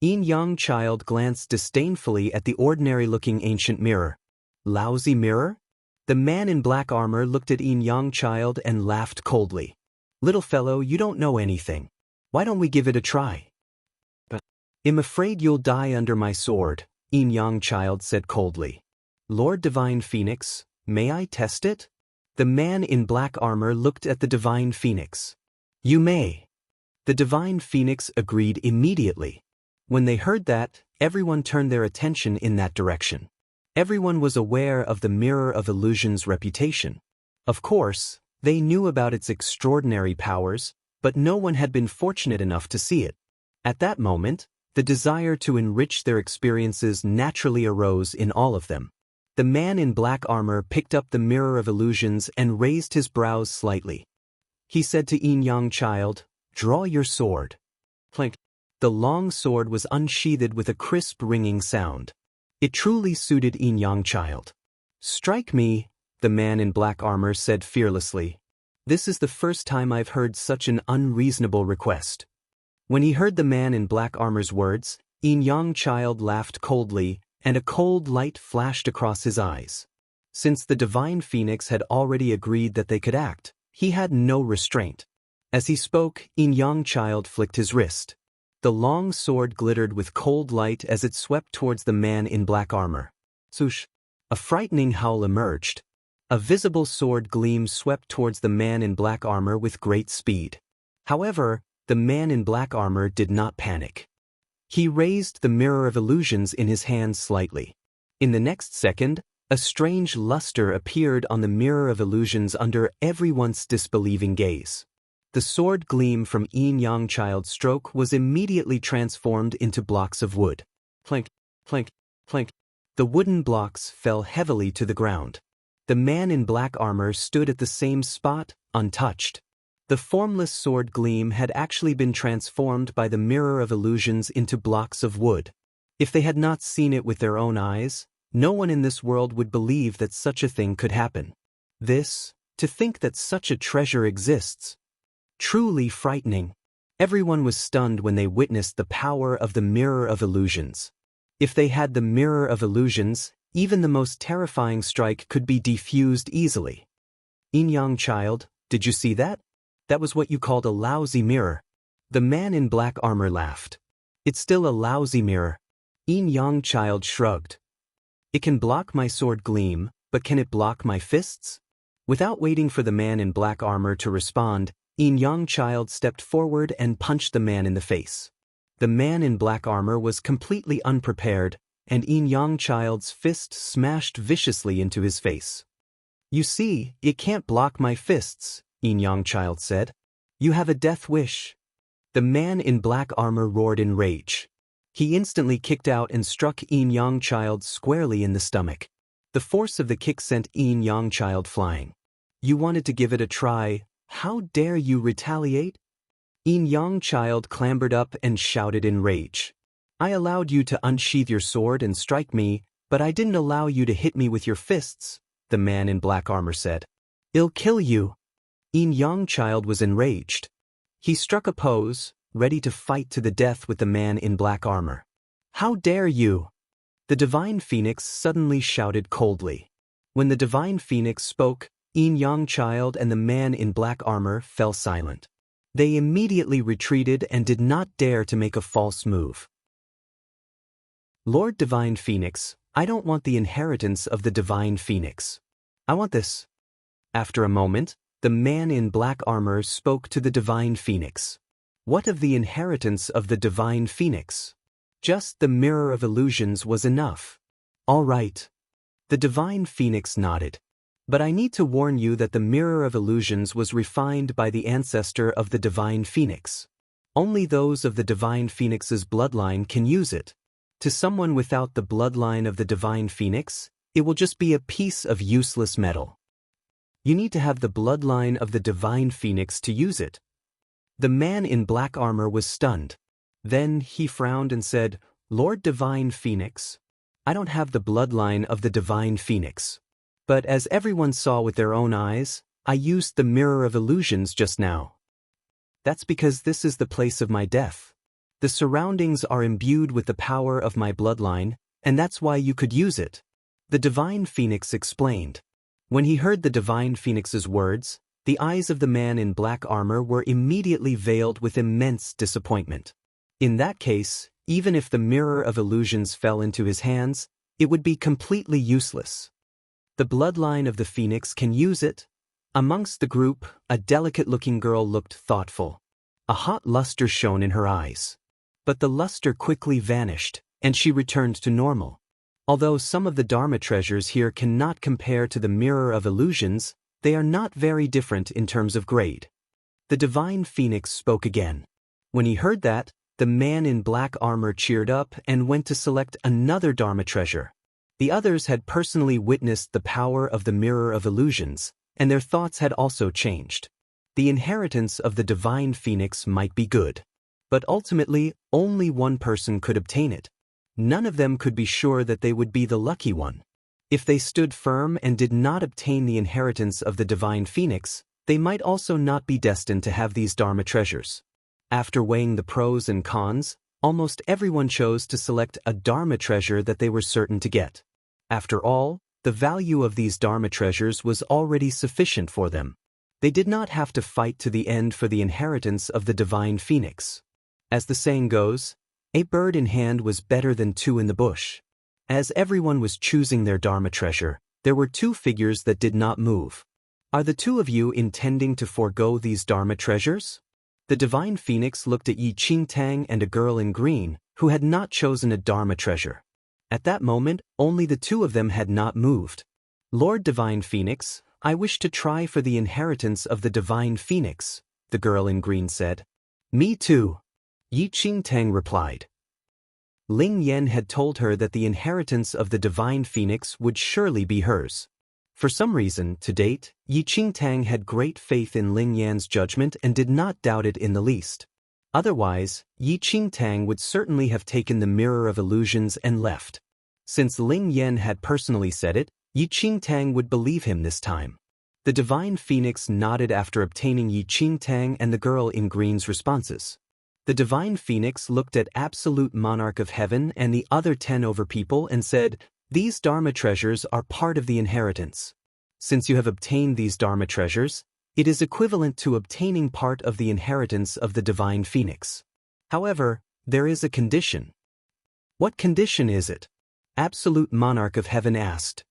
Young Child glanced disdainfully at the ordinary-looking ancient mirror. Lousy mirror? The man in black armor looked at Young Child and laughed coldly. Little fellow, you don't know anything. Why don't we give it a try? But I'm afraid you'll die under my sword, Young Child said coldly. Lord Divine Phoenix, may I test it? The man in black armor looked at the Divine Phoenix. You may. The Divine Phoenix agreed immediately. When they heard that, everyone turned their attention in that direction. Everyone was aware of the Mirror of Illusion's reputation. Of course, they knew about its extraordinary powers, but no one had been fortunate enough to see it. At that moment, the desire to enrich their experiences naturally arose in all of them. The man in black armor picked up the Mirror of Illusions and raised his brows slightly. He said to Young Child, "Draw your sword." Clink. The long sword was unsheathed with a crisp ringing sound. It truly suited Young Child. "Strike me," the man in black armor said fearlessly. "This is the first time I've heard such an unreasonable request." When he heard the man in black armor's words, Young Child laughed coldly, and a cold light flashed across his eyes. Since the Divine Phoenix had already agreed that they could act, he had no restraint. As he spoke, Young Child flicked his wrist. The long sword glittered with cold light as it swept towards the man in black armor. Swoosh! A frightening howl emerged. A visible sword gleam swept towards the man in black armor with great speed. However, the man in black armor did not panic. He raised the Mirror of Illusions in his hands slightly. In the next second, a strange luster appeared on the Mirror of Illusions under everyone's disbelieving gaze. The sword gleam from Young Child's stroke was immediately transformed into blocks of wood. Clink, clink, clink. The wooden blocks fell heavily to the ground. The man in black armor stood at the same spot, untouched. The formless sword gleam had actually been transformed by the Mirror of Illusions into blocks of wood. If they had not seen it with their own eyes, no one in this world would believe that such a thing could happen. To think that such a treasure exists. Truly frightening. Everyone was stunned when they witnessed the power of the Mirror of Illusions. If they had the Mirror of Illusions, even the most terrifying strike could be defused easily. Young Child, did you see that? That was what you called a lousy mirror. The man in black armor laughed. It's still a lousy mirror. Young Child shrugged. It can block my sword gleam, but can it block my fists? Without waiting for the man in black armor to respond, Young Child stepped forward and punched the man in the face. The man in black armor was completely unprepared, and Young Child's fist smashed viciously into his face. "You see, it can't block my fists," Young Child said. "You have a death wish." The man in black armor roared in rage. He instantly kicked out and struck Young Child squarely in the stomach. The force of the kick sent Young Child flying. "You wanted to give it a try. How dare you retaliate?" Young Child clambered up and shouted in rage. "I allowed you to unsheath your sword and strike me, but I didn't allow you to hit me with your fists," the man in black armor said. "I'll kill you." Young Child was enraged. He struck a pose, ready to fight to the death with the man in black armor. "How dare you!" The Divine Phoenix suddenly shouted coldly. When the Divine Phoenix spoke, Young Child and the man in black armor fell silent. They immediately retreated and did not dare to make a false move. "Lord Divine Phoenix, I don't want the inheritance of the Divine Phoenix. I want this." After a moment, the man in black armor spoke to the Divine Phoenix. "What of the inheritance of the Divine Phoenix? Just the Mirror of Illusions was enough." "All right." The Divine Phoenix nodded. "But I need to warn you that the Mirror of Illusions was refined by the ancestor of the Divine Phoenix. Only those of the Divine Phoenix's bloodline can use it. To someone without the bloodline of the Divine Phoenix, it will just be a piece of useless metal. You need to have the bloodline of the Divine Phoenix to use it." The man in black armor was stunned. Then he frowned and said, "Lord Divine Phoenix, I don't have the bloodline of the Divine Phoenix. But as everyone saw with their own eyes, I used the Mirror of Illusions just now. That's because this is the place of my death. The surroundings are imbued with the power of my bloodline, and that's why you could use it. The divine phoenix explained. When he heard the divine phoenix's words, the eyes of the man in black armor were immediately veiled with immense disappointment. In that case, even if the mirror of illusions fell into his hands, it would be completely useless. The bloodline of the phoenix can use it. Amongst the group, a delicate-looking girl looked thoughtful. A hot luster shone in her eyes. But the luster quickly vanished, and she returned to normal. Although some of the Dharma treasures here cannot compare to the mirror of illusions, they are not very different in terms of grade. The divine phoenix spoke again. When he heard that, the man in black armor cheered up and went to select another Dharma treasure. The others had personally witnessed the power of the mirror of illusions, and their thoughts had also changed. The inheritance of the divine phoenix might be good. But ultimately, only one person could obtain it. None of them could be sure that they would be the lucky one. If they stood firm and did not obtain the inheritance of the divine phoenix, they might also not be destined to have these Dharma treasures. After weighing the pros and cons, almost everyone chose to select a Dharma treasure that they were certain to get. After all, the value of these Dharma treasures was already sufficient for them. They did not have to fight to the end for the inheritance of the divine phoenix. As the saying goes, a bird in hand was better than two in the bush. As everyone was choosing their Dharma treasure, there were two figures that did not move. Are the two of you intending to forego these Dharma treasures? The divine phoenix looked at Yi Qingtang and a girl in green, who had not chosen a Dharma treasure. At that moment, only the two of them had not moved. Lord Divine Phoenix, I wish to try for the inheritance of the divine phoenix, the girl in green said. Me too, Yi Qingtang replied. Ling Yan had told her that the inheritance of the divine phoenix would surely be hers. For some reason, to date, Yi Qingtang had great faith in Ling Yan's judgment and did not doubt it in the least. Otherwise, Yi Qingtang would certainly have taken the mirror of illusions and left. Since Ling Yan had personally said it, Yi Qingtang would believe him this time. The divine phoenix nodded after obtaining Yi Qingtang and the girl in green's responses. The divine phoenix looked at absolute monarch of heaven and the other 10 over people and said, these Dharma treasures are part of the inheritance. Since you have obtained these Dharma treasures, it is equivalent to obtaining part of the inheritance of the divine phoenix. However, there is a condition. What condition is it? Absolute monarch of heaven asked.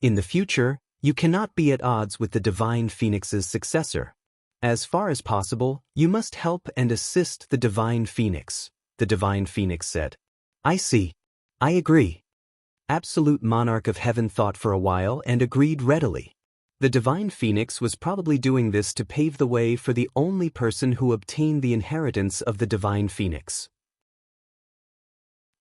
In the future, you cannot be at odds with the divine phoenix's successor. As far as possible, you must help and assist the divine phoenix, the divine phoenix said. I see. I agree. Absolute monarch of heaven thought for a while and agreed readily. The divine phoenix was probably doing this to pave the way for the only person who obtained the inheritance of the divine phoenix.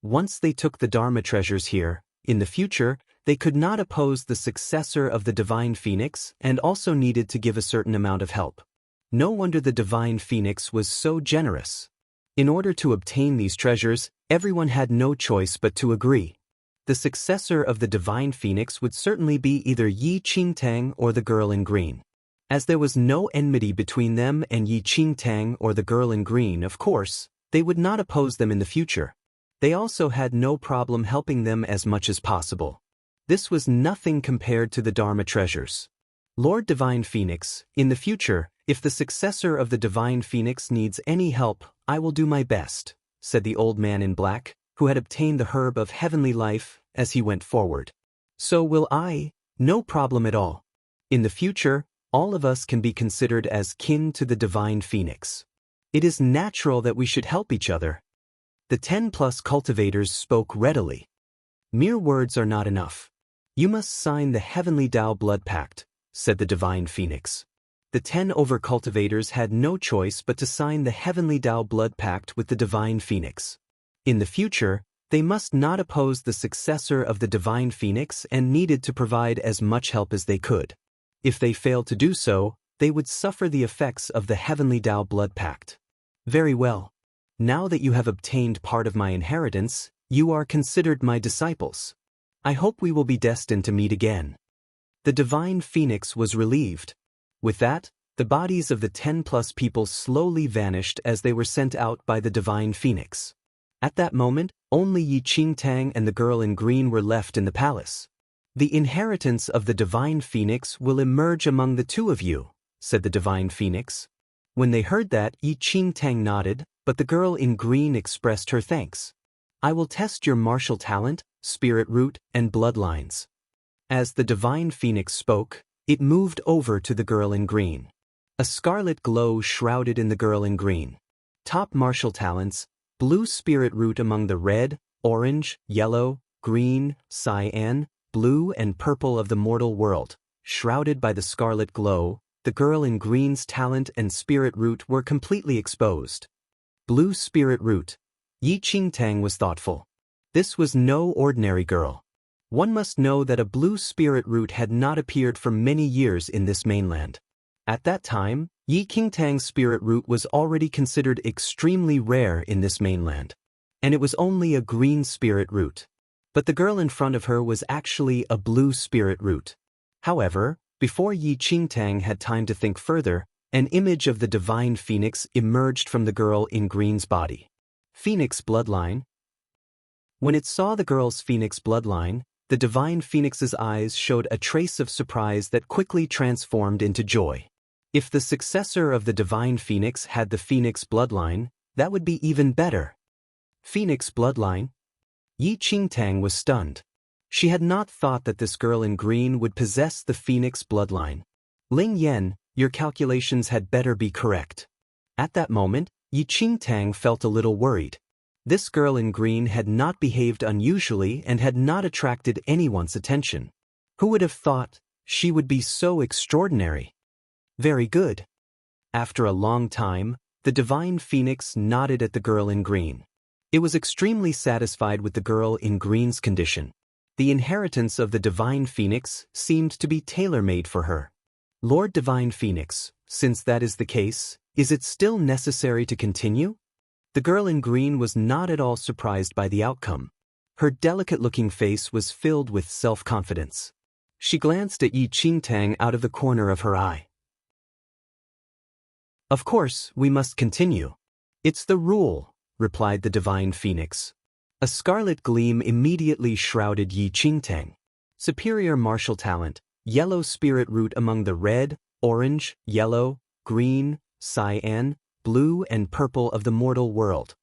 Once they took the Dharma treasures here, in the future, they could not oppose the successor of the divine phoenix and also needed to give a certain amount of help. No wonder the divine phoenix was so generous. In order to obtain these treasures, everyone had no choice but to agree. The successor of the divine phoenix would certainly be either Yi Qingtang or the girl in green. As there was no enmity between them and Yi Qingtang or the girl in green, of course, they would not oppose them in the future. They also had no problem helping them as much as possible. This was nothing compared to the Dharma treasures. Lord Divine Phoenix, in the future, if the successor of the divine phoenix needs any help, I will do my best, said the old man in black, who had obtained the herb of heavenly life, as he went forward. So will I, no problem at all. In the future, all of us can be considered as kin to the divine phoenix. It is natural that we should help each other. The 10+ cultivators spoke readily. Mere words are not enough. You must sign the heavenly Tao blood pact, said the divine phoenix. The 10 over cultivators had no choice but to sign the heavenly Tao blood pact with the divine phoenix. In the future, they must not oppose the successor of the divine phoenix and needed to provide as much help as they could. If they failed to do so, they would suffer the effects of the heavenly Tao blood pact. Very well. Now that you have obtained part of my inheritance, you are considered my disciples. I hope we will be destined to meet again. The divine phoenix was relieved. With that, The bodies of the 10+ people slowly vanished as they were sent out by the divine phoenix. At that moment, only Yi Qingtang and the girl in green were left in the palace. "The inheritance of the divine phoenix will emerge among the two of you," said the divine phoenix. When they heard that, Yi Qingtang nodded, but the girl in green expressed her thanks. "I will test your martial talent, spirit root, and bloodlines." As the divine phoenix spoke, it moved over to the girl in green. A scarlet glow shrouded in the girl in green. Top martial talents: blue spirit root among the red, orange, yellow, green, cyan, blue and purple of the mortal world. Shrouded by the scarlet glow, the girl in green's talent and spirit root were completely exposed. Blue spirit root. Yi Qingtang was thoughtful. This was no ordinary girl. One must know that a blue spirit root had not appeared for many years in this mainland. At that time, Yi Qingtang's spirit root was already considered extremely rare in this mainland. And it was only a green spirit root. But the girl in front of her was actually a blue spirit root. However, before Yi Qingtang had time to think further, an image of the divine phoenix emerged from the girl in green's body. Phoenix bloodline. When it saw the girl's phoenix bloodline, the divine phoenix's eyes showed a trace of surprise that quickly transformed into joy. If the successor of the divine phoenix had the phoenix bloodline, that would be even better. Phoenix bloodline? Yi Qingtang was stunned. She had not thought that this girl in green would possess the phoenix bloodline. Ling Yan, your calculations had better be correct. At that moment, Yi Qingtang felt a little worried. This girl in green had not behaved unusually and had not attracted anyone's attention. Who would have thought she would be so extraordinary? Very good. After a long time, the divine phoenix nodded at the girl in green. It was extremely satisfied with the girl in green's condition. The inheritance of the divine phoenix seemed to be tailor-made for her. Lord Divine Phoenix, since that is the case, is it still necessary to continue? The girl in green was not at all surprised by the outcome. Her delicate-looking face was filled with self-confidence. She glanced at Yi Qingtang out of the corner of her eye. "Of course, we must continue. It's the rule," replied the divine phoenix. A scarlet gleam immediately shrouded Yi Qingtang. Superior martial talent, yellow spirit root among the red, orange, yellow, green, cyan, blue and purple of the mortal world.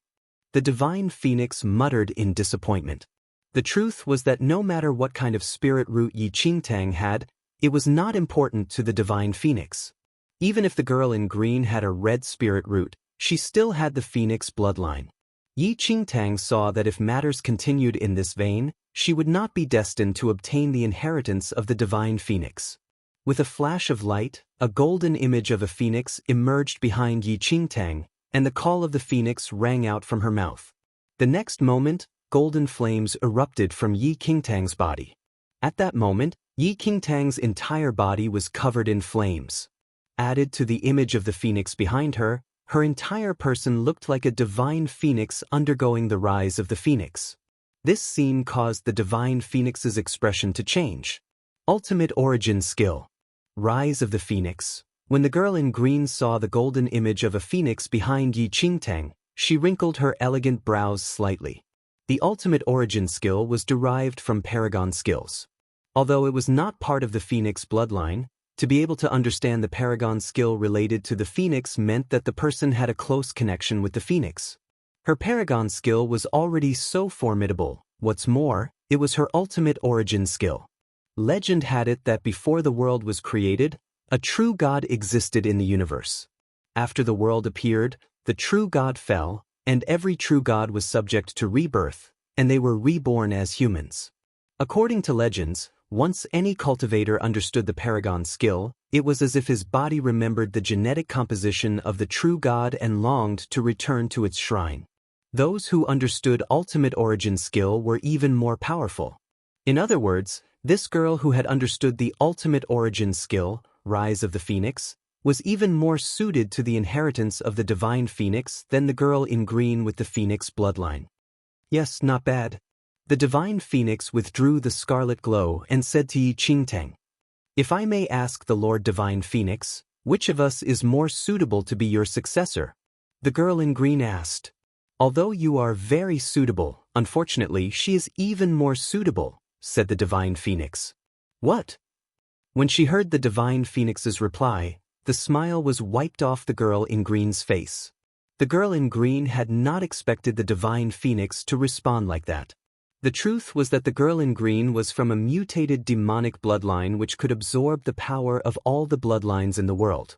The divine phoenix muttered in disappointment. The truth was that no matter what kind of spirit root Yi Qingtang had, it was not important to the divine phoenix. Even if the girl in green had a red spirit root, she still had the phoenix bloodline. Yi Qingtang saw that if matters continued in this vein, she would not be destined to obtain the inheritance of the divine phoenix. With a flash of light, a golden image of a phoenix emerged behind Yi Qingtang, and the call of the phoenix rang out from her mouth. The next moment, golden flames erupted from Yi Qingtang's body. At that moment, Yi Qingtang's entire body was covered in flames. Added to the image of the phoenix behind her, her entire person looked like a divine phoenix undergoing the rise of the phoenix. This scene caused the divine phoenix's expression to change. Ultimate origin skill. Rise of the phoenix. When the girl in green saw the golden image of a phoenix behind Yi Qingtang, she wrinkled her elegant brows slightly. The ultimate origin skill was derived from paragon skills. Although it was not part of the phoenix bloodline, to be able to understand the paragon skill related to the phoenix meant that the person had a close connection with the phoenix. Her paragon skill was already so formidable. What's more, it was her ultimate origin skill. Legend had it that before the world was created, a true God existed in the universe. After the world appeared, the true God fell, and every true God was subject to rebirth, and they were reborn as humans. According to legends, once any cultivator understood the paragon skill, it was as if his body remembered the genetic composition of the true God and longed to return to its shrine. Those who understood ultimate origin skill were even more powerful. In other words, this girl who had understood the ultimate origin skill, Rise of the Phoenix, was even more suited to the inheritance of the divine phoenix than the girl in green with the phoenix bloodline. Yes, not bad. The divine phoenix withdrew the scarlet glow and said to Yi Qingtang, "If I may ask the Lord Divine Phoenix, Which of us is more suitable to be your successor? The girl in green asked. Although you are very suitable, unfortunately she is even more suitable, said the divine phoenix. What? When she heard the divine phoenix's reply, the smile was wiped off the girl in green's face. The girl in green had not expected the divine phoenix to respond like that. The truth was that the girl in green was from a mutated demonic bloodline which could absorb the power of all the bloodlines in the world.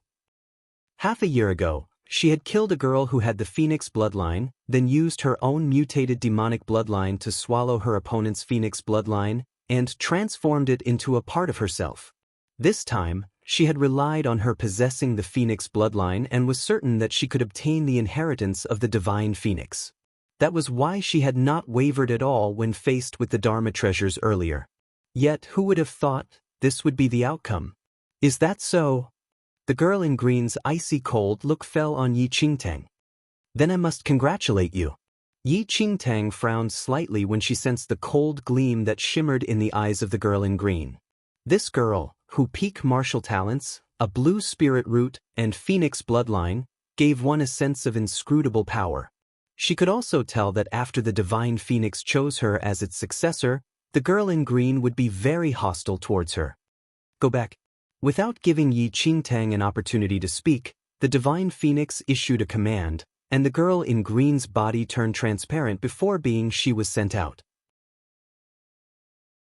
Half a year ago, she had killed a girl who had the phoenix bloodline, then used her own mutated demonic bloodline to swallow her opponent's phoenix bloodline, and transformed it into a part of herself. This time, she had relied on her possessing the phoenix bloodline and was certain that she could obtain the inheritance of the divine phoenix. That was why she had not wavered at all when faced with the Dharma treasures earlier. Yet who would have thought this would be the outcome? Is that so? The girl in green's icy cold look fell on Yi Qingtang. Then I must congratulate you. Yi Qingtang frowned slightly when she sensed the cold gleam that shimmered in the eyes of the girl in green. This girl, who peak martial talents, a blue spirit root, and phoenix bloodline, gave one a sense of inscrutable power. She could also tell that after the divine phoenix chose her as its successor, the girl in green would be very hostile towards her. Go back. Without giving Yi Qingtang an opportunity to speak, the divine phoenix issued a command, and the girl in green's body turned transparent before she was sent out.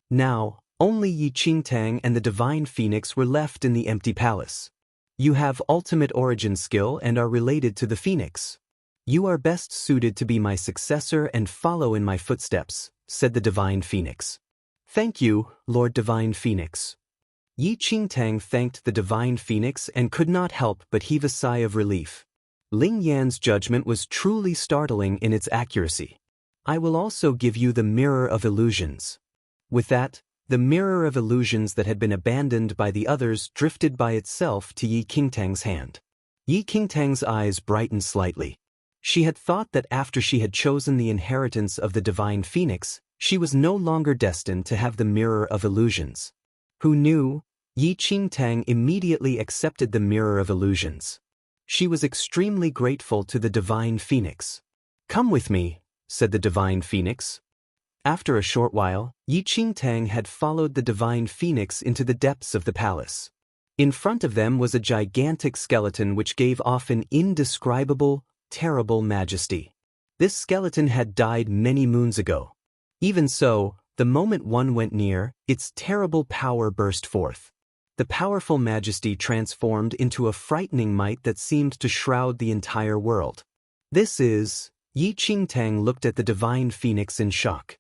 Now, only Yi Qingtang and the divine phoenix were left in the empty palace. You have ultimate origin skill and are related to the phoenix. You are best suited to be my successor and follow in my footsteps, said the divine phoenix. Thank you, Lord Divine Phoenix. Yi Qingtang thanked the divine phoenix and could not help but heave a sigh of relief. Ling Yan's judgment was truly startling in its accuracy. I will also give you the Mirror of Illusions. With that, the Mirror of Illusions that had been abandoned by the others drifted by itself to Yi Qingtang's hand. Yi Qingtang's eyes brightened slightly. She had thought that after she had chosen the inheritance of the divine phoenix, she was no longer destined to have the Mirror of Illusions. Who knew? Yi Qingtang immediately accepted the Mirror of Illusions. She was extremely grateful to the divine phoenix. Come with me, said the divine phoenix. After a short while, Yi Qingtang had followed the divine phoenix into the depths of the palace. In front of them was a gigantic skeleton which gave off an indescribable, terrible majesty. This skeleton had died many moons ago. Even so, the moment one went near, its terrible power burst forth. The powerful majesty transformed into a frightening might that seemed to shroud the entire world. This is... Yi Qingtang looked at the divine phoenix in shock.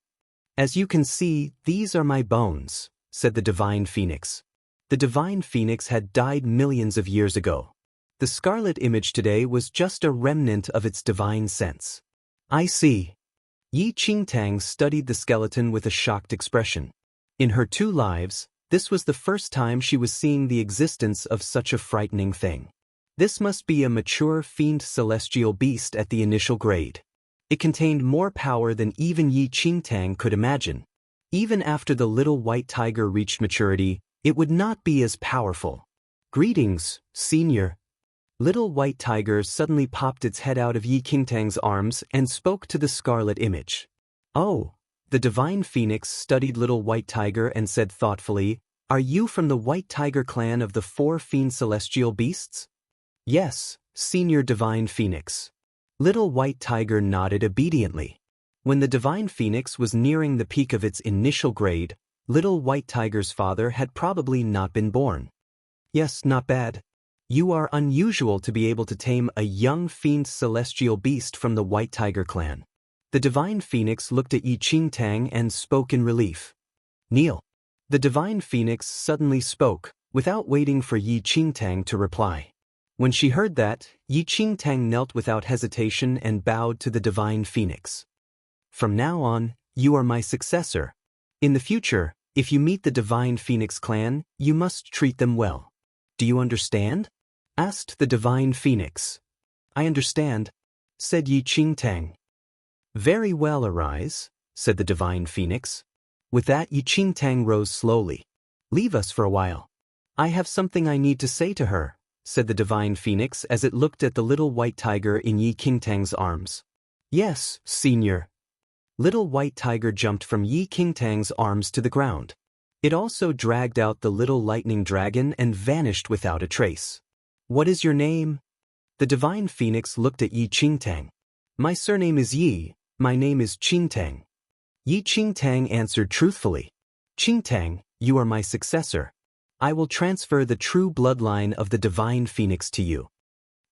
As you can see, these are my bones, said the divine phoenix. The divine phoenix had died millions of years ago. The scarlet image today was just a remnant of its divine sense. I see. Yi Qingtang studied the skeleton with a shocked expression. In her 2 lives, this was the first time she was seeing the existence of such a frightening thing. This must be a mature fiend celestial beast at the initial grade. It contained more power than even Yi Qingtang could imagine. Even after the little white tiger reached maturity, it would not be as powerful. Greetings, senior. Little white tiger suddenly popped its head out of Yi Qingtang's arms and spoke to the scarlet image. Oh. The divine phoenix studied little white tiger and said thoughtfully, Are you from the white tiger clan of the 4 fiend celestial beasts? Yes, senior divine phoenix. Little white tiger nodded obediently. When the divine phoenix was nearing the peak of its initial grade, little white tiger's father had probably not been born. Yes, not bad. You are unusual to be able to tame a young fiend celestial beast from the white tiger clan. The divine phoenix looked at Yi Qingtang and spoke in relief. Kneel. The divine phoenix suddenly spoke, without waiting for Yi Qingtang to reply. When she heard that, Yi Qingtang knelt without hesitation and bowed to the divine phoenix. From now on, you are my successor. In the future, if you meet the divine phoenix clan, you must treat them well. Do you understand? Asked the divine phoenix. I understand, said Yi Qingtang. Very well, arise, said the divine phoenix. With that, Yi Qingtang rose slowly. Leave us for a while. I have something I need to say to her, said the divine phoenix as it looked at the little white tiger in Yi Qingtang's arms. Yes, senior. Little white tiger jumped from Yi Qingtang's arms to the ground. It also dragged out the little lightning dragon and vanished without a trace. What is your name? The divine phoenix looked at Yi Qingtang. My surname is Yi, my name is Qingtang. Yi Qingtang answered truthfully. Qingtang, you are my successor. I will transfer the true bloodline of the divine phoenix to you.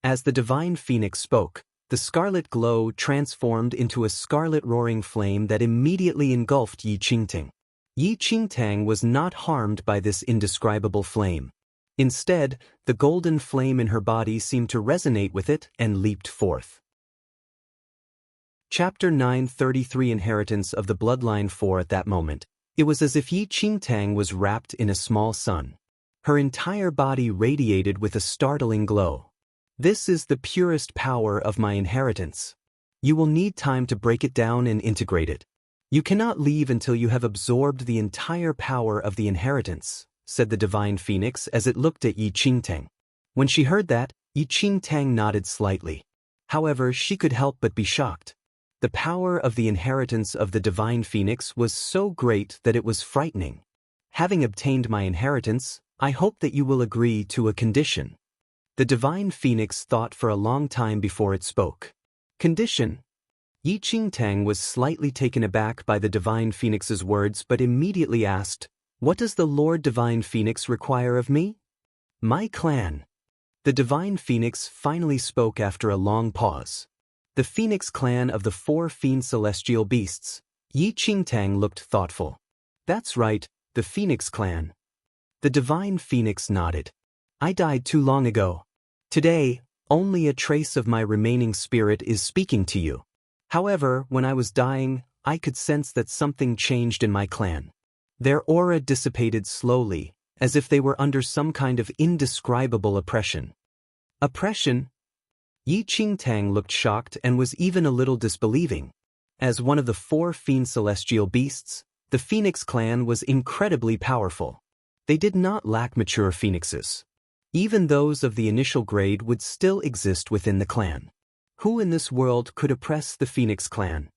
As the divine phoenix spoke, the scarlet glow transformed into a scarlet roaring flame that immediately engulfed Yi Qingtang. Yi Qingtang was not harmed by this indescribable flame. Instead, the golden flame in her body seemed to resonate with it and leaped forth. Chapter 9:33 Inheritance of the Bloodline 4. At that moment, it was as if Yi Qingtang was wrapped in a small sun. Her entire body radiated with a startling glow. This is the purest power of my inheritance. You will need time to break it down and integrate it. You cannot leave until you have absorbed the entire power of the inheritance, said the divine phoenix as it looked at Yi Qingtang. When she heard that, Yi Qingtang nodded slightly. However, she could help but be shocked. The power of the inheritance of the divine phoenix was so great that it was frightening. Having obtained my inheritance, I hope that you will agree to a condition. The divine phoenix thought for a long time before it spoke. Condition? Yi Qingtang was slightly taken aback by the divine phoenix's words but immediately asked, What does the Lord Divine Phoenix require of me? My clan. The divine phoenix finally spoke after a long pause. The phoenix clan of the 4 fiend celestial beasts. Yi Qingtang looked thoughtful. That's right, the phoenix clan. The divine phoenix nodded. I died too long ago. Today, only a trace of my remaining spirit is speaking to you. However, when I was dying, I could sense that something changed in my clan. Their aura dissipated slowly, as if they were under some kind of indescribable oppression. Oppression? Yi Qingtang looked shocked and was even a little disbelieving. As one of the 4 fiend celestial beasts, the Phoenix clan was incredibly powerful. They did not lack mature phoenixes. Even those of the initial grade would still exist within the clan. Who in this world could oppress the Phoenix clan?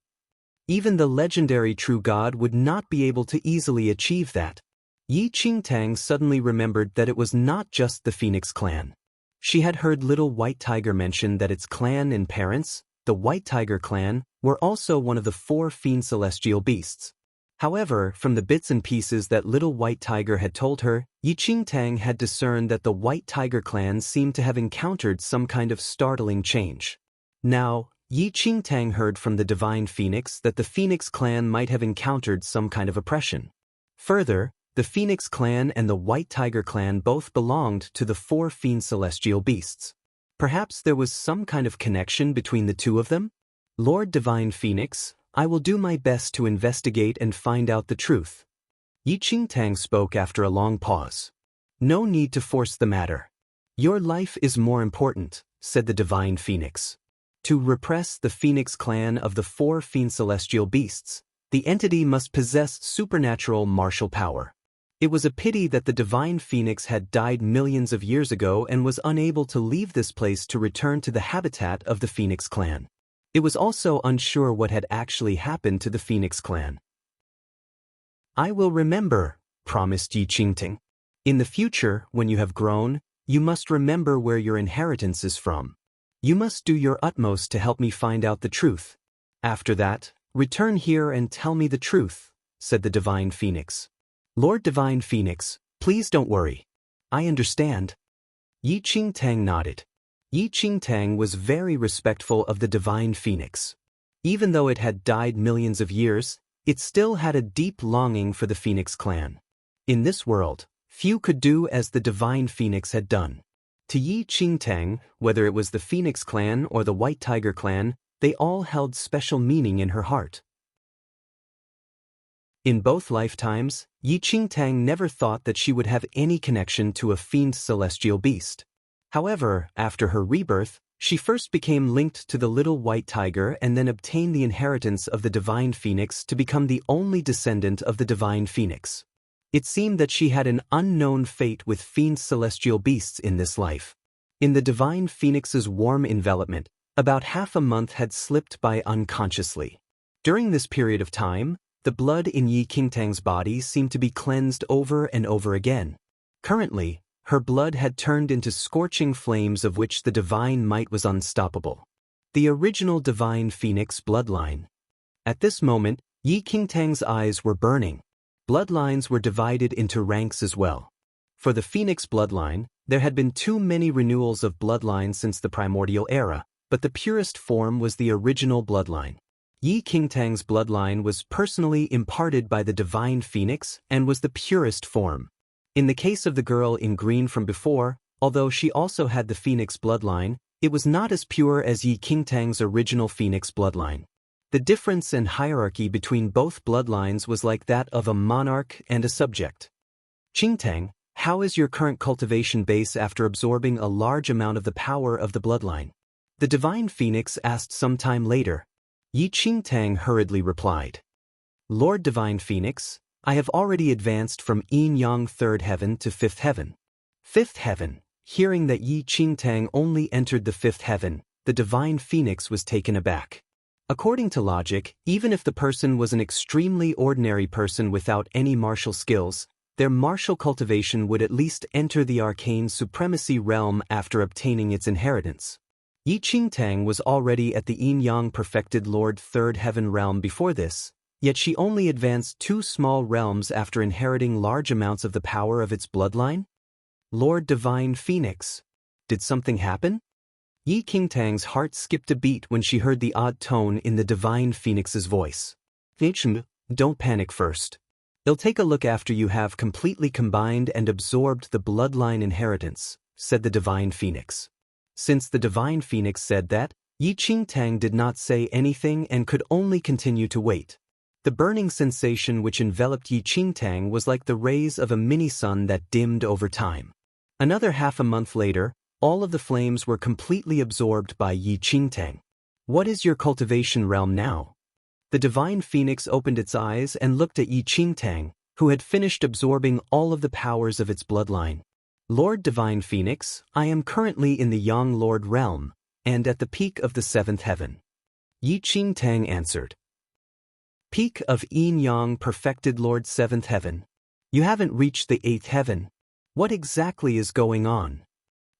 Even the legendary true god would not be able to easily achieve that. Yi Qingtang suddenly remembered that it was not just the Phoenix clan. She had heard Little White Tiger mention that its clan and parents, the White Tiger clan, were also one of the 4 fiend celestial beasts. However, from the bits and pieces that Little White Tiger had told her, Yi Qingtang had discerned that the White Tiger clan seemed to have encountered some kind of startling change. Now, Yi Qingtang heard from the divine phoenix that the Phoenix clan might have encountered some kind of oppression. Further, the Phoenix clan and the White Tiger clan both belonged to the 4 fiend celestial beasts. Perhaps there was some kind of connection between the two of them? Lord Divine Phoenix, I will do my best to investigate and find out the truth. Yi Qingtang spoke after a long pause. No need to force the matter. Your life is more important, said the divine phoenix. To repress the Phoenix clan of the 4 fiend celestial beasts, the entity must possess supernatural martial power. It was a pity that the divine phoenix had died millions of years ago and was unable to leave this place to return to the habitat of the Phoenix clan. It was also unsure what had actually happened to the Phoenix clan. I will remember, promised Yi Qingtang. In the future, when you have grown, you must remember where your inheritance is from. You must do your utmost to help me find out the truth. After that, return here and tell me the truth, said the divine phoenix. Lord Divine Phoenix, please don't worry. I understand. Yi Qingtang nodded. Yi Qingtang was very respectful of the divine phoenix. Even though it had died millions of years, it still had a deep longing for the Phoenix clan. In this world, few could do as the divine phoenix had done. To Yi Qingtang, whether it was the Phoenix clan or the White Tiger clan, they all held special meaning in her heart. In both lifetimes, Yi Qingtang never thought that she would have any connection to a fiend celestial beast. However, after her rebirth, she first became linked to the Little White Tiger and then obtained the inheritance of the Divine Phoenix to become the only descendant of the Divine Phoenix. It seemed that she had an unknown fate with fiend celestial beasts in this life. In the divine phoenix's warm envelopment, about half a month had slipped by unconsciously. During this period of time, the blood in Yi Qingtang's body seemed to be cleansed over and over again. Currently, her blood had turned into scorching flames of which the divine might was unstoppable. The original divine phoenix bloodline. At this moment, Yi Qingtang's eyes were burning. Bloodlines were divided into ranks as well. For the phoenix bloodline, there had been too many renewals of bloodlines since the primordial era, but the purest form was the original bloodline. Yi Qingtang's bloodline was personally imparted by the divine phoenix and was the purest form. In the case of the girl in green from before, although she also had the phoenix bloodline, it was not as pure as Yi Qingtang's original phoenix bloodline. The difference and hierarchy between both bloodlines was like that of a monarch and a subject. Qingtang, how is your current cultivation base after absorbing a large amount of the power of the bloodline? The divine phoenix asked some time later. Yi Qingtang hurriedly replied. Lord Divine Phoenix, I have already advanced from yin-yang third heaven to fifth heaven. Fifth heaven. Hearing that Yi Qingtang only entered the fifth heaven, the divine phoenix was taken aback. According to logic, even if the person was an extremely ordinary person without any martial skills, their martial cultivation would at least enter the arcane supremacy realm after obtaining its inheritance. Yi Qingtang was already at the yin-yang perfected Lord third heaven realm before this, yet she only advanced 2 small realms after inheriting large amounts of the power of its bloodline? Lord Divine Phoenix. Did something happen? Yi Qingtang's heart skipped a beat when she heard the odd tone in the divine phoenix's voice. Don't panic first. It'll take a look after you have completely combined and absorbed the bloodline inheritance, said the divine phoenix. Since the divine phoenix said that, Yi Qingtang did not say anything and could only continue to wait. The burning sensation which enveloped Yi Qingtang was like the rays of a mini-sun that dimmed over time. Another half a month later, all of the flames were completely absorbed by Yi Qingtang. What is your cultivation realm now? The divine phoenix opened its eyes and looked at Yi Qingtang, who had finished absorbing all of the powers of its bloodline. Lord Divine Phoenix, I am currently in the Yang Lord realm, and at the peak of the 7th heaven. Yi Qingtang answered. Peak of yin-yang perfected Lord 7th heaven. You haven't reached the 8th heaven. What exactly is going on?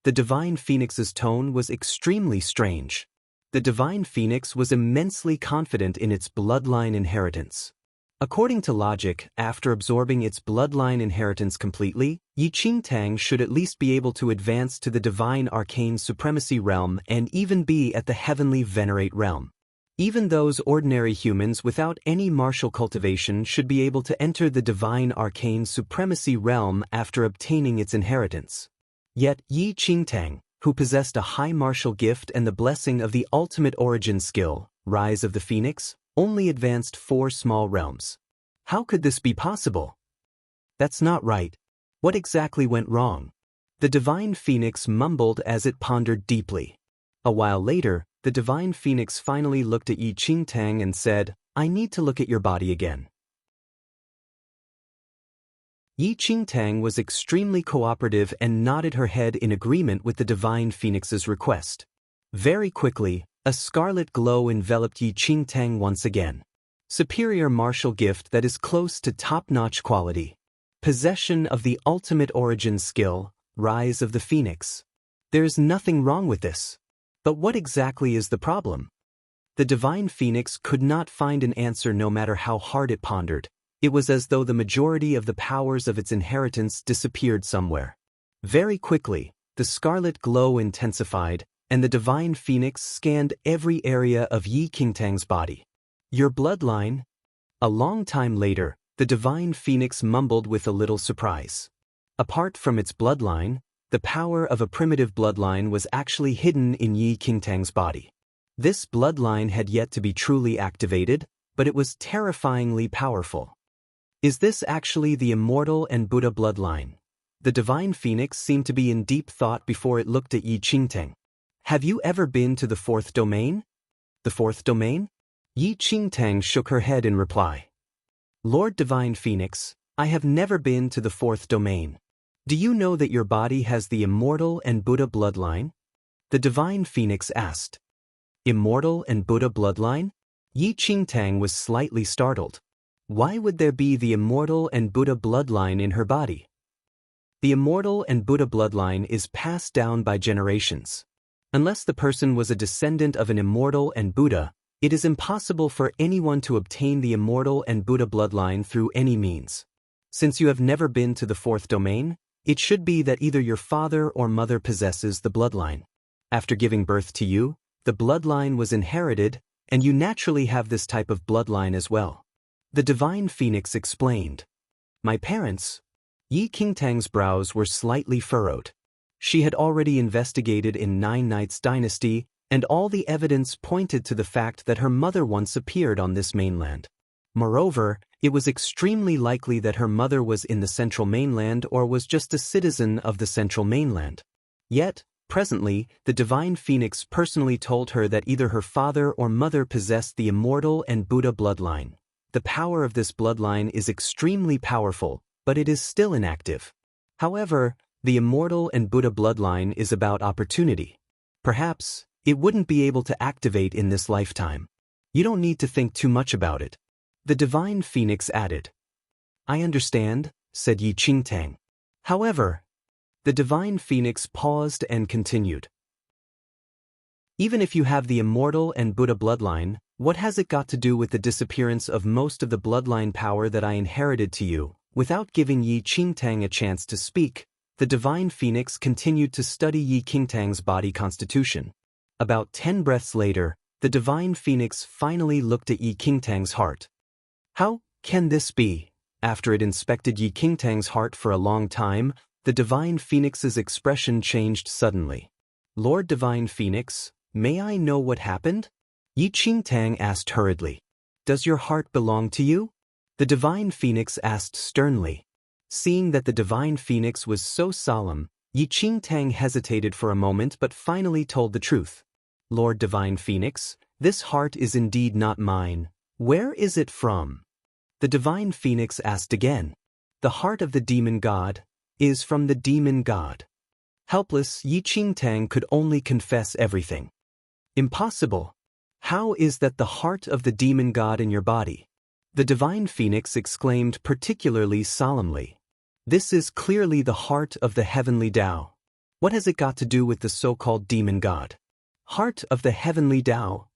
The divine phoenix's tone was extremely strange. The divine phoenix was immensely confident in its bloodline inheritance. According to logic, after absorbing its bloodline inheritance completely, Yi Qingtang should at least be able to advance to the divine arcane supremacy realm and even be at the heavenly venerate realm. Even those ordinary humans without any martial cultivation should be able to enter the divine arcane supremacy realm after obtaining its inheritance. Yet Yi Qingtang, who possessed a high martial gift and the blessing of the ultimate origin skill, Rise of the Phoenix, only advanced 4 small realms. How could this be possible? That's not right. What exactly went wrong? The divine phoenix mumbled as it pondered deeply. A while later, the divine phoenix finally looked at Yi Qingtang and said, I need to look at your body again. Yi Qingtang was extremely cooperative and nodded her head in agreement with the divine phoenix's request. Very quickly, a scarlet glow enveloped Yi Qingtang once again. Superior martial gift that is close to top-notch quality. Possession of the ultimate origin skill, Rise of the Phoenix. There's nothing wrong with this. But what exactly is the problem? The divine phoenix could not find an answer no matter how hard it pondered. It was as though the majority of the powers of its inheritance disappeared somewhere. Very quickly, the scarlet glow intensified, and the divine phoenix scanned every area of Yi Qingtang's body. Your bloodline? A long time later, the divine phoenix mumbled with a little surprise. Apart from its bloodline, the power of a primitive bloodline was actually hidden in Yi Qingtang's body. This bloodline had yet to be truly activated, but it was terrifyingly powerful. Is this actually the immortal and Buddha bloodline? The divine phoenix seemed to be in deep thought before it looked at Yi Qingtang. Have you ever been to the 4th domain? The 4th domain? Yi Qingtang shook her head in reply. Lord Divine Phoenix, I have never been to the 4th domain. Do you know that your body has the immortal and Buddha bloodline? The divine phoenix asked. Immortal and Buddha bloodline? Yi Qingtang was slightly startled. Why would there be the immortal and Buddha bloodline in her body? The immortal and Buddha bloodline is passed down by generations. Unless the person was a descendant of an immortal and Buddha, it is impossible for anyone to obtain the immortal and Buddha bloodline through any means. Since you have never been to the fourth domain, it should be that either your father or mother possesses the bloodline. After giving birth to you, the bloodline was inherited, and you naturally have this type of bloodline as well. The divine phoenix explained. My parents? Yi Qingtang's brows were slightly furrowed. She had already investigated in Nine Nights Dynasty, and all the evidence pointed to the fact that her mother once appeared on this mainland. Moreover, it was extremely likely that her mother was in the central mainland or was just a citizen of the central mainland. Yet, presently, the divine phoenix personally told her that either her father or mother possessed the immortal and Buddha bloodline. The power of this bloodline is extremely powerful, but it is still inactive. However, the immortal and Buddha bloodline is about opportunity. Perhaps, it wouldn't be able to activate in this lifetime. You don't need to think too much about it. The divine phoenix added. I understand, said Yi Qingtang. However, the divine phoenix paused and continued. Even if you have the immortal and Buddha bloodline, what has it got to do with the disappearance of most of the bloodline power that I inherited to you? Without giving Yi Qingtang a chance to speak, the divine phoenix continued to study Yi Qingtang's body constitution. About 10 breaths later, the divine phoenix finally looked at Yi Qingtang's heart. How can this be? After it inspected Yi Qingtang's heart for a long time, the divine phoenix's expression changed suddenly. Lord Divine Phoenix, may I know what happened? Yi Qingtang asked hurriedly. Does your heart belong to you? The divine phoenix asked sternly. Seeing that the divine phoenix was so solemn, Yi Qingtang hesitated for a moment but finally told the truth. Lord Divine Phoenix, this heart is indeed not mine. Where is it from? The divine phoenix asked again. The heart of the demon god is from the demon god. Helpless, Yi Qingtang could only confess everything. Impossible. How is that the heart of the demon god in your body? The divine phoenix exclaimed particularly solemnly. This is clearly the heart of the heavenly Tao. What has it got to do with the so-called demon god? Heart of the heavenly Tao.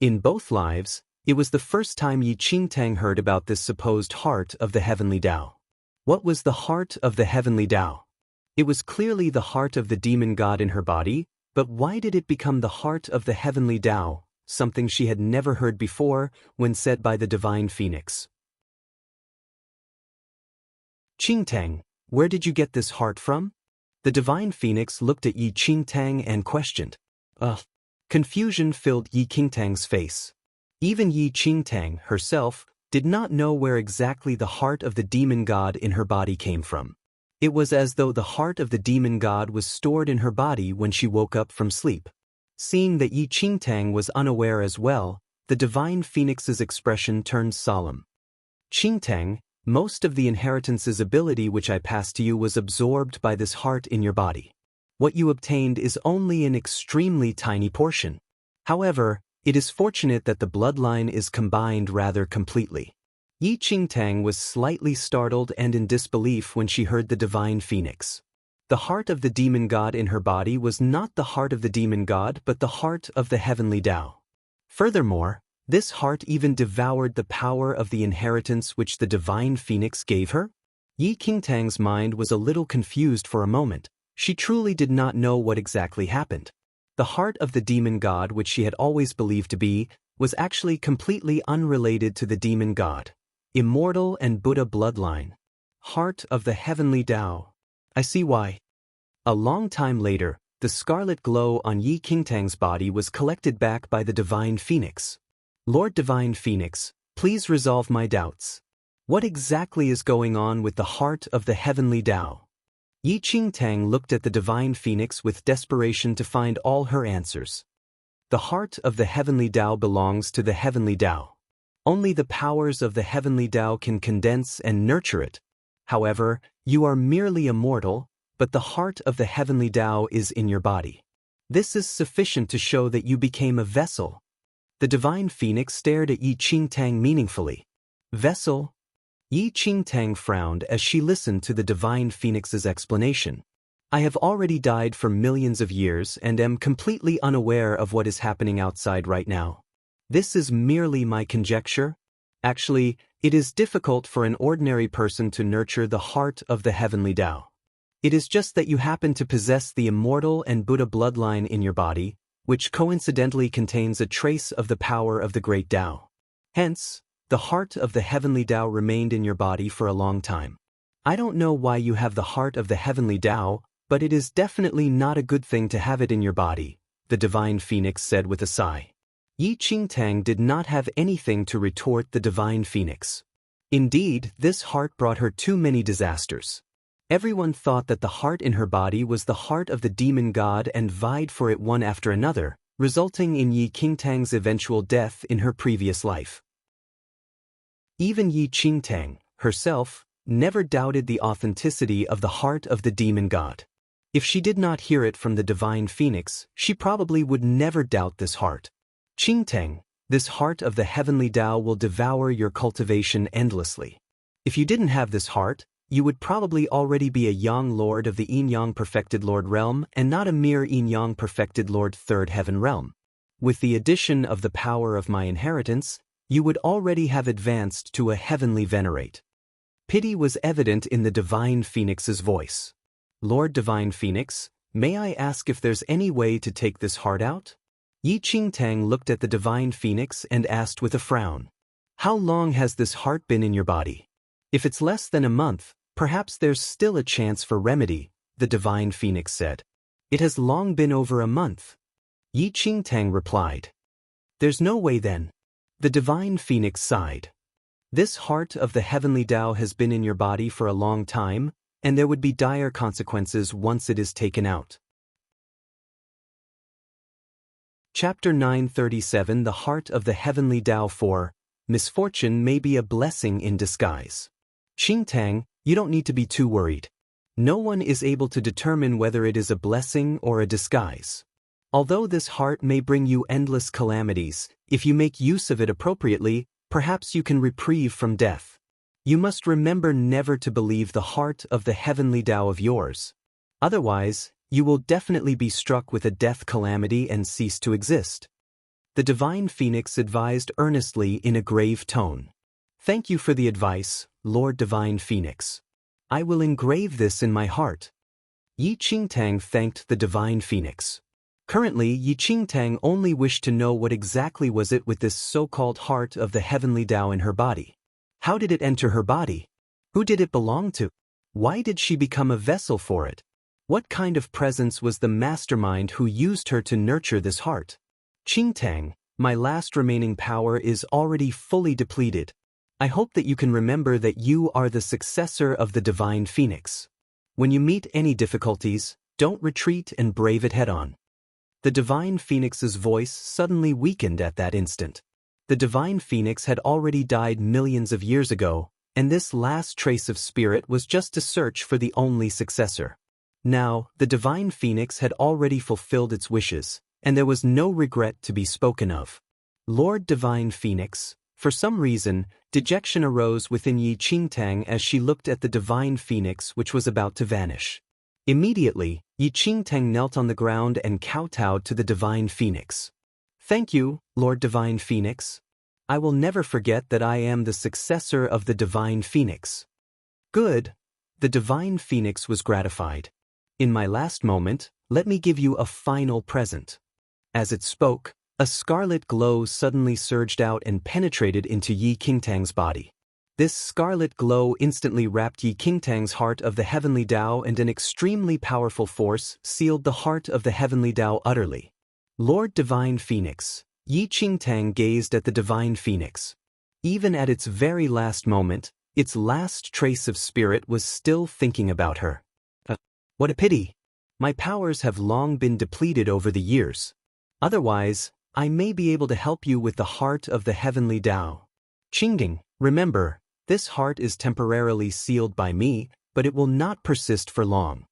In both lives, it was the first time Yi Qingtang heard about this supposed heart of the heavenly Tao. What was the heart of the heavenly Tao? It was clearly the heart of the demon god in her body, but why did it become the heart of the heavenly Tao, something she had never heard before when said by the divine phoenix? Qingtang, where did you get this heart from? The divine phoenix looked at Yi Qingtang and questioned. Confusion filled Yi Qingtang's face. Even Yi Qingtang, herself, did not know where exactly the heart of the demon god in her body came from. It was as though the heart of the demon god was stored in her body when she woke up from sleep. Seeing that Yi Qingtang was unaware as well, the divine phoenix's expression turned solemn. Qingtang, most of the inheritance's ability which I passed to you was absorbed by this heart in your body. What you obtained is only an extremely tiny portion. However, it is fortunate that the bloodline is combined rather completely. Yi Qingtang was slightly startled and in disbelief when she heard the divine phoenix. The heart of the demon god in her body was not the heart of the demon god but the heart of the heavenly Tao. Furthermore, this heart even devoured the power of the inheritance which the divine phoenix gave her. Yi Qingtang's mind was a little confused for a moment. She truly did not know what exactly happened. The heart of the demon god, which she had always believed to be, was actually completely unrelated to the demon god. Immortal and Buddha bloodline. Heart of the heavenly Tao. I see why. A long time later, the scarlet glow on Yi Qingtang's body was collected back by the divine phoenix. Lord Divine Phoenix, please resolve my doubts. What exactly is going on with the heart of the heavenly Tao? Yi Qingtang looked at the divine phoenix with desperation to find all her answers. The heart of the heavenly Tao belongs to the heavenly Tao. Only the powers of the heavenly Tao can condense and nurture it. However, you are merely a mortal, but the heart of the heavenly Tao is in your body. This is sufficient to show that you became a vessel. The divine phoenix stared at Yi Qingtang meaningfully. Vessel? Yi Qingtang frowned as she listened to the divine phoenix's explanation. I have already died for millions of years and am completely unaware of what is happening outside right now. This is merely my conjecture. Actually, it is difficult for an ordinary person to nurture the heart of the heavenly Tao. It is just that you happen to possess the immortal and Buddha bloodline in your body, which coincidentally contains a trace of the power of the great Tao. Hence, the heart of the heavenly Tao remained in your body for a long time. I don't know why you have the heart of the heavenly Tao, but it is definitely not a good thing to have it in your body, the divine phoenix said with a sigh. Yi Qingtang did not have anything to retort the divine phoenix. Indeed, this heart brought her too many disasters. Everyone thought that the heart in her body was the heart of the demon god and vied for it one after another, resulting in Yi Qingtang's eventual death in her previous life. Even Yi Qingtang, herself, never doubted the authenticity of the heart of the demon god. If she did not hear it from the divine phoenix, she probably would never doubt this heart. Qingtang, this heart of the heavenly Tao will devour your cultivation endlessly. If you didn't have this heart, you would probably already be a Yang Lord of the Yin-Yang Perfected Lord realm and not a mere Yin-Yang Perfected Lord Third Heaven realm. With the addition of the power of my inheritance, you would already have advanced to a heavenly venerate. Pity was evident in the divine phoenix's voice. Lord Divine Phoenix, may I ask if there's any way to take this heart out? Yi Qingtang looked at the divine phoenix and asked with a frown. How long has this heart been in your body? If it's less than a month, perhaps there's still a chance for remedy, the divine phoenix said. It has long been over a month. Yi Qingtang replied. There's no way then. The divine phoenix sighed. This heart of the heavenly Tao has been in your body for a long time, and there would be dire consequences once it is taken out. Chapter 937 The Heart of the Heavenly Tao 4. Misfortune may be a blessing in disguise. Qingtang, you don't need to be too worried. No one is able to determine whether it is a blessing or a disguise. Although this heart may bring you endless calamities, if you make use of it appropriately, perhaps you can reprieve from death. You must remember never to believe the heart of the heavenly Tao of yours. Otherwise, you will definitely be struck with a death calamity and cease to exist. The divine phoenix advised earnestly in a grave tone. Thank you for the advice, Lord Divine Phoenix. I will engrave this in my heart. Yi Qingtang thanked the divine phoenix. Currently, Yi Qingtang only wished to know what exactly was it with this so-called heart of the heavenly Tao in her body. How did it enter her body? Who did it belong to? Why did she become a vessel for it? What kind of presence was the mastermind who used her to nurture this heart? Qingtang, my last remaining power is already fully depleted. I hope that you can remember that you are the successor of the divine phoenix. When you meet any difficulties, don't retreat and brave it head-on. The divine phoenix's voice suddenly weakened at that instant. The divine phoenix had already died millions of years ago, and this last trace of spirit was just a search for the only successor. Now, the divine phoenix had already fulfilled its wishes, and there was no regret to be spoken of. Lord Divine Phoenix, for some reason, dejection arose within Yi Qingtang as she looked at the divine phoenix which was about to vanish. Immediately, Yi Qingtang knelt on the ground and kowtowed to the divine phoenix. Thank you, Lord Divine Phoenix. I will never forget that I am the successor of the divine phoenix. Good. The divine phoenix was gratified. In my last moment, let me give you a final present. As it spoke, a scarlet glow suddenly surged out and penetrated into Yi Qingtang's body. This scarlet glow instantly wrapped Yi Qingtang's heart of the heavenly Tao, and an extremely powerful force sealed the heart of the heavenly Tao utterly. Lord Divine Phoenix, Yi Qingtang gazed at the divine phoenix. Even at its very last moment, its last trace of spirit was still thinking about her. What a pity! My powers have long been depleted over the years. Otherwise, I may be able to help you with the heart of the heavenly Tao. Qingding, remember, This heart is temporarily sealed by me, but it will not persist for long.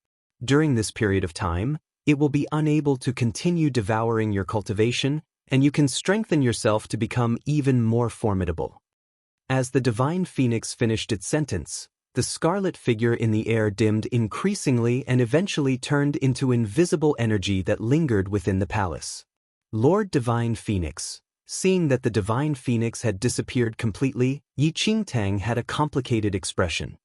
During this period of time, it will be unable to continue devouring your cultivation, and you can strengthen yourself to become even more formidable." As the divine phoenix finished its sentence, the scarlet figure in the air dimmed increasingly and eventually turned into invisible energy that lingered within the palace. Lord Divine Phoenix. Seeing that the divine phoenix had disappeared completely, Yi Qingtang had a complicated expression.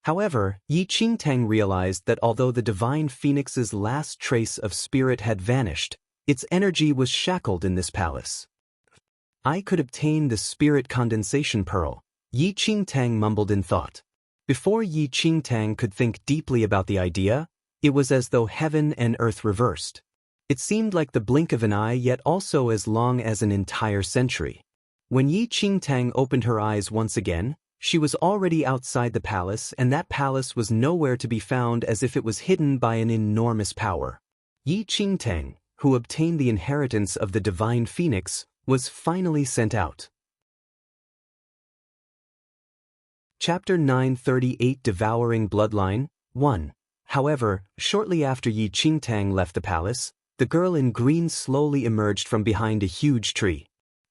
However, Yi Qingtang realized that although the divine phoenix's last trace of spirit had vanished, its energy was shackled in this palace. "I could obtain the spirit condensation pearl," Yi Qingtang mumbled in thought. Before Yi Qingtang could think deeply about the idea, it was as though heaven and earth reversed. It seemed like the blink of an eye, yet also as long as an entire century. When Yi Qingtang opened her eyes once again, she was already outside the palace, and that palace was nowhere to be found, as if it was hidden by an enormous power. Yi Qingtang, who obtained the inheritance of the divine phoenix, was finally sent out. Chapter 938 Devouring Bloodline 1. However, shortly after Yi Qingtang left the palace, the girl in green slowly emerged from behind a huge tree.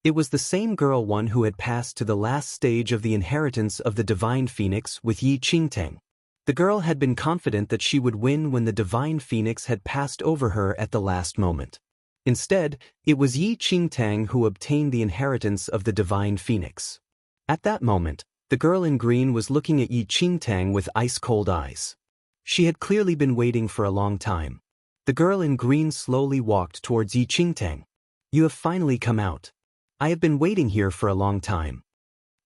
It was the same girl one who had passed to the last stage of the inheritance of the divine phoenix with Yi Qingtang. The girl had been confident that she would win when the divine phoenix had passed over her at the last moment. Instead, it was Yi Qingtang who obtained the inheritance of the divine phoenix. At that moment, the girl in green was looking at Yi Qingtang with ice-cold eyes. She had clearly been waiting for a long time. The girl in green slowly walked towards Yi Qingtang. "You have finally come out. I have been waiting here for a long time."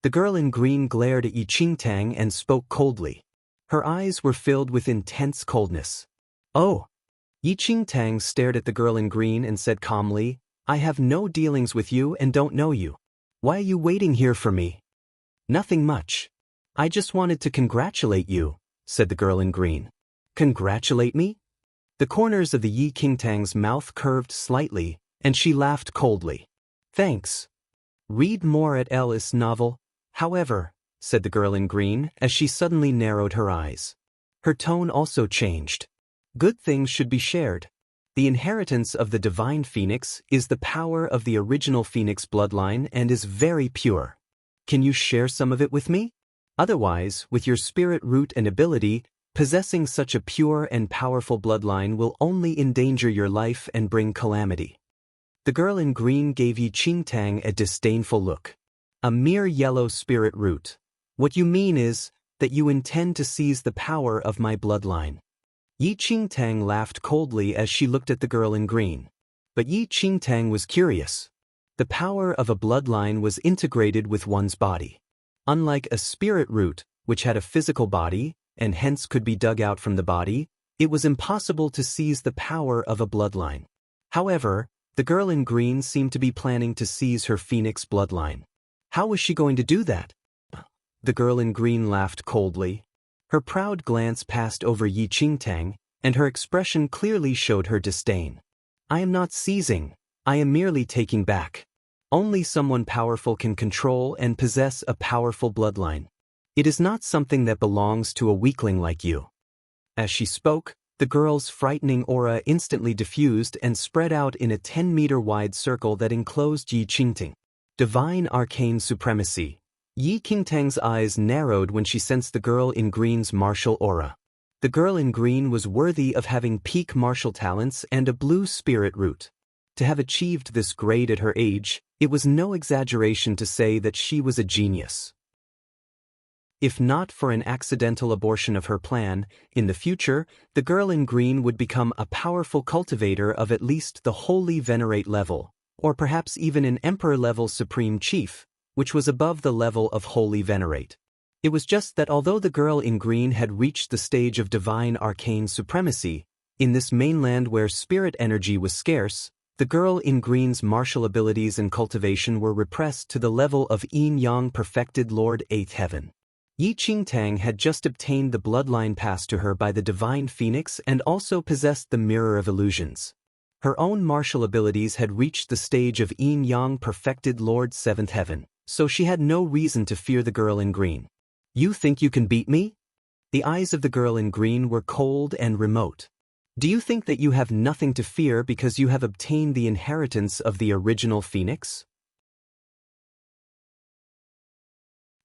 The girl in green glared at Yi Qingtang and spoke coldly. Her eyes were filled with intense coldness. "Oh." Yi Qingtang stared at the girl in green and said calmly, "I have no dealings with you and don't know you. Why are you waiting here for me?" "Nothing much. I just wanted to congratulate you," said the girl in green. "Congratulate me?" The corners of the Yi Qingtang's mouth curved slightly, and she laughed coldly. "Thanks. Read more at Ellis novel." "However," said the girl in green as she suddenly narrowed her eyes. Her tone also changed. "Good things should be shared. The inheritance of the divine phoenix is the power of the original phoenix bloodline and is very pure. Can you share some of it with me? Otherwise, with your spirit root and ability, possessing such a pure and powerful bloodline will only endanger your life and bring calamity." The girl in green gave Yi Qingtang a disdainful look. "A mere yellow spirit root. What you mean is that you intend to seize the power of my bloodline." Yi Qingtang laughed coldly as she looked at the girl in green. But Yi Qingtang was curious. The power of a bloodline was integrated with one's body. Unlike a spirit root, which had a physical body, and hence could be dug out from the body, it was impossible to seize the power of a bloodline. However, the girl in green seemed to be planning to seize her phoenix bloodline. How was she going to do that? The girl in green laughed coldly. Her proud glance passed over Yi Qingtang, and her expression clearly showed her disdain. "I am not seizing, I am merely taking back. Only someone powerful can control and possess a powerful bloodline. It is not something that belongs to a weakling like you." As she spoke, the girl's frightening aura instantly diffused and spread out in a 10-meter-wide circle that enclosed Yi Qingtang. Divine arcane supremacy. Yi Qingtang's eyes narrowed when she sensed the girl in green's martial aura. The girl in green was worthy of having peak martial talents and a blue spirit root. To have achieved this grade at her age, it was no exaggeration to say that she was a genius. If not for an accidental abortion of her plan, in the future, the girl in green would become a powerful cultivator of at least the Holy Venerate level, or perhaps even an Emperor-level Supreme Chief, which was above the level of Holy Venerate. It was just that although the girl in green had reached the stage of divine arcane supremacy, in this mainland where spirit energy was scarce, the girl in green's martial abilities and cultivation were repressed to the level of Yin-Yang perfected Lord 8th Heaven. Yi Qingtang had just obtained the bloodline passed to her by the divine phoenix and also possessed the mirror of illusions. Her own martial abilities had reached the stage of Yin-Yang perfected Lord 7th Heaven, so she had no reason to fear the girl in green. You think you can beat me? The eyes of the girl in green were cold and remote. Do you think that you have nothing to fear because you have obtained the inheritance of the original phoenix?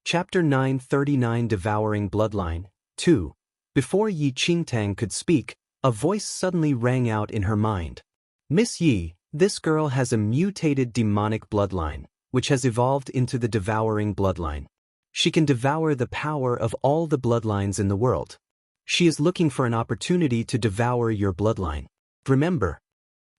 Chapter 939 Devouring Bloodline 2. Before Yi Qingtang could speak, a voice suddenly rang out in her mind. Miss Yi, this girl has a mutated demonic bloodline, which has evolved into the devouring bloodline. She can devour the power of all the bloodlines in the world. She is looking for an opportunity to devour your bloodline. Remember.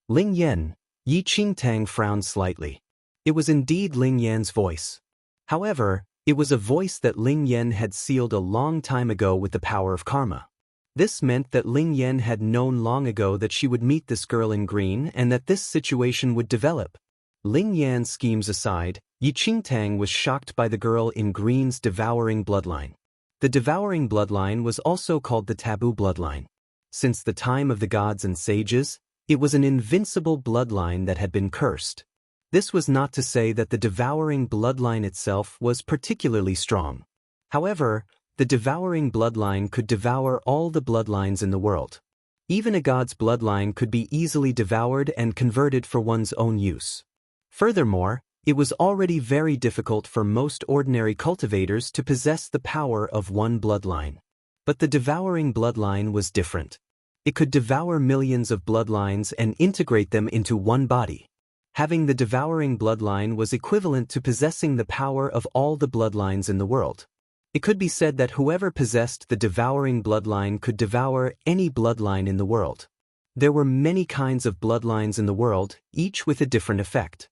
Ling Yan. Yi Qingtang frowned slightly. It was indeed Ling Yan's voice. However, it was a voice that Ling Yan had sealed a long time ago with the power of karma. This meant that Ling Yan had known long ago that she would meet this girl in green and that this situation would develop. Ling Yan's schemes aside, Yi Qingtang was shocked by the girl in green's devouring bloodline. The devouring bloodline was also called the taboo bloodline. Since the time of the gods and sages, it was an invincible bloodline that had been cursed. This was not to say that the devouring bloodline itself was particularly strong. However, the devouring bloodline could devour all the bloodlines in the world. Even a god's bloodline could be easily devoured and converted for one's own use. Furthermore, it was already very difficult for most ordinary cultivators to possess the power of one bloodline. But the devouring bloodline was different. It could devour millions of bloodlines and integrate them into one body. Having the devouring bloodline was equivalent to possessing the power of all the bloodlines in the world. It could be said that whoever possessed the devouring bloodline could devour any bloodline in the world. There were many kinds of bloodlines in the world, each with a different effect.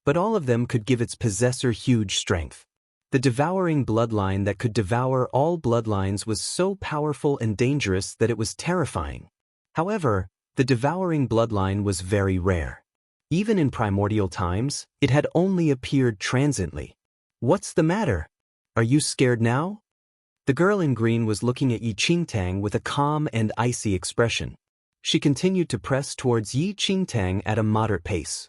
But all of them could give its possessor huge strength. The devouring bloodline that could devour all bloodlines was so powerful and dangerous that it was terrifying. However, the devouring bloodline was very rare. Even in primordial times, it had only appeared transiently. What's the matter? Are you scared now? The girl in green was looking at Yi Qingtang with a calm and icy expression. She continued to press towards Yi Qingtang at a moderate pace.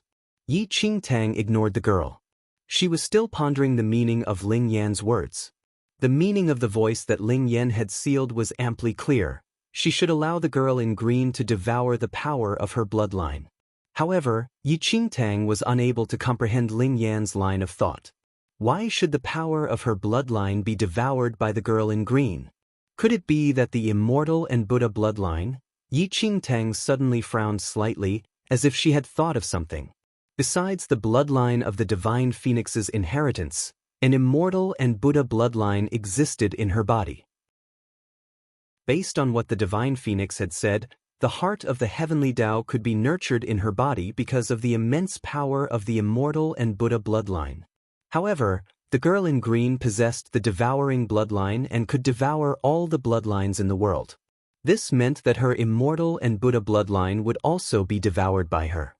Yi Qingtang ignored the girl. She was still pondering the meaning of Ling Yan's words. The meaning of the voice that Ling Yan had sealed was amply clear. She should allow the girl in green to devour the power of her bloodline. However, Yi Qingtang was unable to comprehend Ling Yan's line of thought. Why should the power of her bloodline be devoured by the girl in green? Could it be that the immortal and Buddha bloodline? Yi Qingtang suddenly frowned slightly, as if she had thought of something. Besides the bloodline of the divine phoenix's inheritance, an immortal and Buddha bloodline existed in her body. Based on what the divine phoenix had said, the heart of the heavenly Tao could be nurtured in her body because of the immense power of the immortal and Buddha bloodline. However, the girl in green possessed the devouring bloodline and could devour all the bloodlines in the world. This meant that her immortal and Buddha bloodline would also be devoured by her.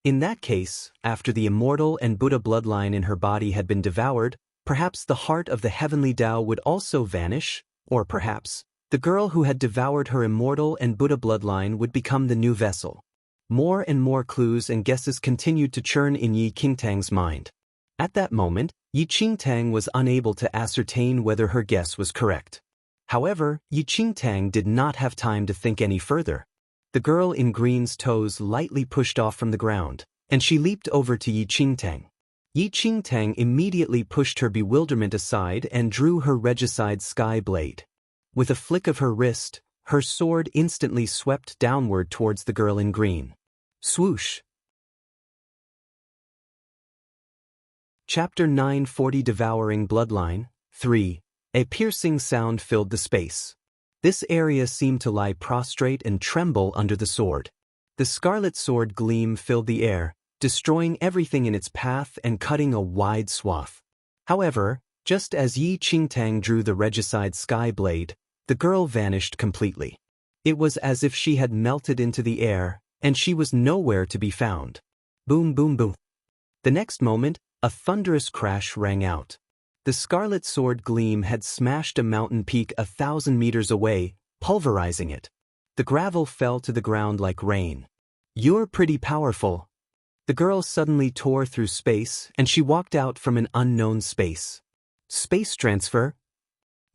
In that case, after the immortal and Buddha bloodline in her body had been devoured, perhaps the heart of the heavenly Tao would also vanish, or perhaps the girl who had devoured her immortal and Buddha bloodline would become the new vessel. More and more clues and guesses continued to churn in Yi Qingtang's mind. At that moment, Yi Qingtang was unable to ascertain whether her guess was correct. However, Yi Qingtang did not have time to think any further. The girl in green's toes lightly pushed off from the ground, and she leaped over to Yi Qingtang. Yi Qingtang immediately pushed her bewilderment aside and drew her regicide sky blade. With a flick of her wrist, her sword instantly swept downward towards the girl in green. Swoosh! Chapter 940 Devouring Bloodline 3. A piercing sound filled the space. This area seemed to lie prostrate and tremble under the sword. The scarlet sword gleam filled the air, destroying everything in its path and cutting a wide swath. However, just as Yi Qingtang drew the regicide sky blade, the girl vanished completely. It was as if she had melted into the air, and she was nowhere to be found. Boom, boom, boom. The next moment, a thunderous crash rang out. The scarlet sword gleam had smashed a mountain peak 1,000 meters away, pulverizing it. The gravel fell to the ground like rain. You're pretty powerful. The girl suddenly tore through space, and she walked out from an unknown space. Space transfer?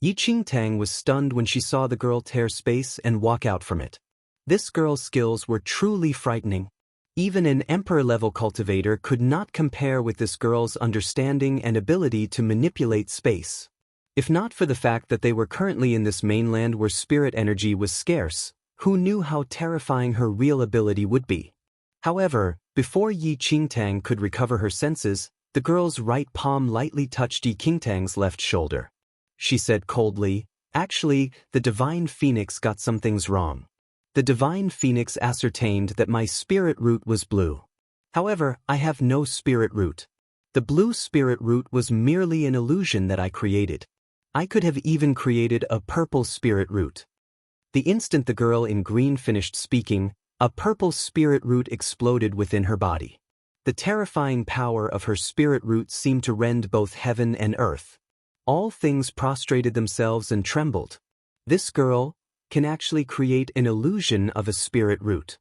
Yi Qingtang was stunned when she saw the girl tear space and walk out from it. This girl's skills were truly frightening. Even an emperor-level cultivator could not compare with this girl's understanding and ability to manipulate space. If not for the fact that they were currently in this mainland where spirit energy was scarce, who knew how terrifying her real ability would be? However, before Yi Qingtang could recover her senses, the girl's right palm lightly touched Yi Qingtang's left shoulder. She said coldly, "Actually, the Divine Phoenix got some things wrong. The Divine Phoenix ascertained that my spirit root was blue. However, I have no spirit root. The blue spirit root was merely an illusion that I created. I could have even created a purple spirit root." The instant the girl in green finished speaking, a purple spirit root exploded within her body. The terrifying power of her spirit root seemed to rend both heaven and earth. All things prostrated themselves and trembled. This girl can actually create an illusion of a spirit root.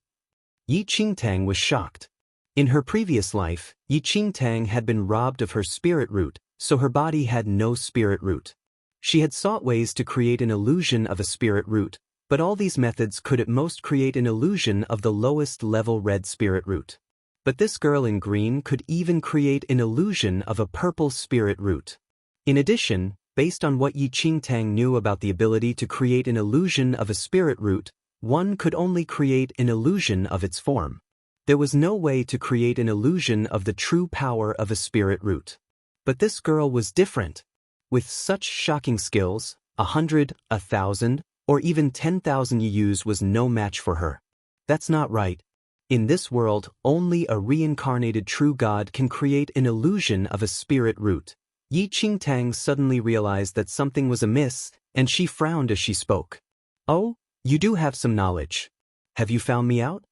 Yi Qingtang was shocked. In her previous life, Yi Qingtang had been robbed of her spirit root, so her body had no spirit root. She had sought ways to create an illusion of a spirit root, but all these methods could at most create an illusion of the lowest level red spirit root. But this girl in green could even create an illusion of a purple spirit root. In addition, based on what Yi Qingtang knew about the ability to create an illusion of a spirit root, one could only create an illusion of its form. There was no way to create an illusion of the true power of a spirit root. But this girl was different. With such shocking skills, 100, 1,000, or even 10,000 Yus was no match for her. That's not right. In this world, only a reincarnated true god can create an illusion of a spirit root. Yi Qingtang suddenly realized that something was amiss, and she frowned as she spoke. "Oh, you do have some knowledge. Have you found me out?"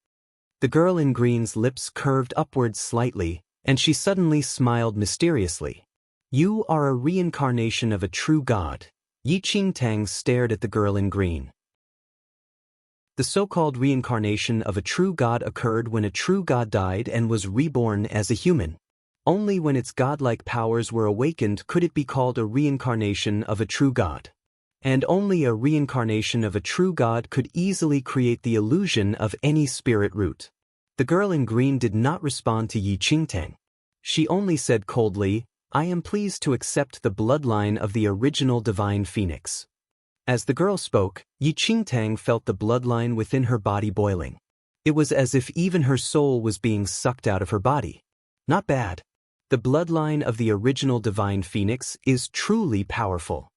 The girl in green's lips curved upwards slightly, and she suddenly smiled mysteriously. "You are a reincarnation of a true god." Yi Qingtang stared at the girl in green. The so-called reincarnation of a true god occurred when a true god died and was reborn as a human. Only when its godlike powers were awakened could it be called a reincarnation of a true god. And only a reincarnation of a true god could easily create the illusion of any spirit root. The girl in green did not respond to Yi Qingtang. She only said coldly, "I am pleased to accept the bloodline of the original Divine Phoenix." As the girl spoke, Yi Qingtang felt the bloodline within her body boiling. It was as if even her soul was being sucked out of her body. Not bad. The bloodline of the original Divine Phoenix is truly powerful.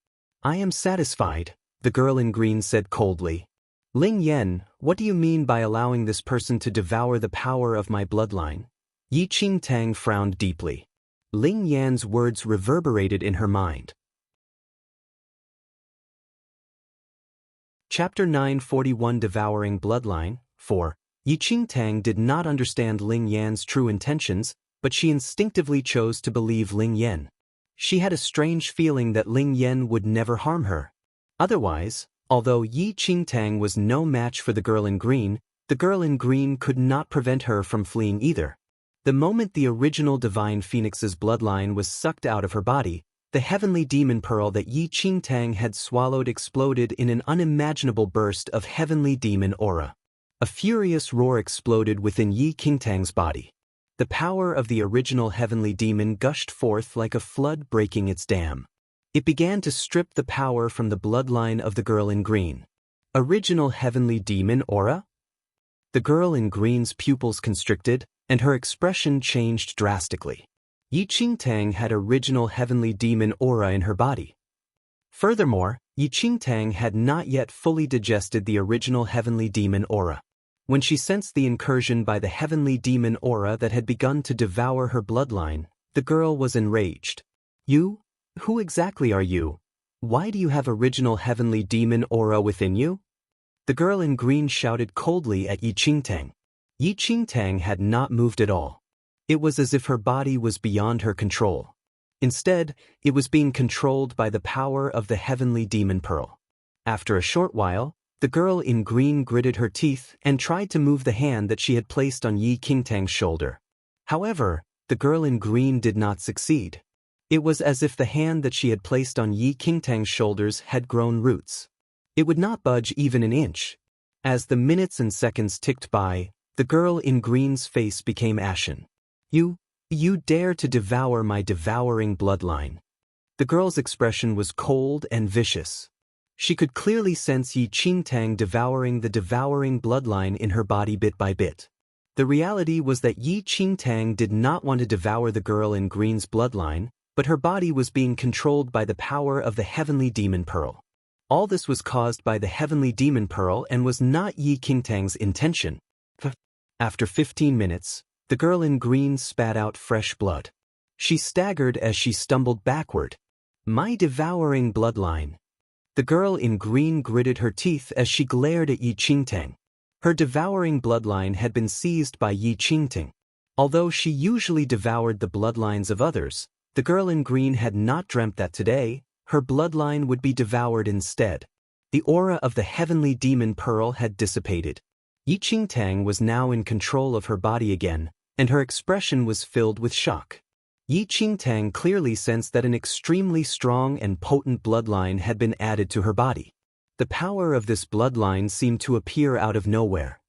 "I am satisfied," the girl in green said coldly. "Ling Yan, what do you mean by allowing this person to devour the power of my bloodline?" Yi Qingtang frowned deeply. Ling Yan's words reverberated in her mind. Chapter 941 Devouring Bloodline 4. Yi Qingtang did not understand Ling Yan's true intentions, but she instinctively chose to believe Ling Yan. She had a strange feeling that Ling Yan would never harm her. Otherwise, although Yi Qingtang was no match for the girl in green could not prevent her from fleeing either. The moment the original Divine Phoenix's bloodline was sucked out of her body, the heavenly demon pearl that Yi Qingtang had swallowed exploded in an unimaginable burst of heavenly demon aura. A furious roar exploded within Yi Qingtang's body. The power of the original heavenly demon gushed forth like a flood breaking its dam. It began to strip the power from the bloodline of the girl in green. Original heavenly demon aura? The girl in green's pupils constricted, and her expression changed drastically. Yi Qingtang had original heavenly demon aura in her body. Furthermore, Yi Qingtang had not yet fully digested the original heavenly demon aura. When she sensed the incursion by the heavenly demon aura that had begun to devour her bloodline, the girl was enraged. "You? Who exactly are you? Why do you have original heavenly demon aura within you?" The girl in green shouted coldly at Yi Qingtang. Yi Qingtang had not moved at all. It was as if her body was beyond her control. Instead, it was being controlled by the power of the heavenly demon pearl. After a short while, the girl in green gritted her teeth and tried to move the hand that she had placed on Yi Qingtang's shoulder. However, the girl in green did not succeed. It was as if the hand that she had placed on Yi Qingtang's shoulders had grown roots. It would not budge even an inch. As the minutes and seconds ticked by, the girl in green's face became ashen. You dare to devour my devouring bloodline. The girl's expression was cold and vicious. She could clearly sense Yi Qingtang devouring the devouring bloodline in her body bit by bit. The reality was that Yi Qingtang did not want to devour the girl in green's bloodline, but her body was being controlled by the power of the heavenly demon pearl. All this was caused by the heavenly demon pearl and was not Yi Qingtang's intention. After 15 minutes, the girl in green spat out fresh blood. She staggered as she stumbled backward. My devouring bloodline. The girl in green gritted her teeth as she glared at Yi Qingtang. Her devouring bloodline had been seized by Yi Qingtang. Although she usually devoured the bloodlines of others, the girl in green had not dreamt that today, her bloodline would be devoured instead. The aura of the heavenly demon pearl had dissipated. Yi Qingtang was now in control of her body again, and her expression was filled with shock. Yi Qingtang clearly sensed that an extremely strong and potent bloodline had been added to her body. The power of this bloodline seemed to appear out of nowhere.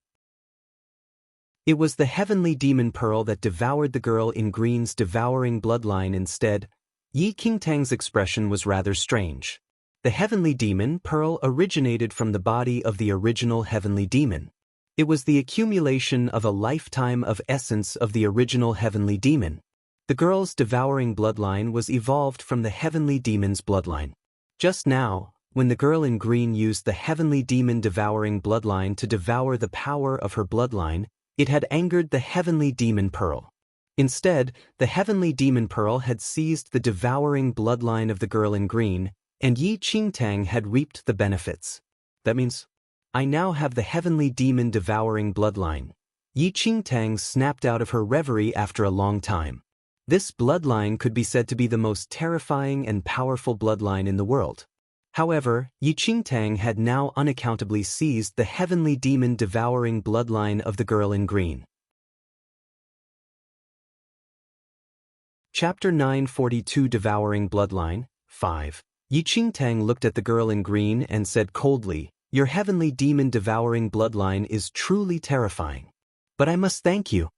It was the heavenly demon pearl that devoured the girl in green's devouring bloodline instead. Yi Qingtang's expression was rather strange. The heavenly demon pearl originated from the body of the original heavenly demon. It was the accumulation of a lifetime of essence of the original heavenly demon. The girl's devouring bloodline was evolved from the heavenly demon's bloodline. Just now, when the girl in green used the heavenly demon devouring bloodline to devour the power of her bloodline, it had angered the heavenly demon pearl. Instead, the heavenly demon pearl had seized the devouring bloodline of the girl in green, and Yi Qingtang had reaped the benefits. That means, I now have the heavenly demon devouring bloodline. Yi Qingtang snapped out of her reverie after a long time. This bloodline could be said to be the most terrifying and powerful bloodline in the world. However, Yi Qingtang had now unaccountably seized the heavenly demon devouring bloodline of the girl in green. Chapter 942 Devouring Bloodline 5. Yi Qingtang looked at the girl in green and said coldly, Your heavenly demon devouring bloodline is truly terrifying. But I must thank you.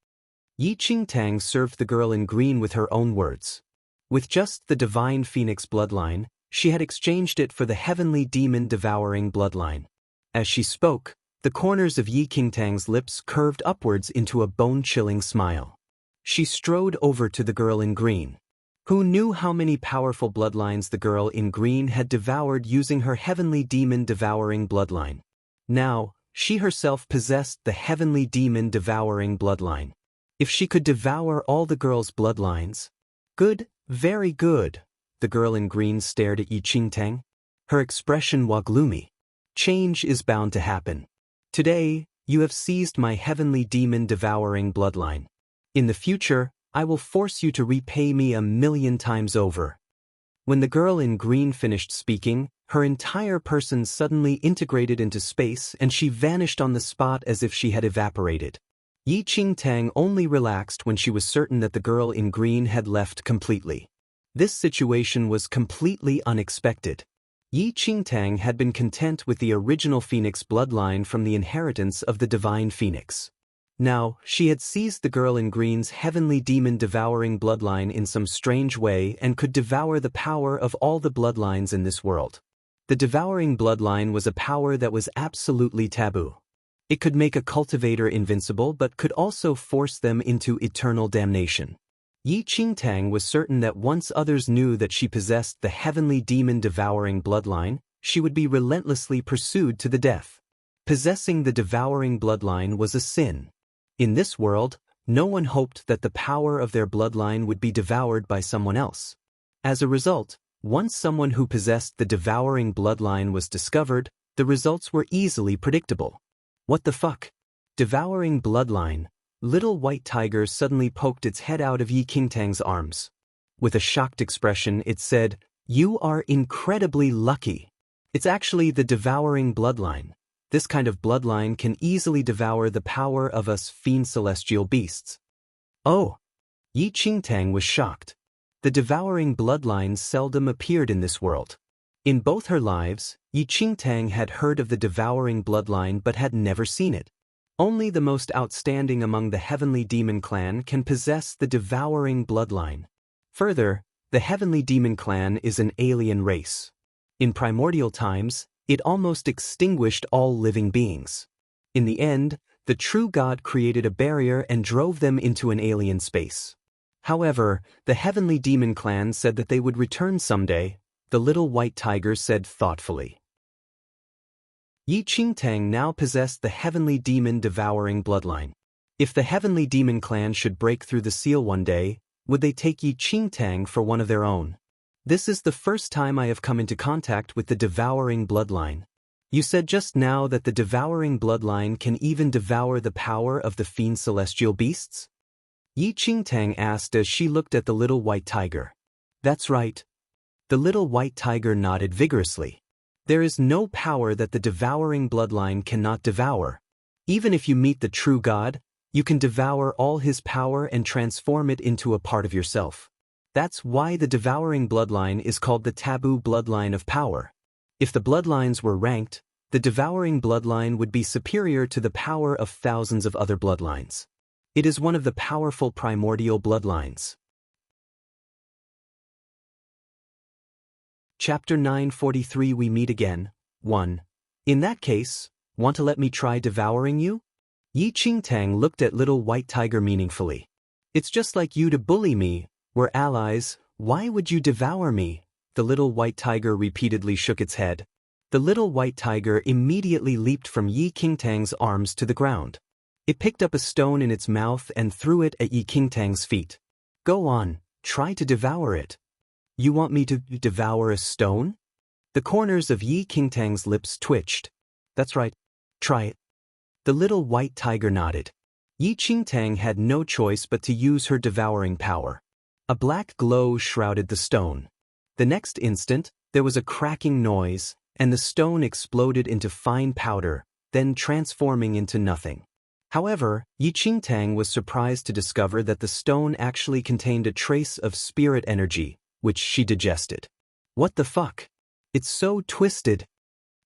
Yi Qingtang served the girl in green with her own words. With just the divine phoenix bloodline, she had exchanged it for the heavenly demon devouring bloodline. As she spoke, the corners of Yi Qingtang's lips curved upwards into a bone-chilling smile. She strode over to the girl in green. Who knew how many powerful bloodlines the girl in green had devoured using her heavenly demon devouring bloodline? Now, she herself possessed the heavenly demon devouring bloodline. If she could devour all the girl's bloodlines. Good, very good. The girl in green stared at Yi Qingtang. Her expression was gloomy. Change is bound to happen. Today, you have seized my heavenly demon devouring bloodline. In the future, I will force you to repay me 1,000,000 times over. When the girl in green finished speaking, her entire person suddenly integrated into space and she vanished on the spot as if she had evaporated. Yi Qingtang only relaxed when she was certain that the girl in green had left completely. This situation was completely unexpected. Yi Qingtang had been content with the original phoenix bloodline from the inheritance of the divine phoenix. Now, she had seized the girl in green's heavenly demon devouring bloodline in some strange way and could devour the power of all the bloodlines in this world. The devouring bloodline was a power that was absolutely taboo. It could make a cultivator invincible but could also force them into eternal damnation. Yi Qingtang was certain that once others knew that she possessed the heavenly demon devouring bloodline, she would be relentlessly pursued to the death. Possessing the devouring bloodline was a sin. In this world, no one hoped that the power of their bloodline would be devoured by someone else. As a result, once someone who possessed the devouring bloodline was discovered, the results were easily predictable. What the fuck? Devouring bloodline. Little white tiger suddenly poked its head out of Yi Qingtang's arms. With a shocked expression, it said, You are incredibly lucky. It's actually the devouring bloodline. This kind of bloodline can easily devour the power of us fiend celestial beasts. Oh, Yi Qingtang was shocked. The devouring bloodline seldom appeared in this world. In both her lives, Yi Qingtang had heard of the devouring bloodline but had never seen it. Only the most outstanding among the heavenly demon clan can possess the devouring bloodline. Further, the heavenly demon clan is an alien race. In primordial times, it almost extinguished all living beings. In the end, the true God created a barrier and drove them into an alien space. However, the heavenly demon clan said that they would return someday, the little white tiger said thoughtfully. Yi Qingtang now possessed the heavenly demon devouring bloodline. If the heavenly demon clan should break through the seal one day, would they take Yi Qingtang for one of their own? This is the first time I have come into contact with the devouring bloodline. You said just now that the devouring bloodline can even devour the power of the fiend celestial beasts? Yi Qingtang asked as she looked at the little white tiger. That's right. The little white tiger nodded vigorously. There is no power that the devouring bloodline cannot devour. Even if you meet the true God, you can devour all his power and transform it into a part of yourself. That's why the devouring bloodline is called the taboo bloodline of power. If the bloodlines were ranked, the devouring bloodline would be superior to the power of thousands of other bloodlines. It is one of the powerful primordial bloodlines. Chapter 943 We Meet Again, 1. In that case, want to let me try devouring you? Yi Qingtang looked at little white tiger meaningfully. It's just like you to bully me. We're allies, why would you devour me? The little white tiger repeatedly shook its head. The little white tiger immediately leaped from Yi Qingtang's arms to the ground. It picked up a stone in its mouth and threw it at Yi Qingtang's feet. Go on, try to devour it. You want me to devour a stone? The corners of Yi Qingtang's lips twitched. That's right, try it. The little white tiger nodded. Yi Qingtang had no choice but to use her devouring power. A black glow shrouded the stone. The next instant, there was a cracking noise, and the stone exploded into fine powder, then transforming into nothing. However, Yi Qingtang was surprised to discover that the stone actually contained a trace of spirit energy, which she digested. What the fuck? It's so twisted.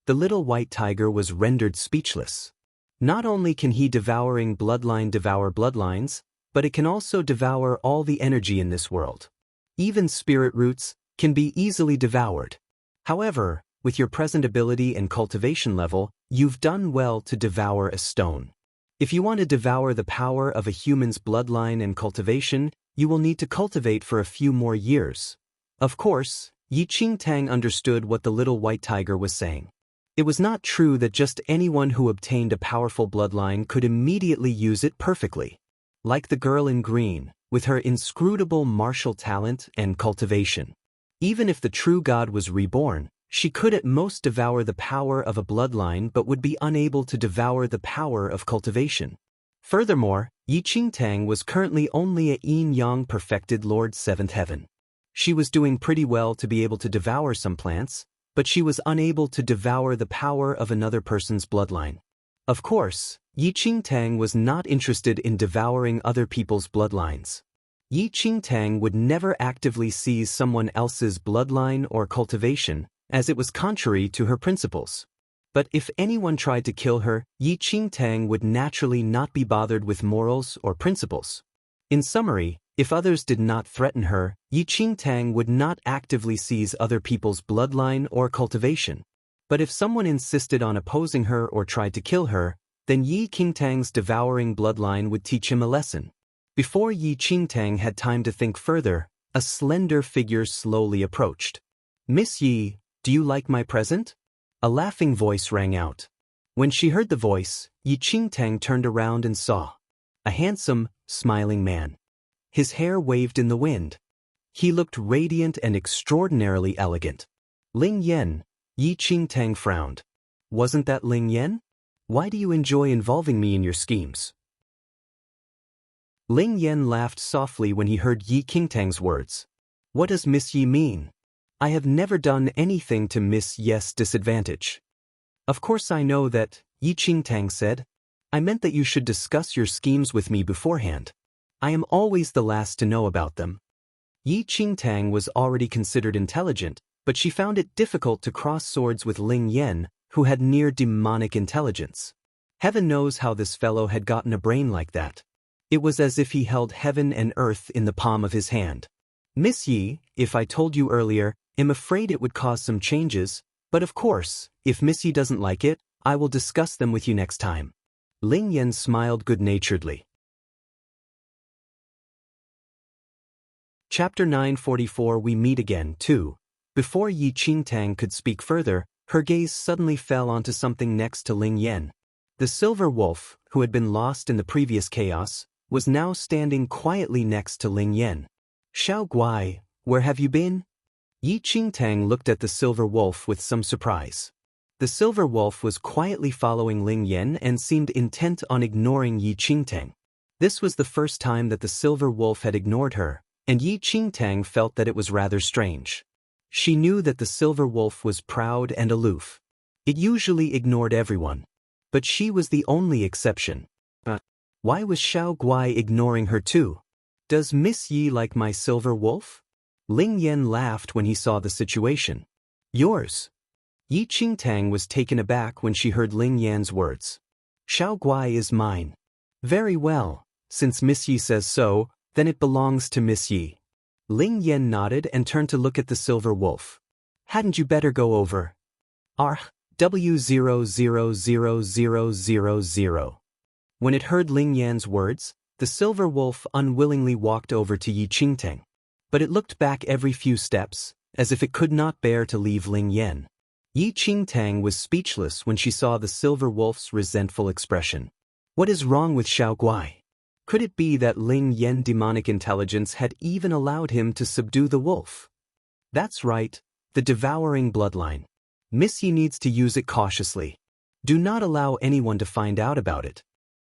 The little white tiger was rendered speechless. Not only can he devouring bloodline devour bloodlines, but it can also devour all the energy in this world. Even spirit roots can be easily devoured. However, with your present ability and cultivation level, you've done well to devour a stone. If you want to devour the power of a human's bloodline and cultivation, you will need to cultivate for a few more years. Of course, Yi Qingtang understood what the little white tiger was saying. It was not true that just anyone who obtained a powerful bloodline could immediately use it perfectly. Like the girl in green, with her inscrutable martial talent and cultivation. Even if the true God was reborn, she could at most devour the power of a bloodline but would be unable to devour the power of cultivation. Furthermore, Yi Qingtang was currently only a yin-yang perfected Lord Seventh Heaven. She was doing pretty well to be able to devour some plants, but she was unable to devour the power of another person's bloodline. Of course, Yi Qingtang was not interested in devouring other people's bloodlines. Yi Qingtang would never actively seize someone else's bloodline or cultivation, as it was contrary to her principles. But if anyone tried to kill her, Yi Qingtang would naturally not be bothered with morals or principles. In summary, if others did not threaten her, Yi Qingtang would not actively seize other people's bloodline or cultivation. But if someone insisted on opposing her or tried to kill her, then Yi Qingtang's devouring bloodline would teach him a lesson. Before Yi Qingtang had time to think further, a slender figure slowly approached. Miss Yi, do you like my present? A laughing voice rang out. When she heard the voice, Yi Qingtang turned around and saw a handsome, smiling man. His hair waved in the wind. He looked radiant and extraordinarily elegant. Ling Yan, Yi Qingtang frowned. Wasn't that Ling Yan? Why do you enjoy involving me in your schemes? Ling Yan laughed softly when he heard Yi Qingtang's words. What does Miss Yi mean? I have never done anything to Miss Yi's disadvantage. Of course I know that, Yi Qingtang said. I meant that you should discuss your schemes with me beforehand. I am always the last to know about them. Yi Qingtang was already considered intelligent, but she found it difficult to cross swords with Ling Yan, who had near demonic intelligence. Heaven knows how this fellow had gotten a brain like that. It was as if he held heaven and earth in the palm of his hand. Miss Yi, if I told you earlier, am afraid it would cause some changes, but of course, if Miss Yi doesn't like it, I will discuss them with you next time. Ling Yan smiled good-naturedly. Chapter 944 We Meet Again, 2. Before Yi Qingtang could speak further, her gaze suddenly fell onto something next to Ling Yan. The silver wolf, who had been lost in the previous chaos, was now standing quietly next to Ling Yan. Xiao Guai, where have you been? Yi Qingtang looked at the silver wolf with some surprise. The silver wolf was quietly following Ling Yan and seemed intent on ignoring Yi Qingtang. This was the first time that the silver wolf had ignored her, and Yi Qingtang felt that it was rather strange. She knew that the silver wolf was proud and aloof. It usually ignored everyone. But she was the only exception. Why was Xiao Guai ignoring her too? Does Miss Yi like my silver wolf? Ling Yan laughed when he saw the situation. Yours. Yi Qingtang was taken aback when she heard Ling Yan's words. Xiao Guai is mine. Very well, since Miss Yi says so, then it belongs to Miss Yi. Ling Yan nodded and turned to look at the silver wolf. Hadn't you better go over? W000000. When it heard Ling Yan's words, the silver wolf unwillingly walked over to Yi Qingtang. But it looked back every few steps, as if it could not bear to leave Ling Yan. Yi Qingtang was speechless when she saw the silver wolf's resentful expression. What is wrong with Xiao Guai? Could it be that Ling Yan's demonic intelligence had even allowed him to subdue the wolf? That's right, the devouring bloodline. Miss Yi needs to use it cautiously. Do not allow anyone to find out about it.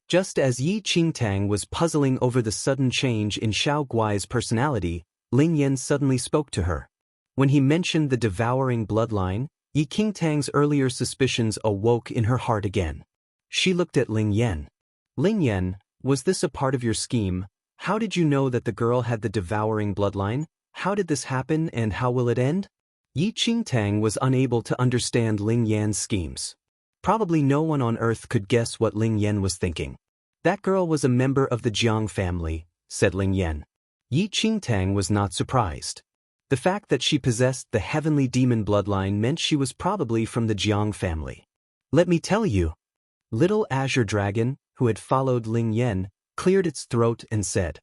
Just as Yi Qingtang was puzzling over the sudden change in Xiao Guai's personality, Ling Yan suddenly spoke to her. When he mentioned the devouring bloodline, Yi Qingtang's earlier suspicions awoke in her heart again. She looked at Ling Yan. Ling Yan, was this a part of your scheme? How did you know that the girl had the devouring bloodline? How did this happen and how will it end? Yi Qingtang was unable to understand Ling Yan's schemes. Probably no one on earth could guess what Ling Yan was thinking. That girl was a member of the Jiang family, said Ling Yan. Yi Qingtang was not surprised. The fact that she possessed the heavenly demon bloodline meant she was probably from the Jiang family. Let me tell you. Little Azure Dragon, who had followed Ling Yan, cleared its throat and said,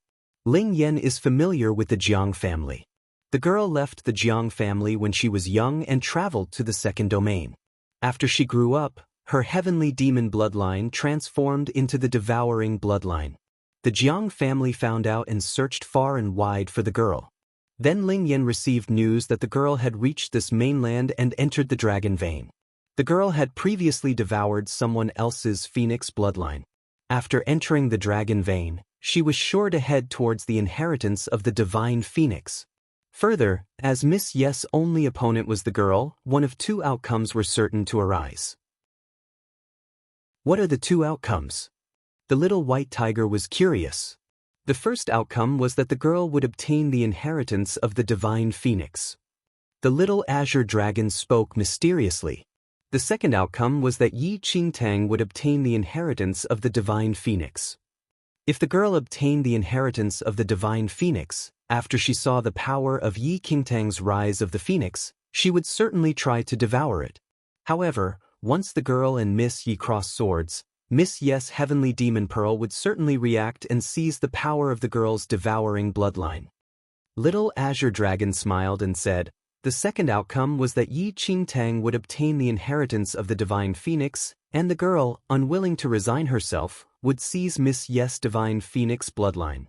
Ling Yan is familiar with the Jiang family. The girl left the Jiang family when she was young and traveled to the second domain. After she grew up, her heavenly demon bloodline transformed into the devouring bloodline. The Jiang family found out and searched far and wide for the girl. Then Ling Yan received news that the girl had reached this mainland and entered the dragon vein. The girl had previously devoured someone else's phoenix bloodline. After entering the dragon vein, she was sure to head towards the inheritance of the divine phoenix. Further, as Miss Yes' only opponent was the girl, one of two outcomes were certain to arise. What are the two outcomes? The little white tiger was curious. The first outcome was that the girl would obtain the inheritance of the divine phoenix. The little azure dragon spoke mysteriously. The second outcome was that Yi Qingtang would obtain the inheritance of the divine phoenix. If the girl obtained the inheritance of the divine phoenix, after she saw the power of Yi Qingtang's rise of the phoenix, she would certainly try to devour it. However, once the girl and Miss Yi crossed swords, Miss Yes' heavenly demon pearl would certainly react and seize the power of the girl's devouring bloodline. Little Azure Dragon smiled and said, the second outcome was that Yi Qingtang would obtain the inheritance of the divine phoenix, and the girl, unwilling to resign herself, would seize Miss Yes' divine phoenix bloodline.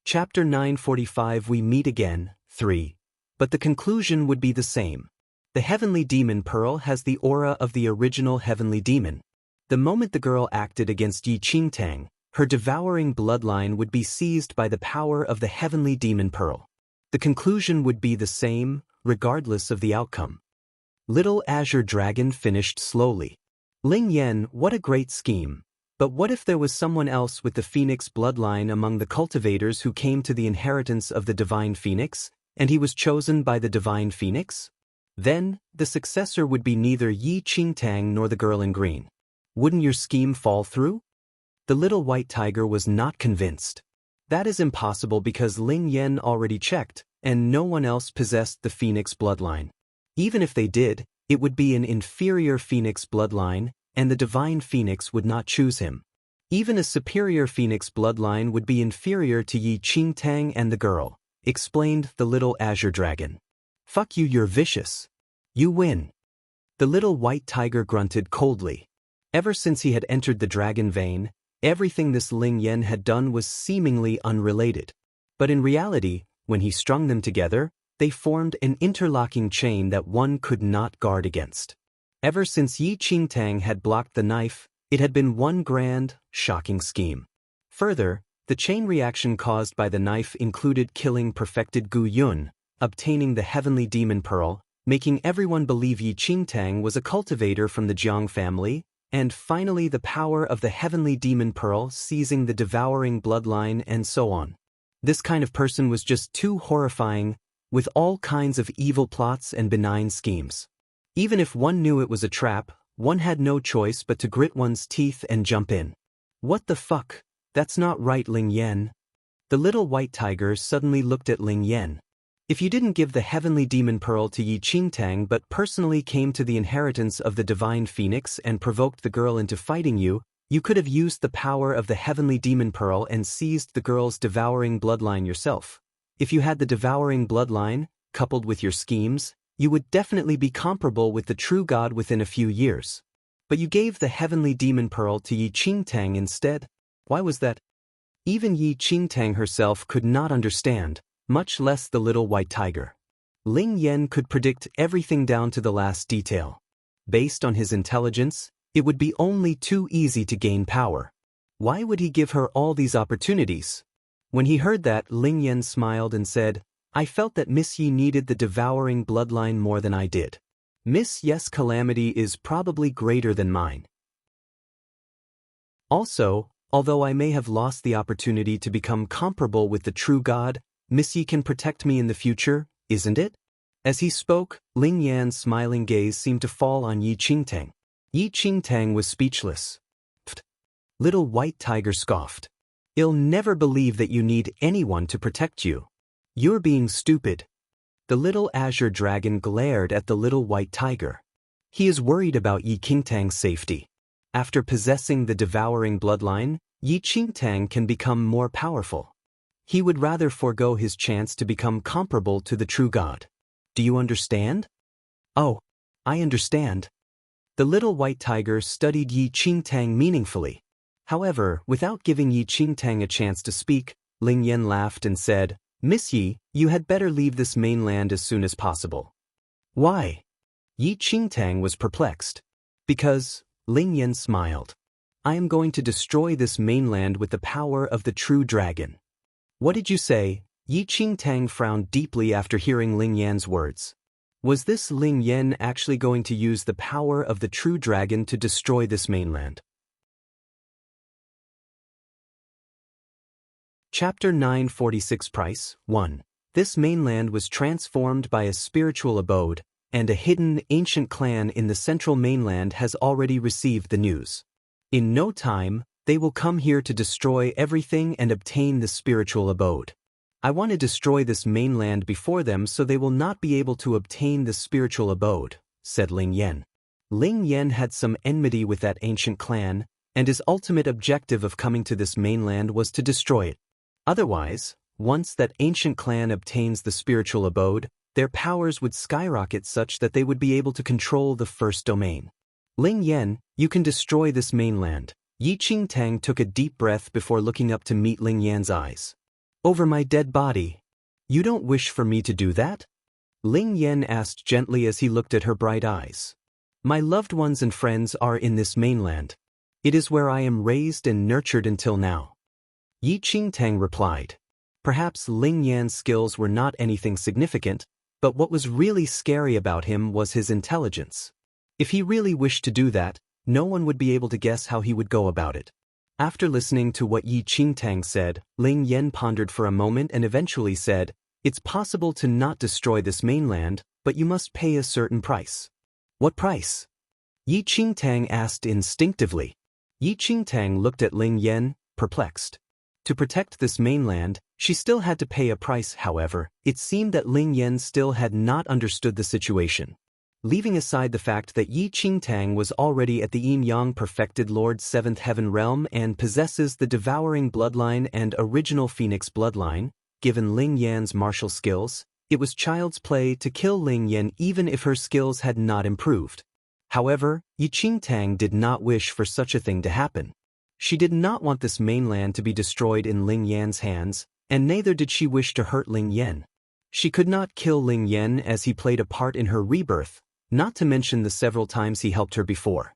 Chapter 945 We Meet Again, 3. But the conclusion would be the same. The heavenly demon pearl has the aura of the original heavenly demon. The moment the girl acted against Yi Qingtang, her devouring bloodline would be seized by the power of the heavenly demon pearl. The conclusion would be the same, regardless of the outcome. Little Azure Dragon finished slowly. Ling Yan, what a great scheme. But what if there was someone else with the phoenix bloodline among the cultivators who came to the inheritance of the divine phoenix, and he was chosen by the divine phoenix? Then, the successor would be neither Yi Qingtang nor the girl in green. Wouldn't your scheme fall through? The little white tiger was not convinced. That is impossible because Ling Yan already checked, and no one else possessed the phoenix bloodline. Even if they did, it would be an inferior phoenix bloodline, and the divine phoenix would not choose him. Even a superior phoenix bloodline would be inferior to Yi Qingtang and the girl, explained the little azure dragon. Fuck you, you're vicious. You win. The little white tiger grunted coldly. Ever since he had entered the dragon vein, everything this Ling Yan had done was seemingly unrelated. But in reality, when he strung them together, they formed an interlocking chain that one could not guard against. Ever since Yi Qingtang had blocked the knife, it had been one grand, shocking scheme. Further, the chain reaction caused by the knife included killing perfected Gu Yun, obtaining the heavenly demon pearl, making everyone believe Yi Qingtang was a cultivator from the Jiang family, and finally the power of the heavenly demon pearl seizing the devouring bloodline and so on. This kind of person was just too horrifying, with all kinds of evil plots and benign schemes. Even if one knew it was a trap, one had no choice but to grit one's teeth and jump in. What the fuck? That's not right, Ling Yan. The little white tiger suddenly looked at Ling Yan. If you didn't give the heavenly demon pearl to Yi Qingtang but personally came to the inheritance of the divine phoenix and provoked the girl into fighting you, you could have used the power of the heavenly demon pearl and seized the girl's devouring bloodline yourself. If you had the devouring bloodline, coupled with your schemes, you would definitely be comparable with the true god within a few years. But you gave the heavenly demon pearl to Yi Qingtang instead. Why was that? Even Yi Qingtang herself could not understand, much less the little white tiger. Ling Yan could predict everything down to the last detail. Based on his intelligence, it would be only too easy to gain power. Why would he give her all these opportunities? When he heard that, Ling Yan smiled and said, I felt that Miss Yi needed the devouring bloodline more than I did. Miss Yi's calamity is probably greater than mine. Also, although I may have lost the opportunity to become comparable with the true god, Miss Yi can protect me in the future, isn't it? As he spoke, Ling Yan's smiling gaze seemed to fall on Yi Qingtang. Yi Qingtang was speechless. Pfft. Little white tiger scoffed. You'll never believe that you need anyone to protect you. You're being stupid. The little azure dragon glared at the little white tiger. He is worried about Yi Qingtang's safety. After possessing the devouring bloodline, Yi Qingtang can become more powerful. He would rather forego his chance to become comparable to the true god. Do you understand? Oh, I understand. The little white tiger studied Yi Qingtang meaningfully. However, without giving Yi Qingtang a chance to speak, Ling Yan laughed and said, Miss Yi, you had better leave this mainland as soon as possible. Why? Yi Qingtang was perplexed. Because, Ling Yan smiled. I am going to destroy this mainland with the power of the true dragon. What did you say? Yi Qingtang frowned deeply after hearing Ling Yan's words. Was this Ling Yan actually going to use the power of the true dragon to destroy this mainland? Chapter 946 Price 1. This mainland was transformed by a spiritual abode, and a hidden, ancient clan in the central mainland has already received the news. In no time, they will come here to destroy everything and obtain the spiritual abode. I want to destroy this mainland before them so they will not be able to obtain the spiritual abode, said Ling Yan. Ling Yan had some enmity with that ancient clan, and his ultimate objective of coming to this mainland was to destroy it. Otherwise, once that ancient clan obtains the spiritual abode, their powers would skyrocket such that they would be able to control the first domain. Ling Yan, you can destroy this mainland. Yi Qingtang took a deep breath before looking up to meet Ling Yan's eyes. Over my dead body. You don't wish for me to do that? Ling Yan asked gently as he looked at her bright eyes. My loved ones and friends are in this mainland. It is where I am raised and nurtured until now. Yi Qingtang replied. Perhaps Ling Yan's skills were not anything significant, but what was really scary about him was his intelligence. If he really wished to do that, no one would be able to guess how he would go about it. After listening to what Yi Qingtang said, Ling Yan pondered for a moment and eventually said, "It's possible to not destroy this mainland, but you must pay a certain price." "What price?" Yi Qingtang asked instinctively. Yi Qingtang looked at Ling Yan, perplexed. To protect this mainland, she still had to pay a price. However, it seemed that Ling Yan still had not understood the situation. Leaving aside the fact that Yi Qingtang was already at the Yin-Yang perfected Lord's seventh heaven realm and possesses the devouring bloodline and original phoenix bloodline, given Ling Yan's martial skills, it was child's play to kill Ling Yan even if her skills had not improved. However, Yi Qingtang did not wish for such a thing to happen. She did not want this mainland to be destroyed in Ling Yan's hands, and neither did she wish to hurt Ling Yan. She could not kill Ling Yan as he played a part in her rebirth, not to mention the several times he helped her before.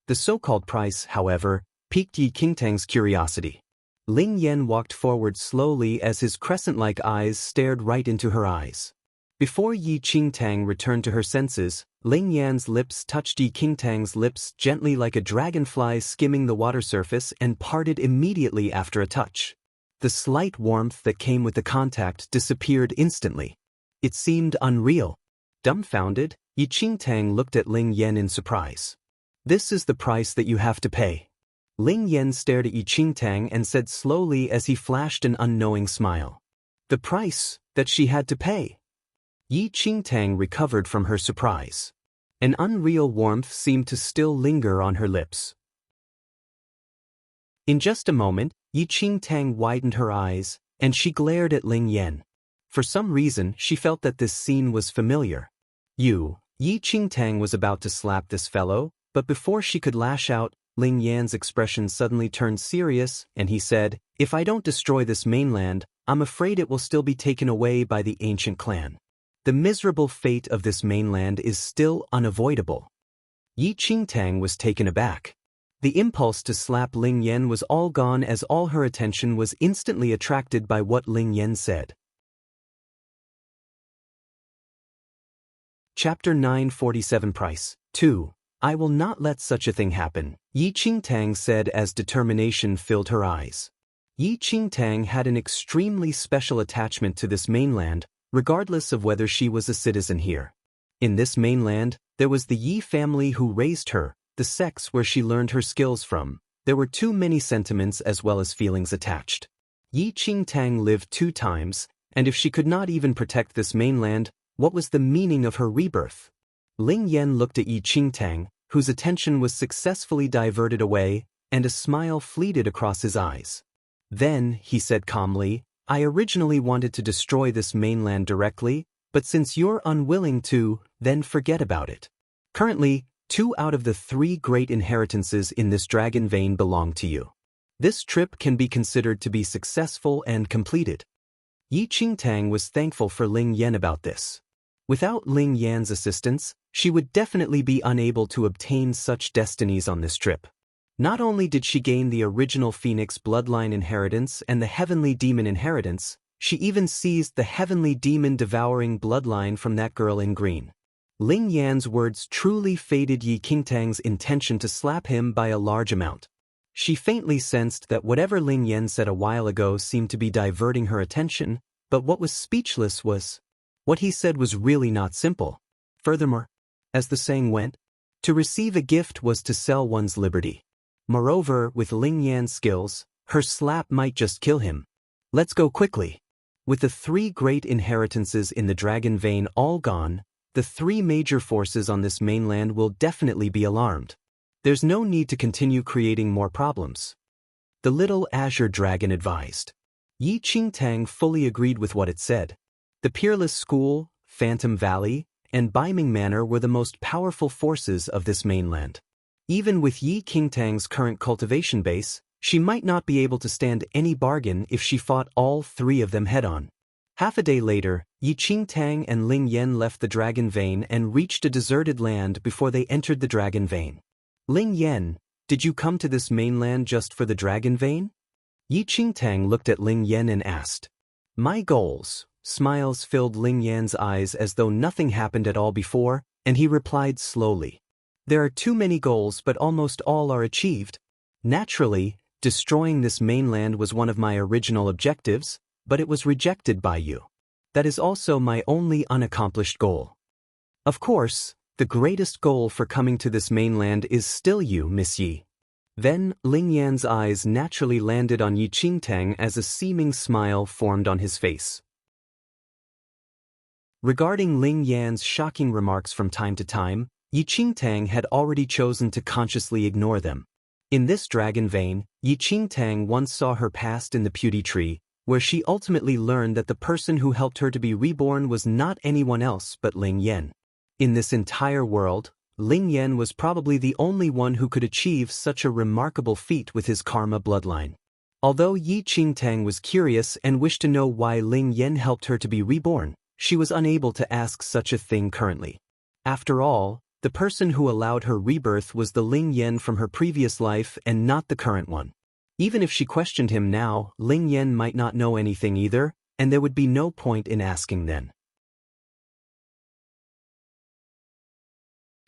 The so-called price, however, piqued Yi Qingtang's curiosity. Ling Yan walked forward slowly as his crescent-like eyes stared right into her eyes. Before Yi Qingtang returned to her senses, Ling Yan's lips touched Yi Qingtang's lips gently like a dragonfly skimming the water surface and parted immediately after a touch. The slight warmth that came with the contact disappeared instantly. It seemed unreal. Dumbfounded, Yi Qingtang looked at Ling Yan in surprise. "This is the price that you have to pay." Ling Yan stared at Yi Qingtang and said slowly as he flashed an unknowing smile. "The price that she had to pay." Yi Qingtang recovered from her surprise. An unreal warmth seemed to still linger on her lips. In just a moment, Yi Qingtang widened her eyes, and she glared at Ling Yan. For some reason, she felt that this scene was familiar. Yi Qingtang was about to slap this fellow, but before she could lash out, Ling Yan's expression suddenly turned serious, and he said, "If I don't destroy this mainland, I'm afraid it will still be taken away by the ancient clan. The miserable fate of this mainland is still unavoidable." Yi Qingtang was taken aback. The impulse to slap Ling Yan was all gone as all her attention was instantly attracted by what Ling Yan said. Chapter 947 Price 2. "I will not let such a thing happen," Yi Qingtang said as determination filled her eyes. Yi Qingtang had an extremely special attachment to this mainland, regardless of whether she was a citizen here. In this mainland, there was the Yi family who raised her, the sex where she learned her skills from. There were too many sentiments as well as feelings attached. Yi Qingtang lived 2 times, and if she could not even protect this mainland, what was the meaning of her rebirth? Ling Yan looked at Yi Qingtang, whose attention was successfully diverted away, and a smile fleeted across his eyes. Then, he said calmly, "I originally wanted to destroy this mainland directly, but since you're unwilling to, then forget about it. Currently, 2 out of the 3 great inheritances in this dragon vein belong to you. This trip can be considered to be successful and completed." Yi Qingtang was thankful for Ling Yan about this. Without Ling Yan's assistance, she would definitely be unable to obtain such destinies on this trip. Not only did she gain the original Phoenix bloodline inheritance and the Heavenly Demon inheritance, she even seized the Heavenly Demon devouring bloodline from that girl in green. Ling Yan's words truly faded Yi Qingtang's intention to slap him by a large amount. She faintly sensed that whatever Ling Yan said a while ago seemed to be diverting her attention, but what was speechless was what he said was really not simple. Furthermore, as the saying went, to receive a gift was to sell one's liberty. Moreover, with Ling Yan's skills, her slap might just kill him. Let's go quickly. With the 3 great inheritances in the dragon vein all gone, the 3 major forces on this mainland will definitely be alarmed. There's no need to continue creating more problems. The little azure dragon advised. Yi Qingtang fully agreed with what it said. The Peerless School, Phantom Valley, and Biming Manor were the most powerful forces of this mainland. Even with Yi Qingtang's current cultivation base, she might not be able to stand any bargain if she fought all 3 of them head-on. Half a day later, Yi Qingtang and Ling Yan left the Dragon Vein and reached a deserted land before they entered the Dragon Vein. "Ling Yan, did you come to this mainland just for the Dragon Vein?" Yi Qingtang looked at Ling Yan and asked. "My goals." Smiles filled Ling Yan's eyes as though nothing happened at all before, and he replied slowly. "There are too many goals, but almost all are achieved. Naturally, Destroying this mainland was one of my original objectives, but it was rejected by you. That is also my only unaccomplished goal. Of course, the greatest goal for coming to this mainland is still you, Miss Yi. Then, Ling Yan's eyes naturally landed on Yi Qingtang as a seeming smile formed on his face. Regarding Ling Yan's shocking remarks from time to time, Yi Qingtang had already chosen to consciously ignore them. In this dragon vein, Yi Qingtang once saw her past in the Beauty Tree, where she ultimately learned that the person who helped her to be reborn was not anyone else but Ling Yan. In this entire world, Ling Yan was probably the only one who could achieve such a remarkable feat with his karma bloodline. Although Yi Qingtang was curious and wished to know why Ling Yan helped her to be reborn, she was unable to ask such a thing currently. After all, the person who allowed her rebirth was the Ling Yan from her previous life and not the current one. Even if she questioned him now, Ling Yan might not know anything either, and there would be no point in asking then.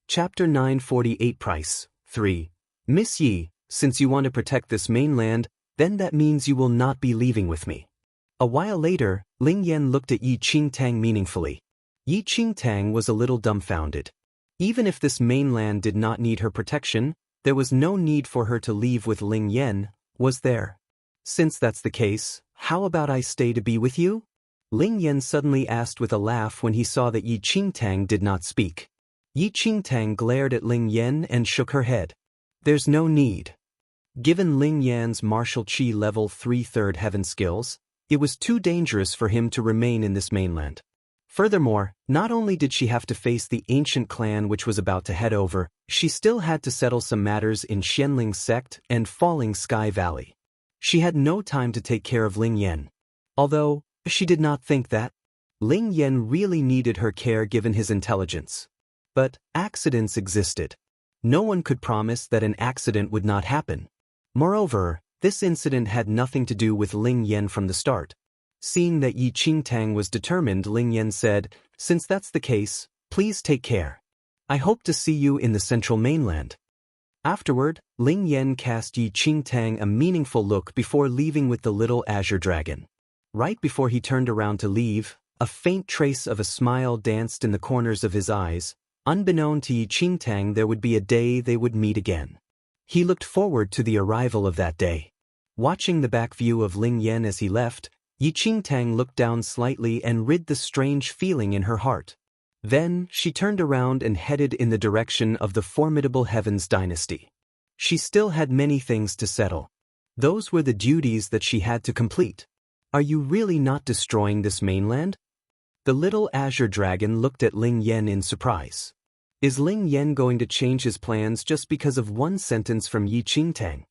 Chapter 948 Price 3. Miss Yi, since you want to protect this mainland, then that means you will not be leaving with me. A while later, Ling Yan looked at Yi Qingtang meaningfully. Yi Qingtang was a little dumbfounded. Even if this mainland did not need her protection, there was no need for her to leave with Ling Yan, was there? Since that's the case, how about I stay to be with you? Ling Yan suddenly asked with a laugh when he saw that Yi Qingtang did not speak. Yi Qingtang glared at Ling Yan and shook her head. There's no need. Given Ling Yan's martial qi level 3/3 heaven skills, it was too dangerous for him to remain in this mainland. Furthermore, not only did she have to face the ancient clan which was about to head over, she still had to settle some matters in Xianling sect and Falling Sky Valley. She had no time to take care of Ling Yan. Although, she did not think that Ling Yan really needed her care given his intelligence. But accidents existed. No one could promise that an accident would not happen. Moreover, this incident had nothing to do with Ling Yan from the start. Seeing that Yi Qingtang was determined, Ling Yan said, "Since that's the case, please take care. I hope to see you in the central mainland." Afterward, Ling Yan cast Yi Qingtang a meaningful look before leaving with the little azure dragon. Right before he turned around to leave, a faint trace of a smile danced in the corners of his eyes. Unbeknown to Yi Qingtang, there would be a day they would meet again. He looked forward to the arrival of that day. Watching the back view of Ling Yan as he left, Yi Qingtang looked down slightly and rid the strange feeling in her heart. Then, she turned around and headed in the direction of the formidable Heavens dynasty. She still had many things to settle. Those were the duties that she had to complete. Are you really not destroying this mainland? The little azure dragon looked at Ling Yan in surprise. Is Ling Yan going to change his plans just because of one sentence from Yi Qingtang?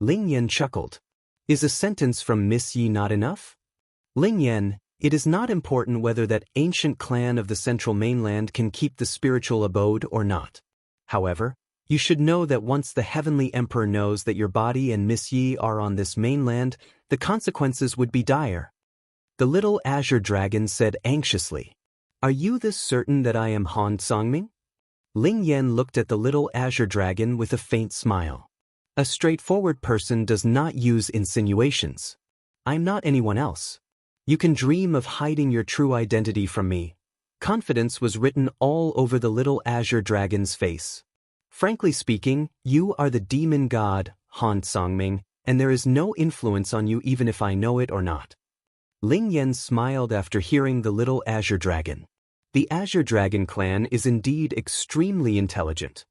Ling Yan chuckled. Is a sentence from Miss Yi not enough? Ling Yan, it is not important whether that ancient clan of the central mainland can keep the spiritual abode or not. However, you should know that once the Heavenly Emperor knows that your body and Miss Yi are on this mainland, the consequences would be dire. The little azure dragon said anxiously. Are you this certain that I am Han Songming? Ling Yan looked at the little azure dragon with a faint smile. A straightforward person does not use insinuations. I'm not anyone else. You can dream of hiding your true identity from me. Confidence was written all over the little azure dragon's face. Frankly speaking, you are the demon god, Han Songming, and there is no influence on you even if I know it or not. Ling Yan smiled after hearing the little azure dragon. The Azure Dragon clan is indeed extremely intelligent.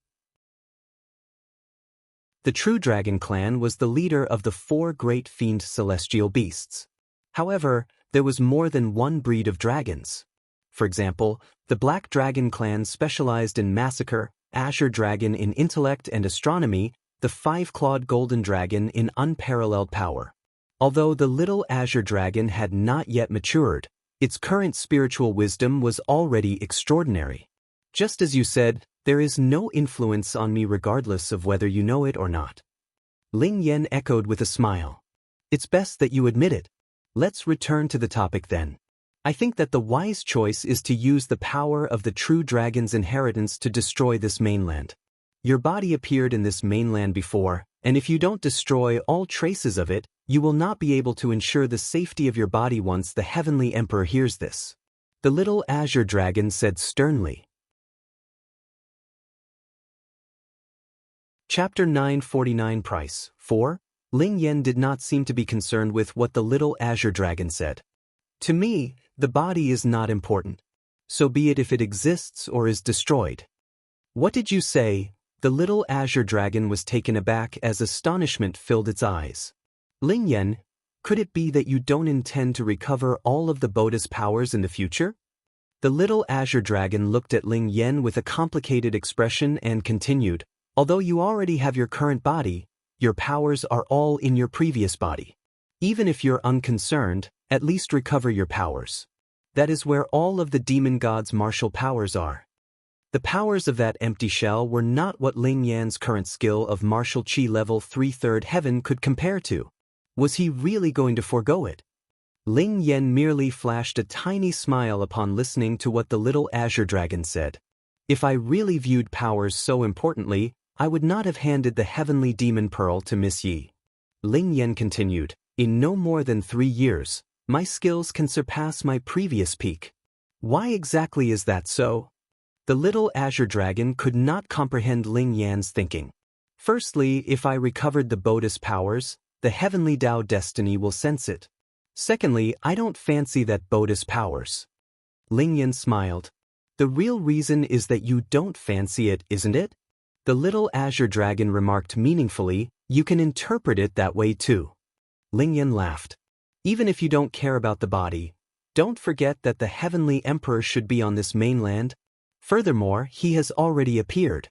The True Dragon clan was the leader of the 4 great fiend celestial beasts. However, there was more than one breed of dragons. For example, the Black Dragon clan specialized in massacre, Azure Dragon in intellect and astronomy, the 5-clawed Golden Dragon in unparalleled power. Although the little Azure Dragon had not yet matured, its current spiritual wisdom was already extraordinary. Just as you said, there is no influence on me regardless of whether you know it or not. Ling Yan echoed with a smile. It's best that you admit it. Let's return to the topic then. I think that the wise choice is to use the power of the true dragon's inheritance to destroy this mainland. Your body appeared in this mainland before, And if you don't destroy all traces of it, you will not be able to ensure the safety of your body once the Heavenly Emperor hears this. The little azure dragon said sternly. Chapter 949 Price 4. Ling Yan did not seem to be concerned with what the little azure dragon said. To me, the body is not important. So be it if it exists or is destroyed. What did you say? The little azure dragon was taken aback as astonishment filled its eyes. Ling Yan, could it be that you don't intend to recover all of the Buddha's powers in the future? The little azure dragon looked at Ling Yan with a complicated expression and continued, although you already have your current body, your powers are all in your previous body. Even if you're unconcerned, at least recover your powers. That is where all of the demon god's martial powers are. The powers of that empty shell were not what Ling Yan's current skill of martial chi level 3/3 heaven could compare to. Was he really going to forego it? Ling Yan merely flashed a tiny smile upon listening to what the little azure dragon said. If I really viewed powers so importantly, I would not have handed the heavenly demon pearl to Miss Yi. Ling Yan continued, in no more than 3 years, my skills can surpass my previous peak. Why exactly is that so? The little azure dragon could not comprehend Ling Yan's thinking. Firstly, if I recovered the Buddha's powers, the heavenly Tao destiny will sense it. Secondly, I don't fancy that Buddha's powers. Ling Yan smiled. The real reason is that you don't fancy it, isn't it? The little azure dragon remarked meaningfully, you can interpret it that way too. Ling Yan laughed. Even if you don't care about the body, don't forget that the heavenly emperor should be on this mainland. Furthermore, he has already appeared.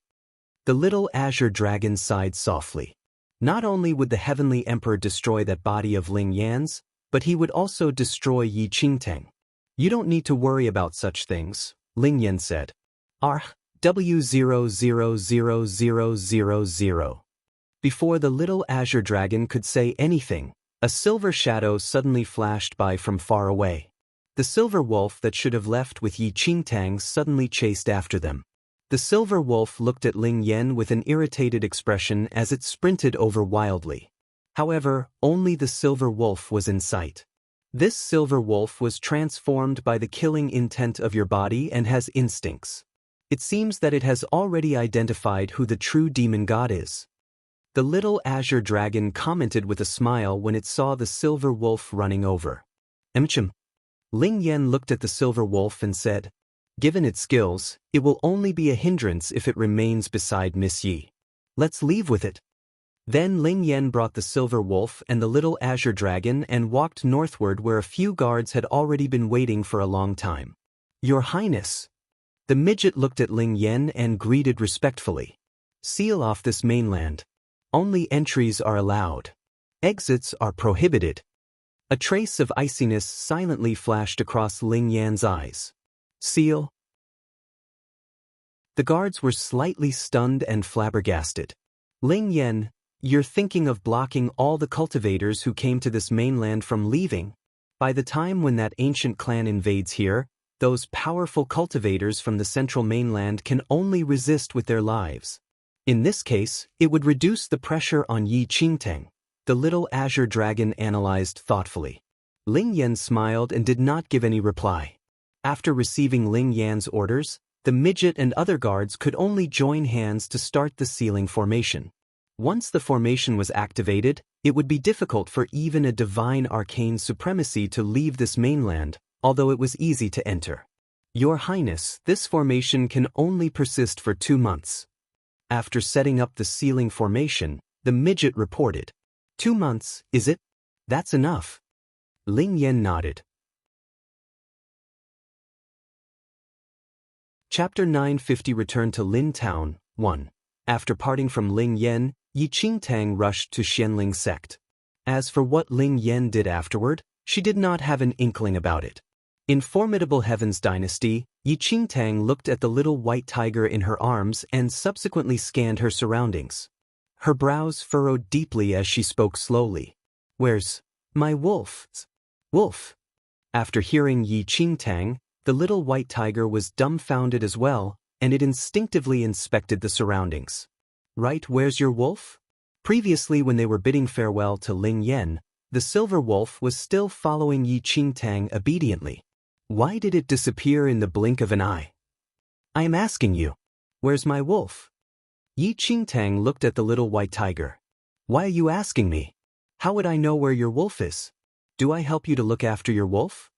The little azure dragon sighed softly. Not only would the heavenly emperor destroy that body of Ling Yan's, but he would also destroy Yi Qingtang. You don't need to worry about such things, Ling Yan said. W000000. Before the little azure dragon could say anything, a silver shadow suddenly flashed by from far away. The silver wolf that should have left with Yi Qingtang suddenly chased after them. The silver wolf looked at Ling Yan with an irritated expression as it sprinted over wildly. However, only the silver wolf was in sight. This silver wolf was transformed by the killing intent of your body and has instincts. It seems that it has already identified who the true demon god is. The little azure dragon commented with a smile when it saw the silver wolf running over. Ling Yan looked at the silver wolf and said, given its skills, it will only be a hindrance if it remains beside Miss Yi. Let's leave with it. Then Ling Yan brought the silver wolf and the little azure dragon and walked northward where a few guards had already been waiting for a long time. Your Highness. The midget looked at Ling Yan and greeted respectfully. Seal off this mainland. Only entries are allowed. Exits are prohibited. A trace of iciness silently flashed across Ling Yan's eyes. Seal. The guards were slightly stunned and flabbergasted. Ling Yan, you're thinking of blocking all the cultivators who came to this mainland from leaving. By the time when that ancient clan invades here, those powerful cultivators from the central mainland can only resist with their lives. In this case, it would reduce the pressure on Yi Qingtang. The little azure dragon analyzed thoughtfully. Ling Yan smiled and did not give any reply. After receiving Ling Yan's orders, the midget and other guards could only join hands to start the sealing formation. Once the formation was activated, it would be difficult for even a divine arcane supremacy to leave this mainland, although it was easy to enter. Your Highness, this formation can only persist for 2 months. After setting up the sealing formation, the midget reported. 2 months, is it? That's enough. Ling Yan nodded. Chapter 950 Return to Lin Town, 1. After parting from Ling Yan, Yi Qingtang rushed to Xianling sect. As for what Ling Yan did afterward, she did not have an inkling about it. In Formidable Heaven's dynasty, Yi Qingtang looked at the little white tiger in her arms and subsequently scanned her surroundings. Her brows furrowed deeply as she spoke slowly. Where's my wolf? Wolf. After hearing Yi Qingtang, the little white tiger was dumbfounded as well, and it instinctively inspected the surroundings. Right, where's your wolf? Previously, when they were bidding farewell to Ling Yen, the silver wolf was still following Yi Qingtang obediently. Why did it disappear in the blink of an eye? I am asking you, where's my wolf? Yi Qingtang looked at the little white tiger. Why are you asking me? How would I know where your wolf is? Do I help you to look after your wolf?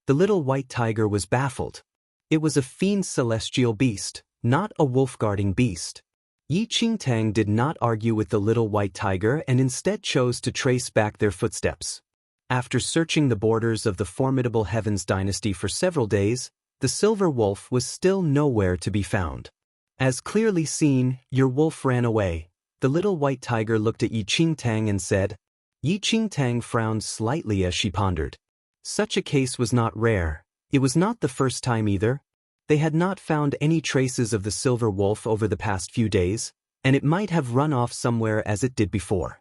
The little white tiger was baffled. It was a fiend celestial beast, not a wolf-guarding beast. Yi Qingtang did not argue with the little white tiger and instead chose to trace back their footsteps. After searching the borders of the formidable Heavens dynasty for several days, the silver wolf was still nowhere to be found. As clearly seen, your wolf ran away. The little white tiger looked at Yi Qingtang and said. Yi Qingtang frowned slightly as she pondered. Such a case was not rare. It was not the first time either. They had not found any traces of the silver wolf over the past few days, and it might have run off somewhere as it did before.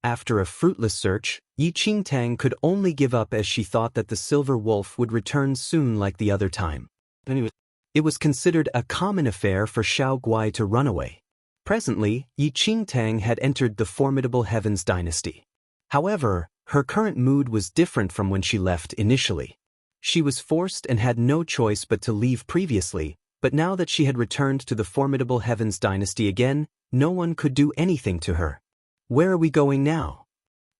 After a fruitless search, Yi Qingtang could only give up as she thought that the silver wolf would return soon like the other time. It was considered a common affair for Xiao Guai to run away. Presently, Yi Qingtang had entered the formidable Heavens dynasty. However, her current mood was different from when she left initially. She was forced and had no choice but to leave previously, but now that she had returned to the formidable Heavens dynasty again, no one could do anything to her. Where are we going now?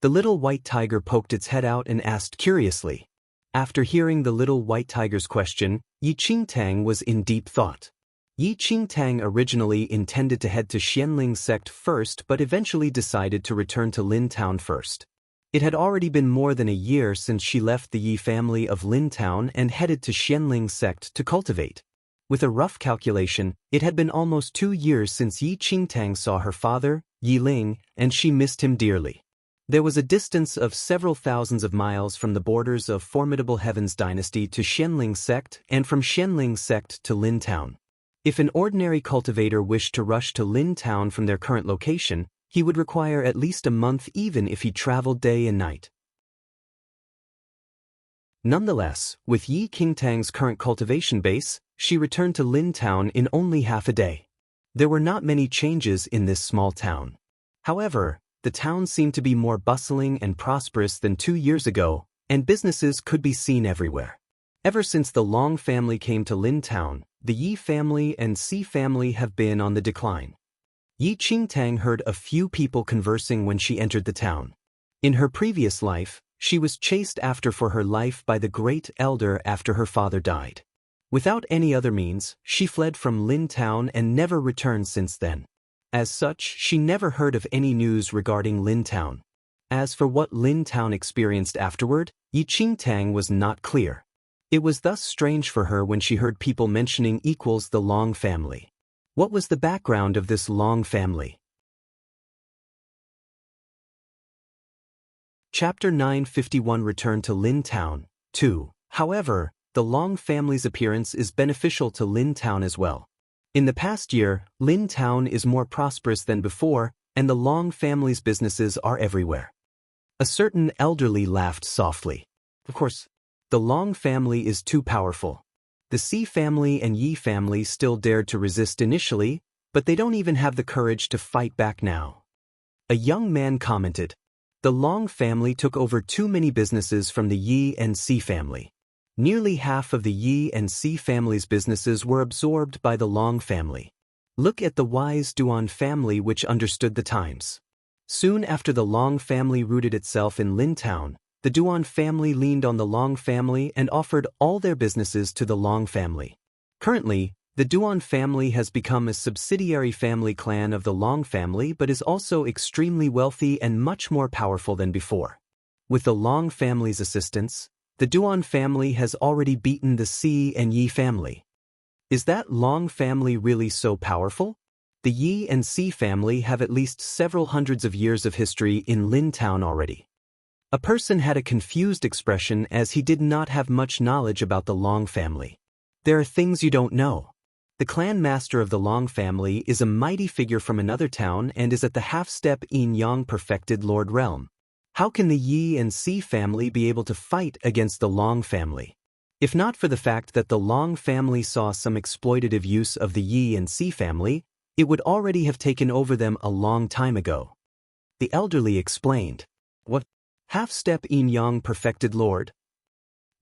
The little white tiger poked its head out and asked curiously. After hearing the little white tiger's question, Yi Qingtang was in deep thought. Yi Qingtang originally intended to head to Xianling sect first but eventually decided to return to Lin Town first. It had already been more than a year since she left the Yi family of Lin Town and headed to Xianling sect to cultivate. With a rough calculation, it had been almost 2 years since Yi Qingtang saw her father, Yi Ling, and she missed him dearly. There was a distance of several thousands of miles from the borders of formidable Heavens dynasty to Xianling sect and from Xianling sect to Lin Town. If an ordinary cultivator wished to rush to Lin Town from their current location, he would require at least a month even if he traveled day and night. Nonetheless, with Yi Qingtang's current cultivation base, she returned to Lin Town in only half a day. There were not many changes in this small town. However, the town seemed to be more bustling and prosperous than 2 years ago, and businesses could be seen everywhere. Ever since the Long family came to Lin Town, the Yi family and Si family have been on the decline. Yi Qingtang heard a few people conversing when she entered the town. In her previous life, she was chased after for her life by the great elder after her father died. Without any other means, she fled from Lin Town and never returned since then. As such, she never heard of any news regarding Lin Town. As for what Lin Town experienced afterward, Yi Qingtang was not clear. It was thus strange for her when she heard people mentioning the Long family. What was the background of this Long family? Chapter 951 Return to Lin Town, 2. However, the Long family's appearance is beneficial to Lin Town as well. In the past year, Lin Town is more prosperous than before, and the Long family's businesses are everywhere. A certain elderly laughed softly. Of course, the Long family is too powerful. The Si family and Yi family still dared to resist initially, but they don't even have the courage to fight back now. A young man commented. The Long family took over too many businesses from the Yi and Si family. Nearly half of the Yi and Si family's businesses were absorbed by the Long family. Look at the wise Duan family which understood the times. Soon after the Long family rooted itself in Lin Town, the Duan family leaned on the Long family and offered all their businesses to the Long family. Currently, the Duan family has become a subsidiary family clan of the Long family but is also extremely wealthy and much more powerful than before. With the Long family's assistance, the Duan family has already beaten the Si and Yi family. Is that Long family really so powerful? The Yi and Si family have at least several hundreds of years of history in Lin Town already. A person had a confused expression as he did not have much knowledge about the Long family. There are things you don't know. The clan master of the Long family is a mighty figure from another town and is at the half-step Yin-Yang perfected Lord Realm. How can the Yi and Si family be able to fight against the Long family? If not for the fact that the Long family saw some exploitative use of the Yi and Si family, it would already have taken over them a long time ago. The elderly explained. What? Half-step Yin Yang perfected lord?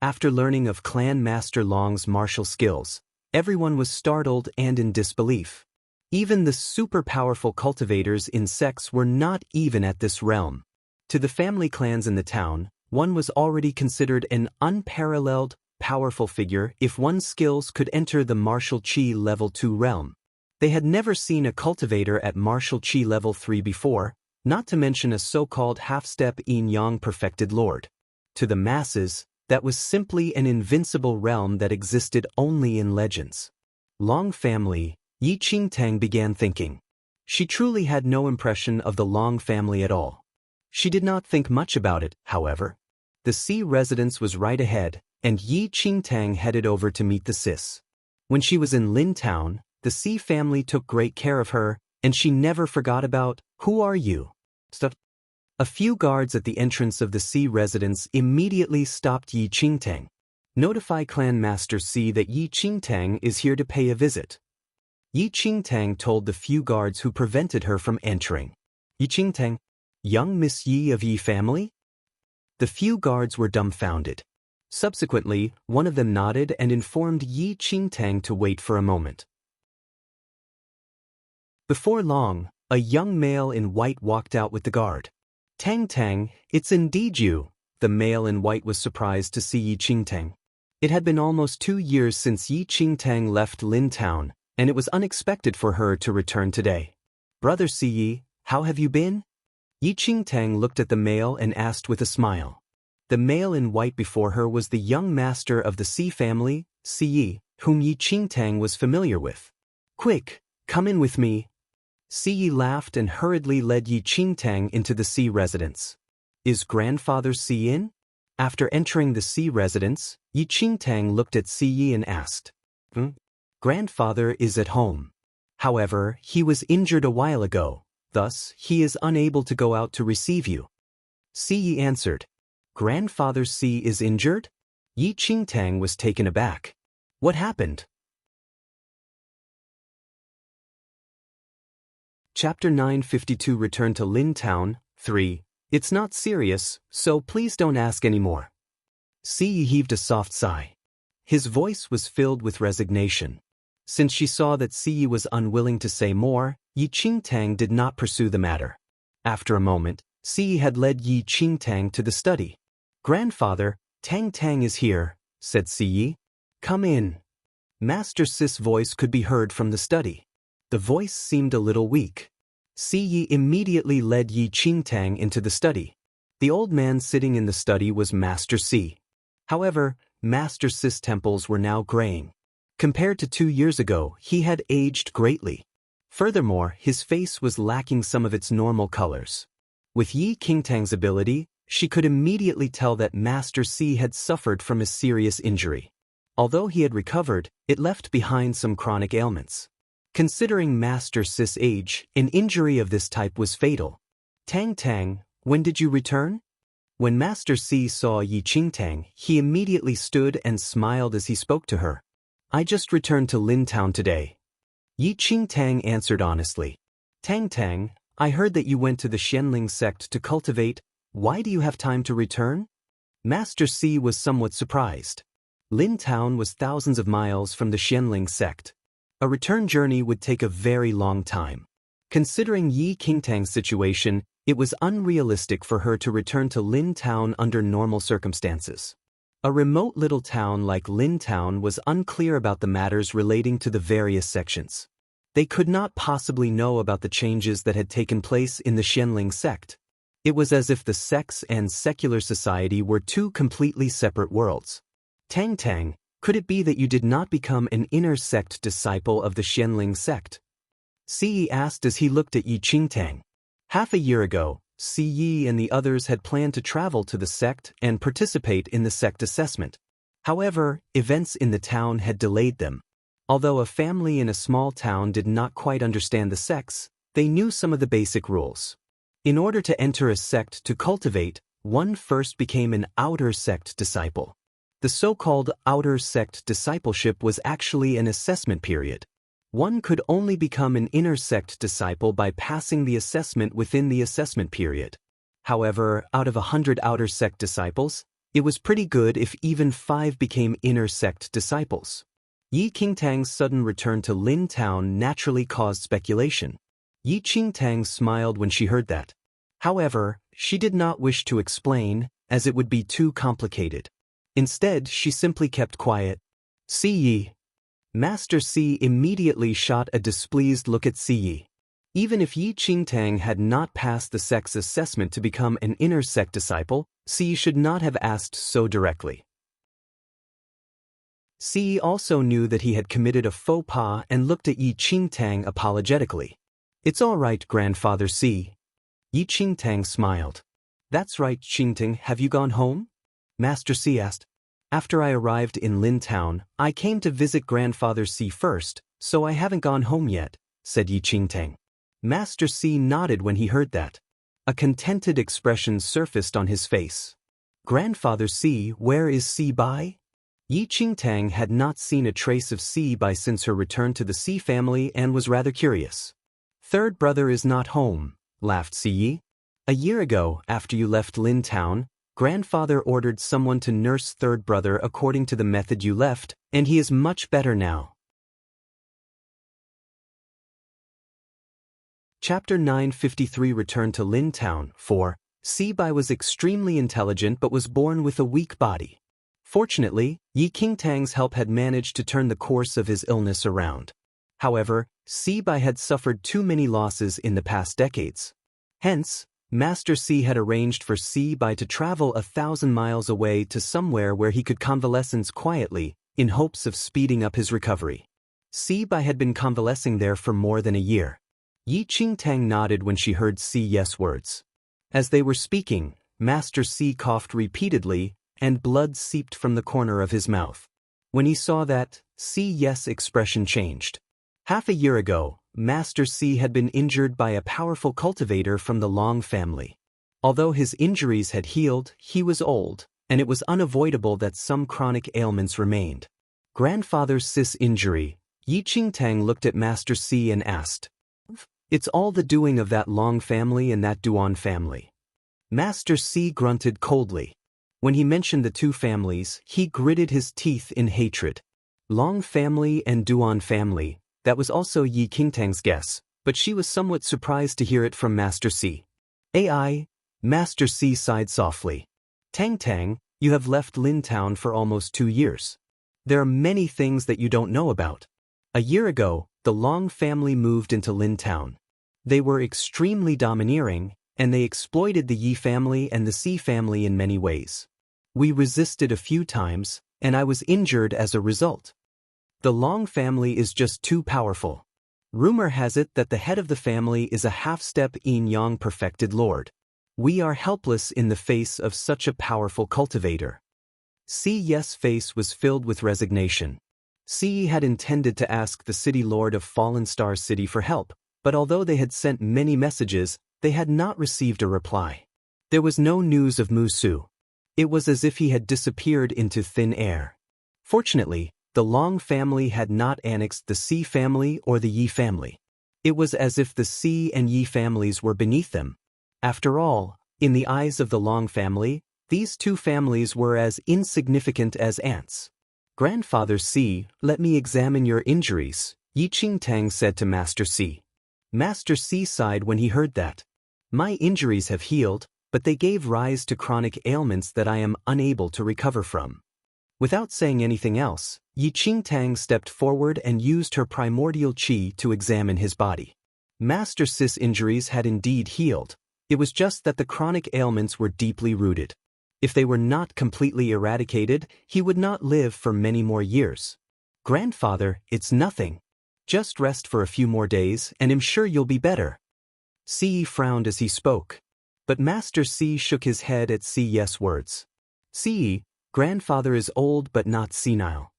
After learning of Clan Master Long's martial skills, everyone was startled and in disbelief. Even the super-powerful cultivators in sects were not even at this realm. To the family clans in the town, one was already considered an unparalleled, powerful figure if one's skills could enter the martial chi level 2 realm. They had never seen a cultivator at martial chi level 3 before, not to mention a so-called half-step yin-yang perfected lord. To the masses, that was simply an invincible realm that existed only in legends. Long family, Yi Qingtang began thinking. She truly had no impression of the Long family at all. She did not think much about it, however. The Xi residence was right ahead, and Yi Qingtang headed over to meet the sis. When she was in Lin Town, the Xi family took great care of her, and she never forgot about, "Who are you?" Stuff. A few guards at the entrance of the Xi residence immediately stopped Yi Qingtang. Notify Clan Master Xi that Yi Qingtang is here to pay a visit. Yi Qingtang told the few guards who prevented her from entering. Yi Qingtang, young Miss Yi of Yi family? The few guards were dumbfounded. Subsequently, one of them nodded and informed Yi Qingtang to wait for a moment. Before long, a young male in white walked out with the guard. "Tang Tang, it's indeed you." The male in white was surprised to see Yi Qingtang. It had been almost 2 years since Yi Qingtang left Lin Town, and it was unexpected for her to return today. "Brother Siyi, how have you been?" Yi Qingtang looked at the male and asked with a smile. The male in white before her was the young master of the Xi family, Siyi, whom Yi Qingtang was familiar with. "Quick, come in with me." Siyi laughed and hurriedly led Yi Qingtang into the Xi residence. "Is grandfather Xi in?" After entering the Xi residence, Yi Qingtang looked at Siyi and asked. "Grandfather is at home. However, he was injured a while ago, thus he is unable to go out to receive you." Siyi answered. "Grandfather Xi is injured?" Yi Qingtang was taken aback. "What happened?" Chapter 952 Return to Lin Town, 3. It's not serious, so please don't ask any more. Siyi heaved a soft sigh. His voice was filled with resignation. Since she saw that Siyi was unwilling to say more, Yi Qingtang did not pursue the matter. After a moment, Siyi had led Yi Qingtang to the study. "Grandfather, Tang Tang is here," said Siyi. "Come in." Master Sis' voice could be heard from the study. The voice seemed a little weak. Siyi immediately led Yi Qingtang into the study. The old man sitting in the study was Master Si. However, Master Sis' temples were now graying. Compared to 2 years ago, he had aged greatly. Furthermore, his face was lacking some of its normal colors. With Yi Qingtang's ability, she could immediately tell that Master Si had suffered from a serious injury. Although he had recovered, it left behind some chronic ailments. Considering Master Sis' age, an injury of this type was fatal. "Tang Tang, when did you return?" When Master Si saw Yi Qingtang, he immediately stood and smiled as he spoke to her. "I just returned to Lin Town today." Yi Qingtang answered honestly. "Tang Tang, I heard that you went to the Xianling sect to cultivate. Why do you have time to return?" Master Si was somewhat surprised. Lin Town was thousands of miles from the Xianling sect. A return journey would take a very long time. Considering Yi Qingtang's situation, it was unrealistic for her to return to Lin Town under normal circumstances. A remote little town like Lin Town was unclear about the matters relating to the various sections. They could not possibly know about the changes that had taken place in the Xianling sect. It was as if the sects and secular society were two completely separate worlds. "Tang Tang, could it be that you did not become an inner sect disciple of the Xianling sect?" Siyi asked as he looked at Yi Qingtang. Half a year ago, Siyi and the others had planned to travel to the sect and participate in the sect assessment. However, events in the town had delayed them. Although a family in a small town did not quite understand the sects, they knew some of the basic rules. In order to enter a sect to cultivate, one first became an outer sect disciple. The so-called outer sect discipleship was actually an assessment period. One could only become an inner sect disciple by passing the assessment within the assessment period. However, out of 100 outer sect disciples, it was pretty good if even 5 became inner sect disciples. Yi Qingtang's sudden return to Lin Town naturally caused speculation. Yi Qingtang smiled when she heard that. However, she did not wish to explain, as it would be too complicated. Instead, she simply kept quiet. Si Yi. Master Si immediately shot a displeased look at Si Yi. Even if Yi Qingtang had not passed the sect's assessment to become an inner sect disciple, Si Yi should not have asked so directly. Si Yi also knew that he had committed a faux pas and looked at Yi Qingtang apologetically. It's all right, Grandfather Si. Yi Qingtang smiled. That's right, Qingtang, have you gone home? Master Si asked. After I arrived in Lin Town, I came to visit Grandfather Si first, so I haven't gone home yet, said Yi Qingtang. Master Si nodded when he heard that. A contented expression surfaced on his face. Grandfather Si, where is Si Bai? Yi Qingtang had not seen a trace of Si Bai since her return to the Si family and was rather curious. Third brother is not home, laughed Si Yi. A year ago, after you left Lin Town, Grandfather ordered someone to nurse third brother according to the method you left, and he is much better now. Chapter 953 Return to Lin Town. 4. Si Bai was extremely intelligent but was born with a weak body. Fortunately, Yi Qingtang's help had managed to turn the course of his illness around. However, Si Bai had suffered too many losses in the past decades. Hence, Master Si had arranged for Si Bai to travel 1,000 miles away to somewhere where he could convalesce quietly, in hopes of speeding up his recovery. Si Bai had been convalescing there for more than a year. Yi Qingtang nodded when she heard Si Yes words. As they were speaking, Master Si coughed repeatedly, and blood seeped from the corner of his mouth. When he saw that, Si Yes' expression changed. Half a year ago, Master Si had been injured by a powerful cultivator from the Long family. Although his injuries had healed, he was old, and it was unavoidable that some chronic ailments remained. Grandfather Si's injury. Yi Qingtang looked at Master Si and asked. It's all the doing of that Long family and that Duan family. Master Si grunted coldly. When he mentioned the two families, he gritted his teeth in hatred. Long family and Duan family. That was also Yi Qingtang's guess, but she was somewhat surprised to hear it from Master Si. AI, Master Si sighed softly. Tang Tang, you have left Lin Town for almost 2 years. There are many things that you don't know about. A year ago, the Long family moved into Lin Town. They were extremely domineering, and they exploited the Yi family and the Si family in many ways. We resisted a few times, and I was injured as a result. The Long family is just too powerful. Rumor has it that the head of the family is a half-step yin-yang perfected lord. We are helpless in the face of such a powerful cultivator. Si Yes' face was filled with resignation. Si had intended to ask the city lord of Fallen Star City for help, but although they had sent many messages, they had not received a reply. There was no news of Musu. It was as if he had disappeared into thin air. Fortunately, the Long family had not annexed the Si family or the Yi family. It was as if the Si and Yi families were beneath them. After all, in the eyes of the Long family, these two families were as insignificant as ants. Grandfather Si, let me examine your injuries, Yi Qingtang said to Master Si. Master Si sighed when he heard that. My injuries have healed, but they gave rise to chronic ailments that I am unable to recover from. Without saying anything else, Yi Qingtang stepped forward and used her primordial qi to examine his body. Master Si's injuries had indeed healed. It was just that the chronic ailments were deeply rooted. If they were not completely eradicated, he would not live for many more years. Grandfather, it's nothing. Just rest for a few more days, and I'm sure you'll be better. Si frowned as he spoke. But Master Si shook his head at Si Yes' words. Si, Grandfather is old but not senile.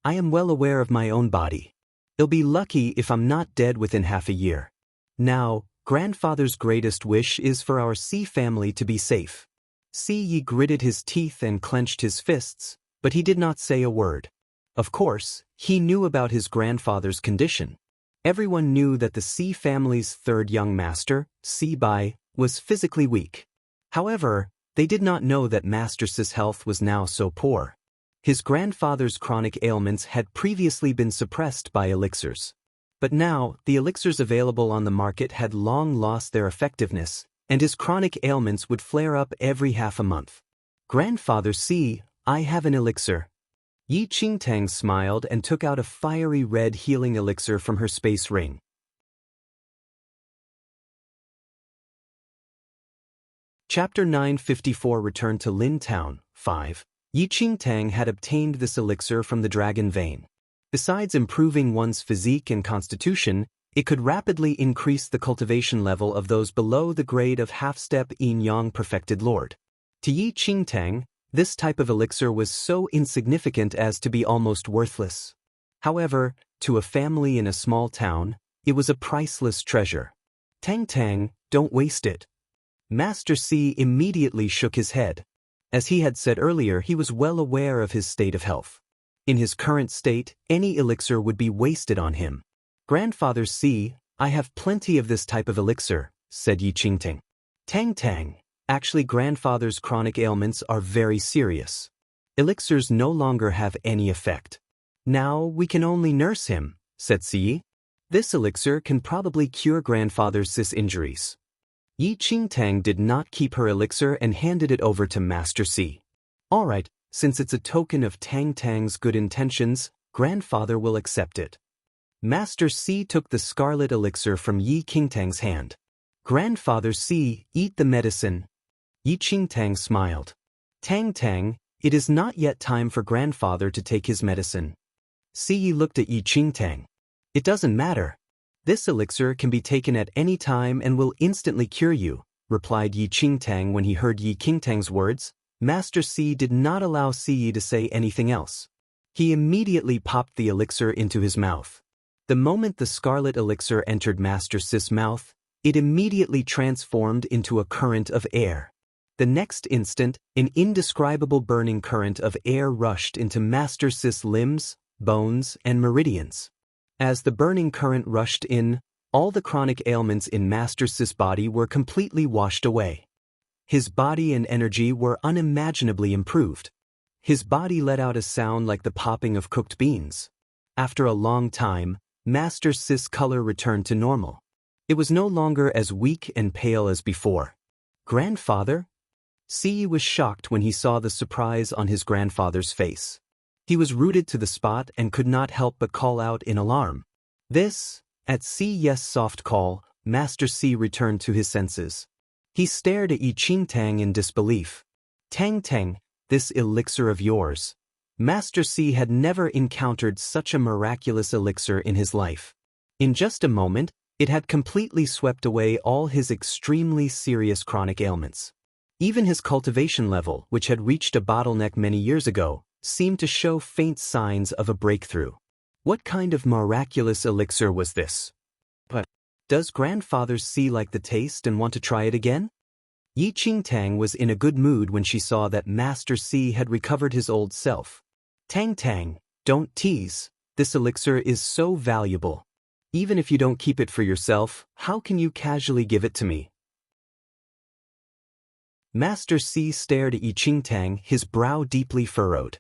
I am well aware of my own body. I'll be lucky if I'm not dead within half a year. Now, Grandfather's greatest wish is for our Si family to be safe. Si Yi gritted his teeth and clenched his fists, but he did not say a word. Of course, he knew about his grandfather's condition. Everyone knew that the C family's third young master, C Bai, was physically weak. However, they did not know that Master Si's health was now so poor. His grandfather's chronic ailments had previously been suppressed by elixirs. But now, the elixirs available on the market had long lost their effectiveness, and his chronic ailments would flare up every half a month. Grandfather C, I have an elixir. Yi Qingtang smiled and took out a fiery red healing elixir from her space ring. Chapter 954 Return to Lin Town, 5. Yi Qingtang had obtained this elixir from the dragon vein. Besides improving one's physique and constitution, it could rapidly increase the cultivation level of those below the grade of half-step yin-yang perfected lord. To Yi Qingtang, this type of elixir was so insignificant as to be almost worthless. However, to a family in a small town, it was a priceless treasure. Tang Tang, don't waste it. Master C immediately shook his head. As he had said earlier, he was well aware of his state of health. In his current state, any elixir would be wasted on him. Grandfather C, I have plenty of this type of elixir, said Yi Qingtang. Tang Tang, actually grandfather's chronic ailments are very serious. Elixirs no longer have any effect. Now we can only nurse him, said Si. This elixir can probably cure grandfather's Cis injuries. Yi Qingtang did not keep her elixir and handed it over to Master C. All right, since it's a token of Tang Tang's good intentions, grandfather will accept it. Master C took the scarlet elixir from Yi Qingtang's hand. Grandfather C, eat the medicine. Yi Qingtang smiled. Tang Tang, it is not yet time for grandfather to take his medicine. Si looked at Yi Qingtang. It doesn't matter. This elixir can be taken at any time and will instantly cure you, replied Yi Qingtang when he heard Yi Qingtang's words. Master C did not allow Si to say anything else. He immediately popped the elixir into his mouth. The moment the scarlet elixir entered Master Ci's mouth, it immediately transformed into a current of air. The next instant, an indescribable burning current of air rushed into Master Ci's limbs, bones, and meridians. As the burning current rushed in, all the chronic ailments in Master Ci's body were completely washed away. His body and energy were unimaginably improved. His body let out a sound like the popping of cooked beans. After a long time, Master Ci's color returned to normal. It was no longer as weak and pale as before. Grandfather? Si was shocked when he saw the surprise on his grandfather's face. He was rooted to the spot and could not help but call out in alarm. At Si's soft call, Master C returned to his senses. He stared at Yi Qingtang in disbelief. Tang Tang, this elixir of yours. Master C had never encountered such a miraculous elixir in his life. In just a moment, it had completely swept away all his extremely serious chronic ailments. Even his cultivation level, which had reached a bottleneck many years ago, seemed to show faint signs of a breakthrough. What kind of miraculous elixir was this? But does grandfather C like the taste and want to try it again? Yi Qingtang was in a good mood when she saw that Master C had recovered his old self. Tang Tang, don't tease. This elixir is so valuable. Even if you don't keep it for yourself, how can you casually give it to me? Master C stared at Yi Qingtang, his brow deeply furrowed.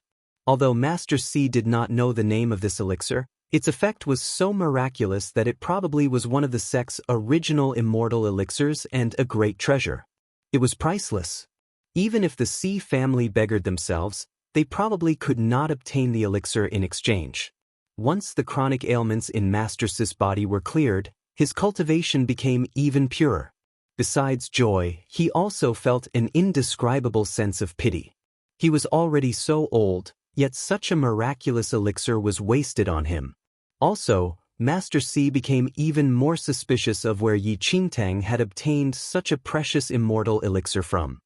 Although Master C did not know the name of this elixir, its effect was so miraculous that it probably was one of the sect's original immortal elixirs and a great treasure. It was priceless. Even if the C family beggared themselves, they probably could not obtain the elixir in exchange. Once the chronic ailments in Master Ci's body were cleared, his cultivation became even purer. Besides joy, he also felt an indescribable sense of pity. He was already so old, yet such a miraculous elixir was wasted on him. Also, Master C became even more suspicious of where Yi Qingtang had obtained such a precious immortal elixir from.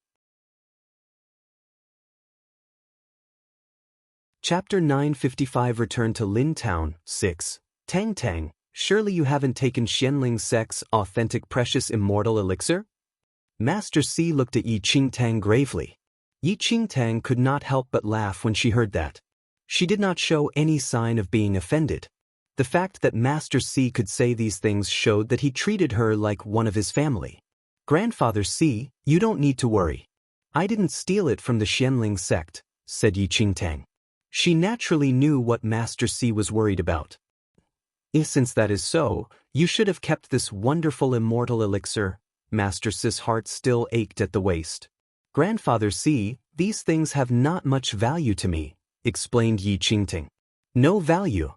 Chapter 955 Return to Lin Town, 6. Tang Tang, surely you haven't taken Xianling Sec's authentic precious immortal elixir? Master C looked at Yi Qingtang gravely. Yi Qingtang could not help but laugh when she heard that. She did not show any sign of being offended. The fact that Master C could say these things showed that he treated her like one of his family. "Grandfather C, you don't need to worry. I didn't steal it from the Xianling sect," said Yi Qingtang. She naturally knew what Master C was worried about. "Since that is so, you should have kept this wonderful immortal elixir." Master C's heart still ached at the waist. "Grandfather C, these things have not much value to me," explained Yi Qingtang. "No value?"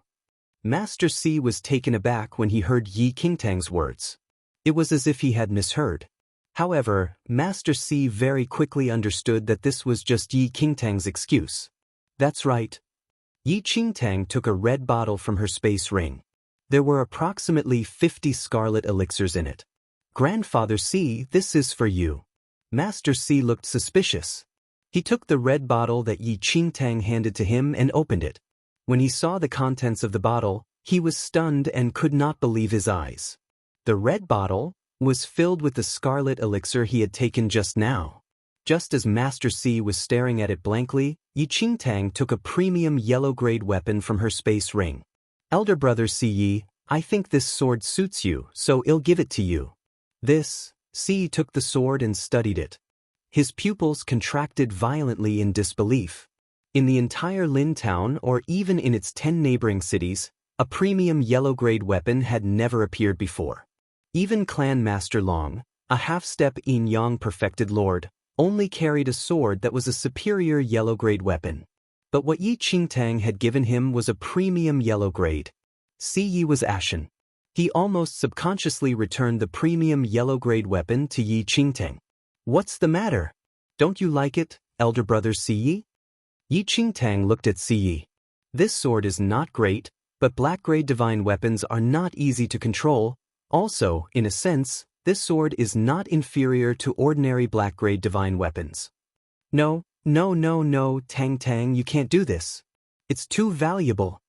Master C was taken aback when he heard Yi Qingtang's words. It was as if he had misheard. However, Master C very quickly understood that this was just Yi Qingtang's excuse. "That's right." Yi Qingtang took a red bottle from her space ring. There were approximately 50 scarlet elixirs in it. "Grandfather C, this is for you." Master C looked suspicious. He took the red bottle that Yi Qingtang handed to him and opened it. When he saw the contents of the bottle, he was stunned and could not believe his eyes. The red bottle was filled with the scarlet elixir he had taken just now. Just as Master C was staring at it blankly, Yi Qingtang took a premium yellow-grade weapon from her space ring. "Elder brother C Yi, I think this sword suits you, so I'll give it to you." This, C took the sword and studied it. His pupils contracted violently in disbelief. In the entire Lin town, or even in its 10 neighboring cities, a premium yellow-grade weapon had never appeared before. Even Clan Master Long, a half-step yin-yang perfected lord, only carried a sword that was a superior yellow-grade weapon. But what Yi Qingtang had given him was a premium yellow-grade. Si Yi was ashen. He almost subconsciously returned the premium yellow-grade weapon to Yi Qingtang. "What's the matter? Don't you like it, elder brother Si Yi?" Yi Qingtang looked at Si Yi. "This sword is not great, but black-grade divine weapons are not easy to control. Also, in a sense, this sword is not inferior to ordinary black-grade divine weapons." No, Tang Tang, you can't do this. It's too valuable."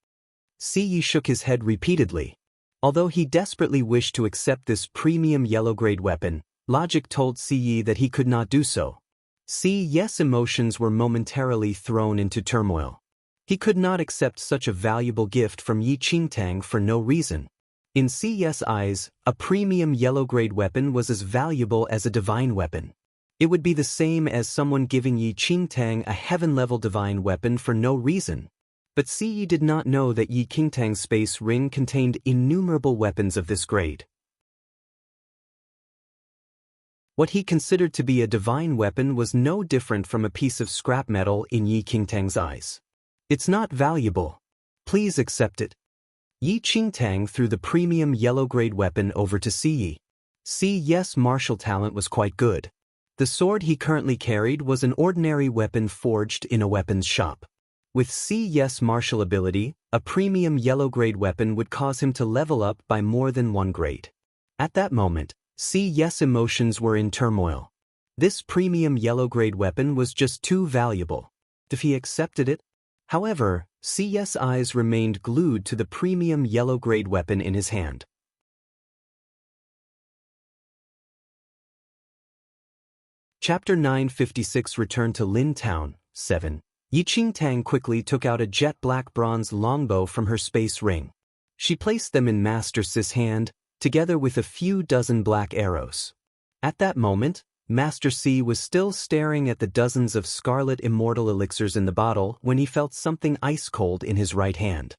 Si Yi shook his head repeatedly. Although he desperately wished to accept this premium yellow-grade weapon, logic told Si Yi that he could not do so. Si Yi's emotions were momentarily thrown into turmoil. He could not accept such a valuable gift from Yi Qingtang for no reason. In Si Yi's eyes, a premium yellow-grade weapon was as valuable as a divine weapon. It would be the same as someone giving Yi Qingtang a heaven-level divine weapon for no reason. But Si Yi did not know that Yi Qingtang's space ring contained innumerable weapons of this grade. What he considered to be a divine weapon was no different from a piece of scrap metal in Yi Qingtang's eyes. "It's not valuable. Please accept it." Yi Qingtang threw the premium yellow-grade weapon over to Si Yi. Si Yi's martial talent was quite good. The sword he currently carried was an ordinary weapon forged in a weapons shop. With Si Yi's martial ability, a premium yellow-grade weapon would cause him to level up by more than one grade. At that moment, Si Yi's emotions were in turmoil. This premium yellow-grade weapon was just too valuable. If he accepted it? However, Si Yi's eyes remained glued to the premium yellow-grade weapon in his hand. Chapter 956 Return to Lin Town, 7. Yi Qingtang quickly took out a jet-black bronze longbow from her space ring. She placed them in Master Ci's hand, together with a few dozen black arrows. At that moment, Master C was still staring at the dozens of scarlet immortal elixirs in the bottle when he felt something ice-cold in his right hand.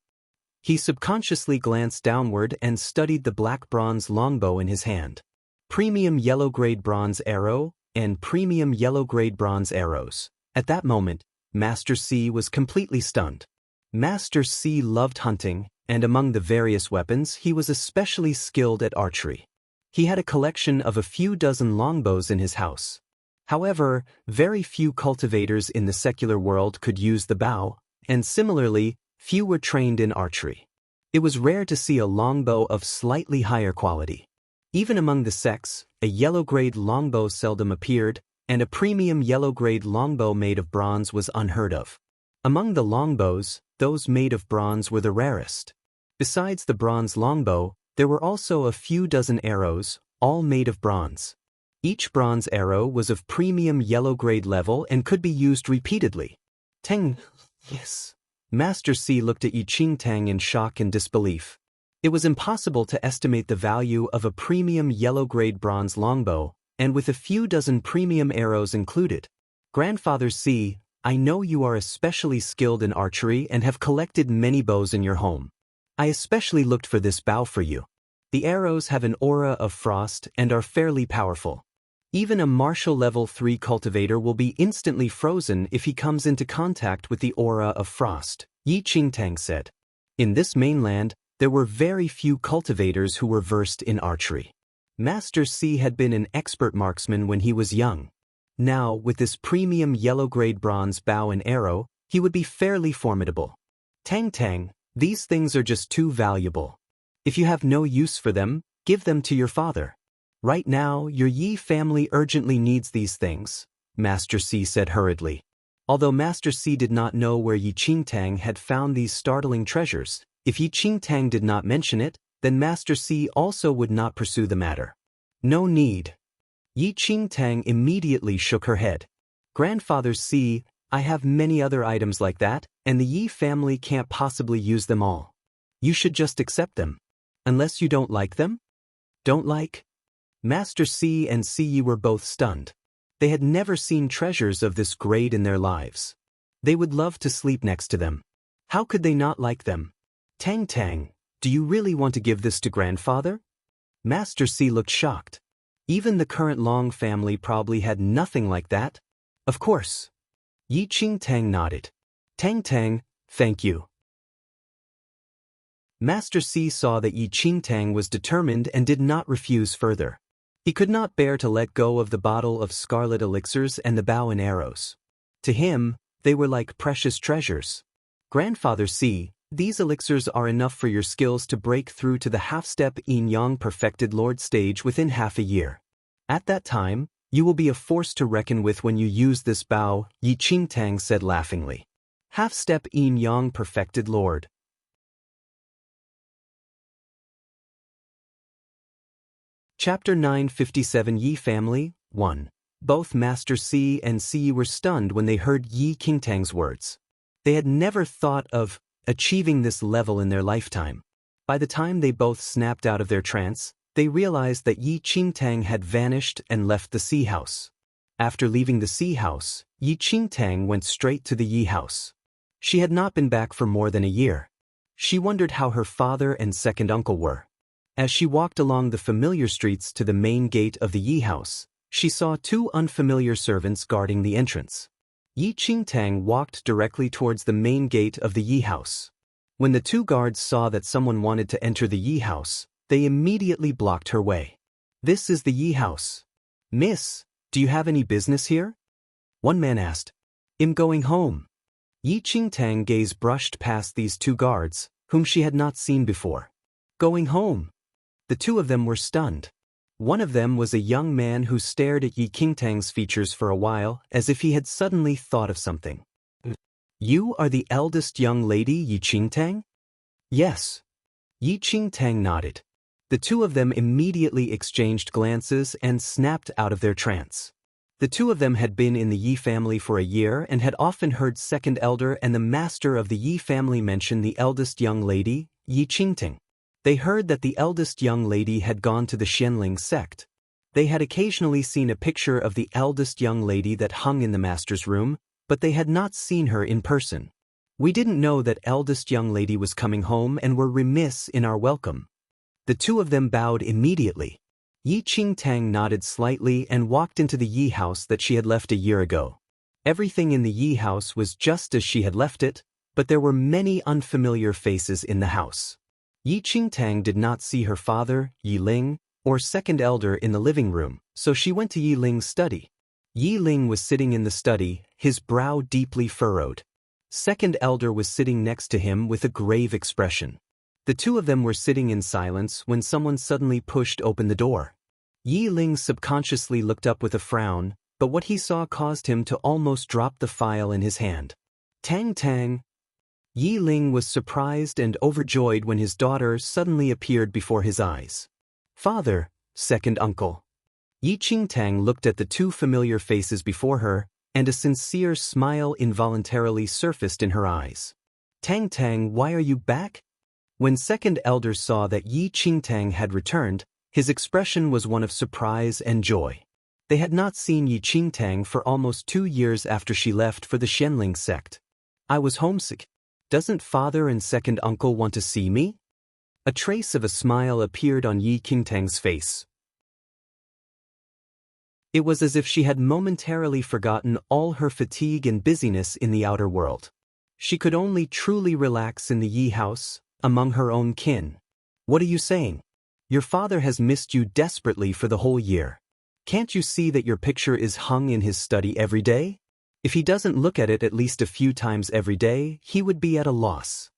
He subconsciously glanced downward and studied the black bronze longbow in his hand. Premium yellow-grade bronze arrow and premium yellow-grade bronze arrows. At that moment, Master C was completely stunned. Master C loved hunting, and among the various weapons he was especially skilled at archery. He had a collection of a few dozen longbows in his house. However, very few cultivators in the secular world could use the bow, and similarly, few were trained in archery. It was rare to see a longbow of slightly higher quality. Even among the sects, a yellow-grade longbow seldom appeared, and a premium yellow-grade longbow made of bronze was unheard of. Among the longbows, those made of bronze were the rarest. Besides the bronze longbow, there were also a few dozen arrows, all made of bronze. Each bronze arrow was of premium yellow-grade level and could be used repeatedly. Yes. Master C looked at Yi Qingtang in shock and disbelief. It was impossible to estimate the value of a premium yellow-grade bronze longbow, and with a few dozen premium arrows included. Grandfather C, I know you are especially skilled in archery and have collected many bows in your home. I especially looked for this bow for you. The arrows have an aura of frost and are fairly powerful. Even a martial level 3 cultivator will be instantly frozen if he comes into contact with the aura of frost, Yi Qingtang said. In this mainland, there were very few cultivators who were versed in archery. Master C had been an expert marksman when he was young. Now, with this premium yellow-grade bronze bow and arrow, he would be fairly formidable. Tang, these things are just too valuable. If you have no use for them, give them to your father. Right now, your Yi family urgently needs these things, Master C said hurriedly. Although Master C did not know where Yi Qingtang had found these startling treasures, if Yi Qingtang did not mention it, then Master C also would not pursue the matter. No need. Yi Qingtang immediately shook her head. Grandfather C, I have many other items like that, and the Yi family can't possibly use them all. You should just accept them. Unless you don't like them? Don't like? Master C and Yi were both stunned. They had never seen treasures of this grade in their lives. They would love to sleep next to them. How could they not like them? Tang, do you really want to give this to grandfather? Master C looked shocked. Even the current Long family probably had nothing like that. Of course. Yi Qingtang nodded. Tang, thank you. Master C saw that Yi Qingtang was determined and did not refuse further. He could not bear to let go of the bottle of scarlet elixirs and the bow and arrows. To him, they were like precious treasures. Grandfather C, these elixirs are enough for your skills to break through to the half-step Yin-Yang perfected Lord stage within half a year. At that time, you will be a force to reckon with when you use this bow, Yi Qingtang said laughingly. Half-step Yin-Yang perfected Lord. Chapter 957 Yi Family, 1. Both Master C and Yi were stunned when they heard Yi Qingtang's words. They had never thought of achieving this level in their lifetime. By the time they both snapped out of their trance, they realized that Yi Qingtang had vanished and left the Sea House. After leaving the Sea House, Yi Qingtang went straight to the Yi House. She had not been back for more than a year. She wondered how her father and second uncle were. As she walked along the familiar streets to the main gate of the Yi House, she saw two unfamiliar servants guarding the entrance. Yi Qingtang walked directly towards the main gate of the Yi House. When the two guards saw that someone wanted to enter the Yi House, they immediately blocked her way. This is the Yi House. Miss, do you have any business here? One man asked. I'm going home. Yi Qingtang gaze brushed past these two guards, whom she had not seen before. Going home? The two of them were stunned. One of them was a young man who stared at Yi Qingtang's features for a while as if he had suddenly thought of something. You are the eldest young lady, Yi Qingtang? Yes. Yi Qingtang nodded. The two of them immediately exchanged glances and snapped out of their trance. The two of them had been in the Yi family for a year and had often heard second elder and the master of the Yi family mention the eldest young lady, Yi Qingtang. They heard that the eldest young lady had gone to the Xianling sect. They had occasionally seen a picture of the eldest young lady that hung in the master's room, but they had not seen her in person. We didn't know that eldest young lady was coming home and were remiss in our welcome. The two of them bowed immediately. Yi Qingtang nodded slightly and walked into the Yi house that she had left a year ago. Everything in the Yi house was just as she had left it, but there were many unfamiliar faces in the house. Yi Qingtang did not see her father, Yi Ling, or second elder in the living room, so she went to Yi Ling's study. Yi Ling was sitting in the study, his brow deeply furrowed. Second elder was sitting next to him with a grave expression. The two of them were sitting in silence when someone suddenly pushed open the door. Yi Ling subconsciously looked up with a frown, but what he saw caused him to almost drop the file in his hand. Tang. Yi Ling was surprised and overjoyed when his daughter suddenly appeared before his eyes. Father, second uncle. Yi Qingtang looked at the two familiar faces before her, and a sincere smile involuntarily surfaced in her eyes. Tang Tang, why are you back? When second elder saw that Yi Qingtang had returned, his expression was one of surprise and joy. They had not seen Yi Qingtang for almost 2 years after she left for the Xianling sect. I was homesick. Doesn't father and second uncle want to see me? A trace of a smile appeared on Yi Qingtang's face. It was as if she had momentarily forgotten all her fatigue and busyness in the outer world. She could only truly relax in the Yi house, among her own kin. What are you saying? Your father has missed you desperately for the whole year. Can't you see that your picture is hung in his study every day? If he doesn't look at it at least a few times every day, he would be at a loss.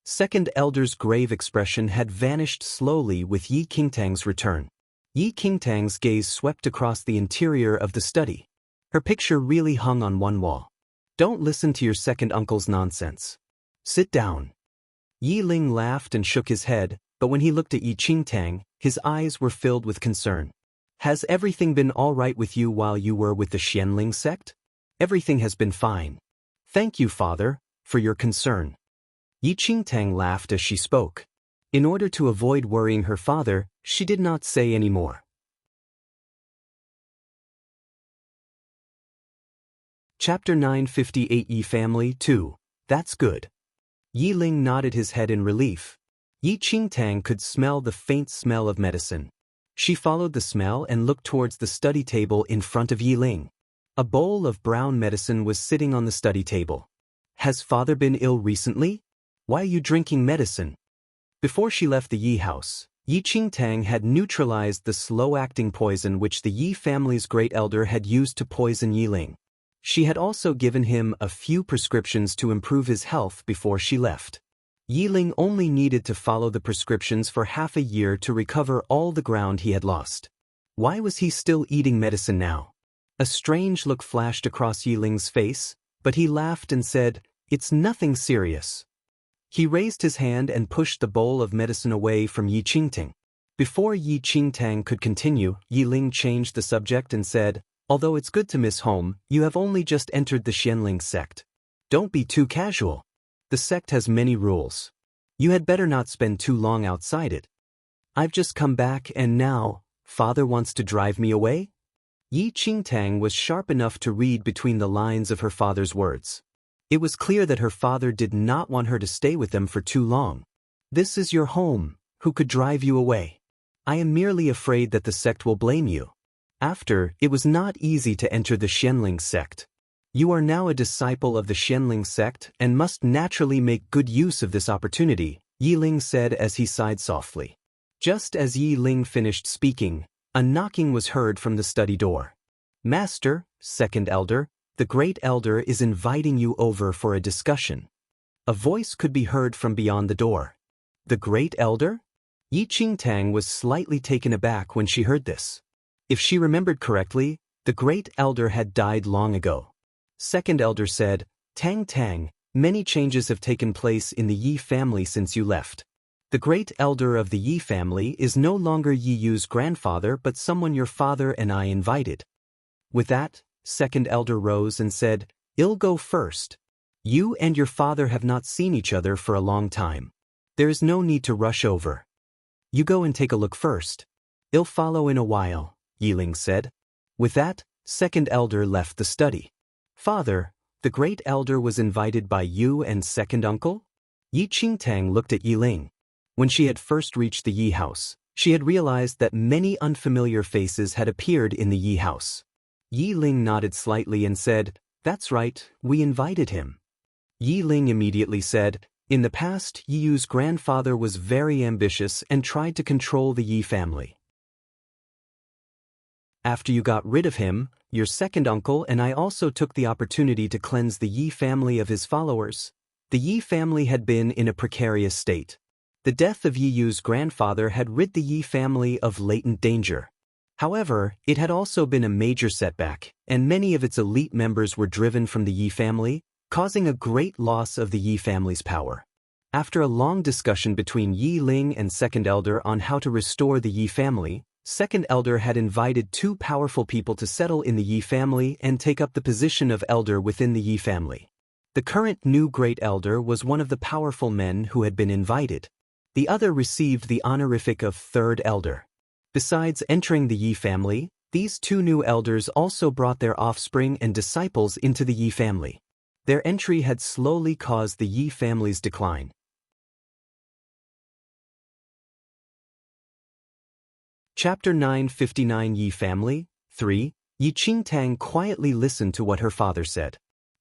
Second elder's grave expression had vanished slowly with Yi Qingtang's return. Yi Qingtang's gaze swept across the interior of the study. Her picture really hung on one wall. Don't listen to your second uncle's nonsense. Sit down. Yi Ling laughed and shook his head, but when he looked at Yi Qingtang, his eyes were filled with concern. Has everything been all right with you while you were with the Xianling sect? Everything has been fine. Thank you, father, for your concern. Yi Qingtang laughed as she spoke. In order to avoid worrying her father, she did not say any more. Chapter 958 Yi Family 2. That's good. Yi Ling nodded his head in relief. Yi Qingtang could smell the faint smell of medicine. She followed the smell and looked towards the study table in front of Yi Ling. A bowl of brown medicine was sitting on the study table. Has father been ill recently? Why are you drinking medicine? Before she left the Yi house, Yi Qingtang had neutralized the slow-acting poison which the Yi family's great elder had used to poison Yi Ling. She had also given him a few prescriptions to improve his health before she left. Yi Ling only needed to follow the prescriptions for half a year to recover all the ground he had lost. Why was he still eating medicine now? A strange look flashed across Yi Ling's face, but he laughed and said, "It's nothing serious." He raised his hand and pushed the bowl of medicine away from Yi Qingtang. Before Yi Qingtang could continue, Yi Ling changed the subject and said, "Although it's good to miss home, you have only just entered the Xianling sect. Don't be too casual. The sect has many rules. You had better not spend too long outside it. I've just come back and now, father wants to drive me away?" Yi Qingtang was sharp enough to read between the lines of her father's words. It was clear that her father did not want her to stay with them for too long. This is your home. Who could drive you away? I am merely afraid that the sect will blame you. After, it was not easy to enter the Xianling sect. You are now a disciple of the Xianling sect and must naturally make good use of this opportunity, Yi Ling said as he sighed softly. Just as Yi Ling finished speaking, a knocking was heard from the study door. Master, second elder, the great elder is inviting you over for a discussion. A voice could be heard from beyond the door. The great elder? Yi Qingtang was slightly taken aback when she heard this. If she remembered correctly, the great elder had died long ago. Second elder said, "Tang Tang, many changes have taken place in the Yi family since you left. The great elder of the Yi family is no longer Yi Yu's grandfather but someone your father and I invited." With that, second elder rose and said, "I'll go first. You and your father have not seen each other for a long time. There is no need to rush over. You go and take a look first. I'll follow in a while," Yi Ling said. With that, second elder left the study. "Father, the great elder was invited by you and second uncle?" Yi Qingtang looked at Yi Ling. When she had first reached the Yi house, she had realized that many unfamiliar faces had appeared in the Yi house. Yi Ling nodded slightly and said, "That's right, we invited him." Yi Ling immediately said, "In the past, Yi Yu's grandfather was very ambitious and tried to control the Yi family. After you got rid of him, your second uncle and I also took the opportunity to cleanse the Yi family of his followers. The Yi family had been in a precarious state. The death of Yi Yu's grandfather had rid the Yi family of latent danger. However, it had also been a major setback, and many of its elite members were driven from the Yi family, causing a great loss of the Yi family's power. After a long discussion between Yi Ling and second elder on how to restore the Yi family, second elder had invited 2 powerful people to settle in the Yi family and take up the position of elder within the Yi family. The current new Great Elder was one of the powerful men who had been invited. The other received the honorific of Third Elder. Besides entering the Yi family, these two new elders also brought their offspring and disciples into the Yi family. Their entry had slowly caused the Yi family's decline. Chapter 959 Yi Family 3. Yi Qingtang quietly listened to what her father said.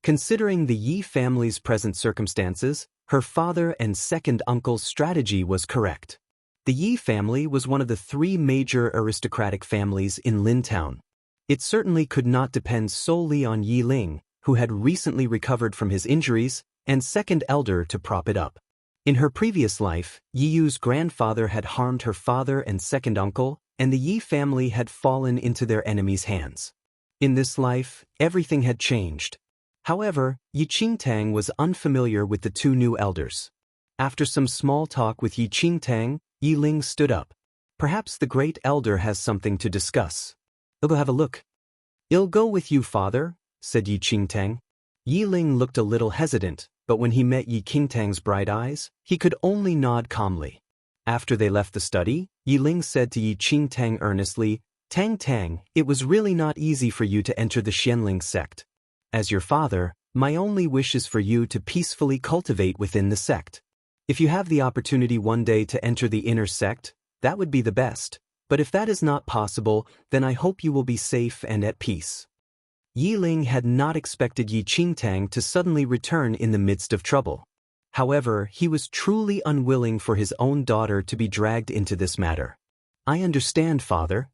Considering the Yi family's present circumstances, her father and second uncle's strategy was correct. The Yi family was one of the three major aristocratic families in Lin Town. It certainly could not depend solely on Yi Ling, who had recently recovered from his injuries, and second elder to prop it up. In her previous life, Yi Yu's grandfather had harmed her father and second uncle, and the Yi family had fallen into their enemies' hands. In this life, everything had changed. However, Yi Qingtang was unfamiliar with the two new elders. After some small talk with Yi Qingtang, Yi Ling stood up. Perhaps the great elder has something to discuss. I'll go have a look. I'll go with you, father, said Yi Qingtang. Yi Ling looked a little hesitant, but when he met Yi Qingtang's bright eyes, he could only nod calmly. After they left the study, Yi Ling said to Yi Qingtang earnestly, Tang Tang, it was really not easy for you to enter the Xianling sect. As your father, my only wish is for you to peacefully cultivate within the sect. If you have the opportunity one day to enter the inner sect, that would be the best, but if that is not possible, then I hope you will be safe and at peace. Yi Ling had not expected Yi Qingtang to suddenly return in the midst of trouble. However, he was truly unwilling for his own daughter to be dragged into this matter. I understand, father.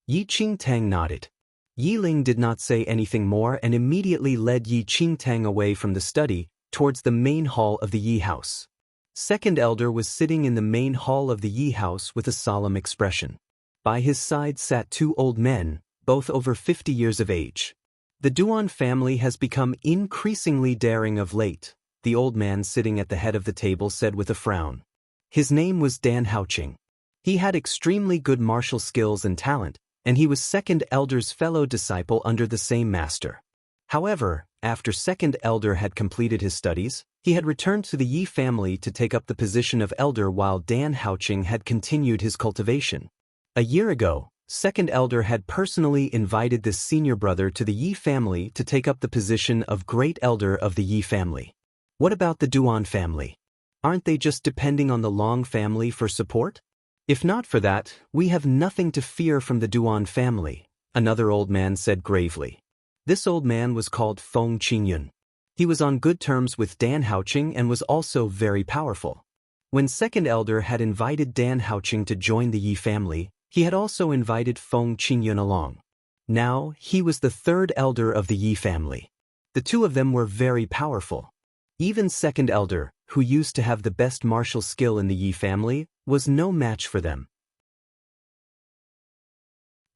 Yi Qingtang nodded. Yi Ling did not say anything more and immediately led Yi Qingtang away from the study, towards the main hall of the Yi house. Second elder was sitting in the main hall of the Yi house with a solemn expression. By his side sat two old men, both over 50 years of age. The Duan family has become increasingly daring of late, the old man sitting at the head of the table said with a frown. His name was Dan Haoqing. He had extremely good martial skills and talent, and he was second elder's fellow disciple under the same master. However, after second elder had completed his studies, he had returned to the Yi family to take up the position of elder while Dan Haoqing had continued his cultivation. A year ago, second elder had personally invited this senior brother to the Yi family to take up the position of great elder of the Yi family. What about the Duan family? Aren't they just depending on the Long family for support? If not for that, we have nothing to fear from the Duan family, another old man said gravely. This old man was called Feng Qingyun. He was on good terms with Dan Haoqing and was also very powerful. When second elder had invited Dan Haoqing to join the Yi family, he had also invited Feng Qingyun along. Now, he was the third elder of the Yi family. The two of them were very powerful. Even second elder, who used to have the best martial skill in the Yi family, was no match for them.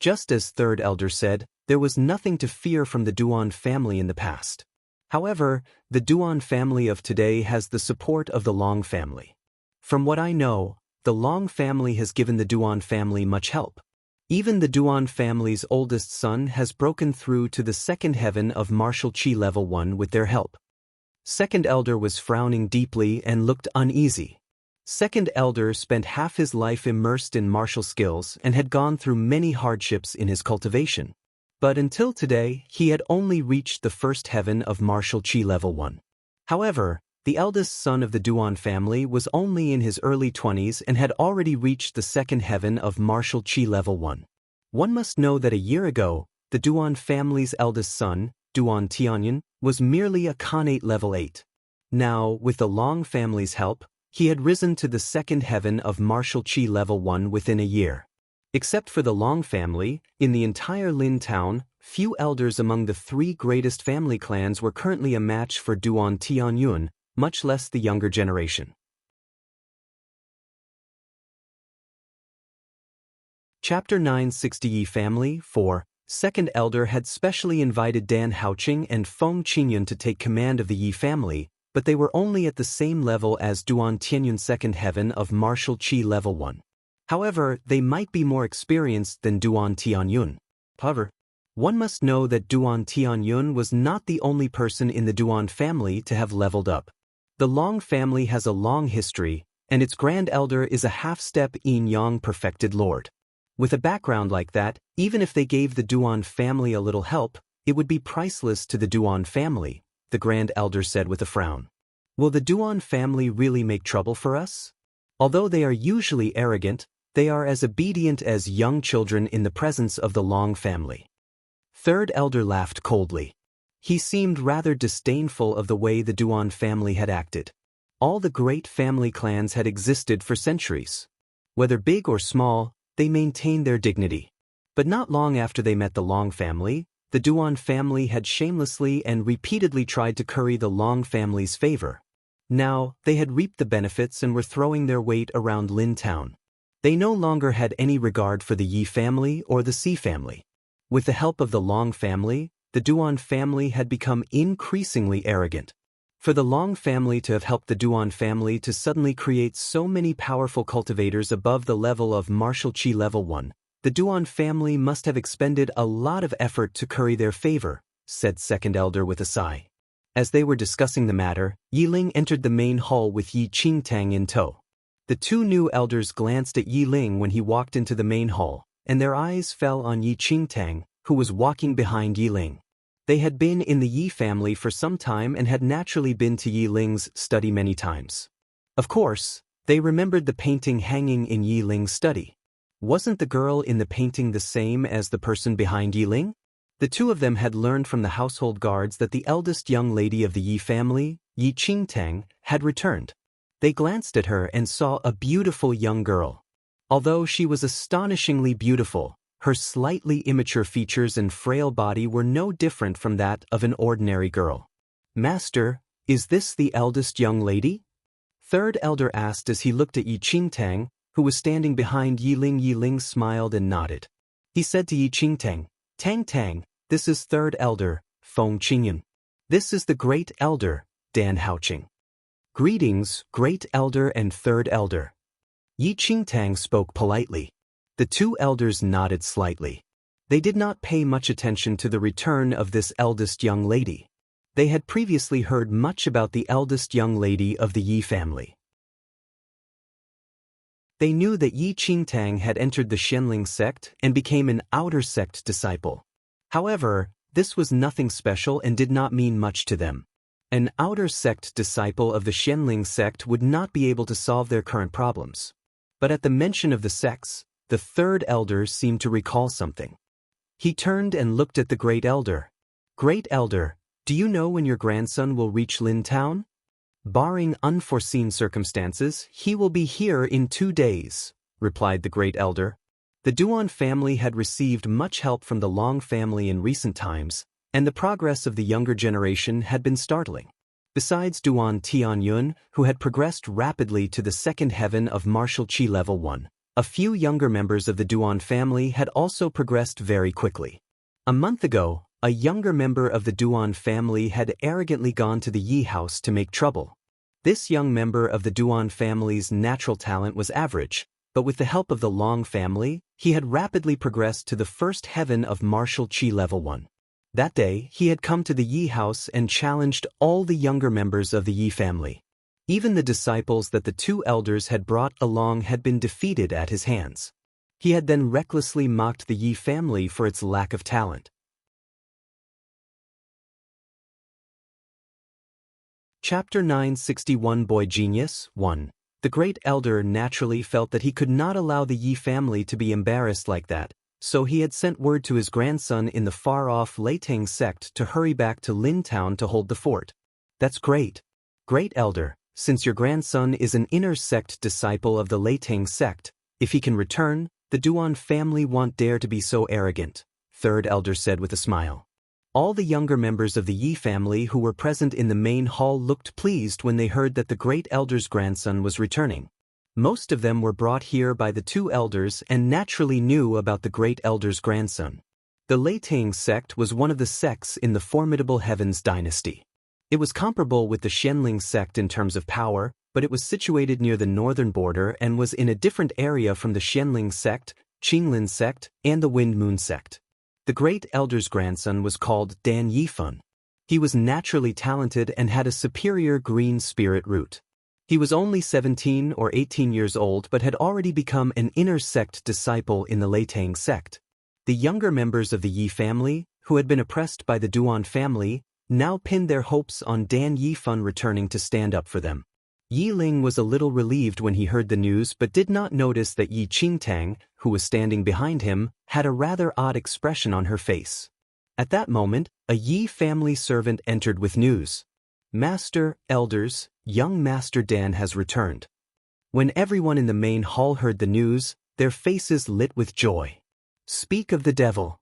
Just as third elder said, there was nothing to fear from the Duan family in the past. However, the Duan family of today has the support of the Long family. From what I know, the Long family has given the Duan family much help. Even the Duan family's oldest son has broken through to the second heaven of martial chi level 1 with their help. Second elder was frowning deeply and looked uneasy. Second elder spent half his life immersed in martial skills and had gone through many hardships in his cultivation. But until today, he had only reached the first heaven of martial chi level 1. However, the eldest son of the Duan family was only in his early 20s and had already reached the second heaven of martial chi level 1. One must know that a year ago, the Duan family's eldest son, Duan Tianyun, was merely a Khanate level 8. Now, with the Long family's help, he had risen to the second heaven of martial chi level 1 within a year. Except for the Long family, in the entire Lin town, few elders among the three greatest family clans were currently a match for Duan Tianyun, much less the younger generation. Chapter 960 Yi Family 4. Second elder had specially invited Dan Haoqing and Feng Qingyun to take command of the Yi family, but they were only at the same level as Duan Tianyun's second heaven of martial chi level 1. However, they might be more experienced than Duan Tianyun. However, One must know that Duan Tianyun was not the only person in the Duan family to have leveled up. The Long family has a long history, and its grand elder is a half-step yin-yang perfected lord. With a background like that, even if they gave the Duan family a little help, it would be priceless to the Duan family, the grand elder said with a frown. Will the Duan family really make trouble for us? Although they are usually arrogant, they are as obedient as young children in the presence of the Long family. Third elder laughed coldly. He seemed rather disdainful of the way the Duan family had acted. All the great family clans had existed for centuries. Whether big or small, they maintained their dignity. But not long after they met the Long family, the Duan family had shamelessly and repeatedly tried to curry the Long family's favor. Now, they had reaped the benefits and were throwing their weight around Lin Town. They no longer had any regard for the Yi family or the Si family. With the help of the Long family, the Duan family had become increasingly arrogant. For the Long family to have helped the Duan family to suddenly create so many powerful cultivators above the level of martial chi level 1, the Duan family must have expended a lot of effort to curry their favor, said second elder with a sigh. As they were discussing the matter, Yi Ling entered the main hall with Yi Qingtang in tow. The two new elders glanced at Yi Ling when he walked into the main hall, and their eyes fell on Yi Qingtang, who was walking behind Yi Ling. They had been in the Yi family for some time and had naturally been to Yi Ling's study many times. Of course, they remembered the painting hanging in Yi Ling's study. Wasn't the girl in the painting the same as the person behind Yi Ling? The two of them had learned from the household guards that the eldest young lady of the Yi family, Yi Qingtang, had returned. They glanced at her and saw a beautiful young girl. Although she was astonishingly beautiful, her slightly immature features and frail body were no different from that of an ordinary girl. Master, is this the eldest young lady? Third elder asked as he looked at Yi Qingtang, who was standing behind Yi Ling. Yi Ling smiled and nodded. He said to Yi Qingtang, Tang Tang, this is third elder, Feng Qingyun. This is the great elder, Dan Haoqing. Greetings, great elder and third elder. Yi Qingtang spoke politely. The two elders nodded slightly. They did not pay much attention to the return of this eldest young lady. They had previously heard much about the eldest young lady of the Yi family. They knew that Yi Qingtang had entered the Shenling sect and became an outer sect disciple. However, this was nothing special and did not mean much to them. An outer sect disciple of the Shenling sect would not be able to solve their current problems. But at the mention of the sects, the third elder seemed to recall something. He turned and looked at the great elder. Great elder, do you know when your grandson will reach Lin Town? Barring unforeseen circumstances, he will be here in 2 days, replied the great elder. The Duan family had received much help from the Long family in recent times, and the progress of the younger generation had been startling. Besides Duan Tianyun, who had progressed rapidly to the second heaven of martial chi level 1, a few younger members of the Duan family had also progressed very quickly. A month ago, a younger member of the Duan family had arrogantly gone to the Yi house to make trouble. This young member of the Duan family's natural talent was average, but with the help of the Long family, he had rapidly progressed to the first heaven of martial chi level 1. That day, he had come to the Yi house and challenged all the younger members of the Yi family. Even the disciples that the two elders had brought along had been defeated at his hands. He had then recklessly mocked the Yi family for its lack of talent. Chapter 961 Boy Genius 1. The great elder naturally felt that he could not allow the Yi family to be embarrassed like that, so he had sent word to his grandson in the far-off Leitang sect to hurry back to Lin Town to hold the fort. That's great. Great elder, since your grandson is an inner sect disciple of the Leitang sect, if he can return, the Duan family won't dare to be so arrogant, third elder said with a smile. All the younger members of the Yi family who were present in the main hall looked pleased when they heard that the great elder's grandson was returning. Most of them were brought here by the two elders and naturally knew about the great elder's grandson. The Leitang sect was one of the sects in the formidable Heavens dynasty. It was comparable with the Shenling sect in terms of power, but it was situated near the northern border and was in a different area from the Shenling sect, Qinglin sect, and the Wind Moon sect. The great elder's grandson was called Dan Yifun. He was naturally talented and had a superior green spirit root. He was only 17 or 18 years old but had already become an inner sect disciple in the Leitang sect. The younger members of the Yi family, who had been oppressed by the Duan family, now pinned their hopes on Dan Yifun returning to stand up for them. Yi Ling was a little relieved when he heard the news but did not notice that Yi Qingtang, who was standing behind him, had a rather odd expression on her face. At that moment, a Yi family servant entered with news. "Master, elders, young Master Dan has returned." When everyone in the main hall heard the news, their faces lit with joy. "Speak of the devil."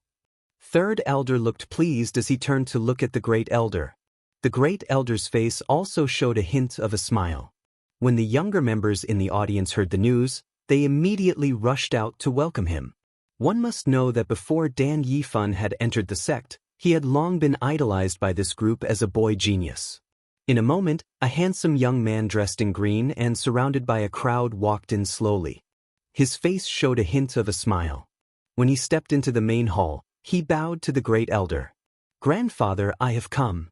Third elder looked pleased as he turned to look at the great elder. The great elder's face also showed a hint of a smile. When the younger members in the audience heard the news, they immediately rushed out to welcome him. One must know that before Dan Yifun had entered the sect, he had long been idolized by this group as a boy genius. In a moment, a handsome young man dressed in green and surrounded by a crowd walked in slowly. His face showed a hint of a smile. When he stepped into the main hall, he bowed to the great elder. "Grandfather, I have come."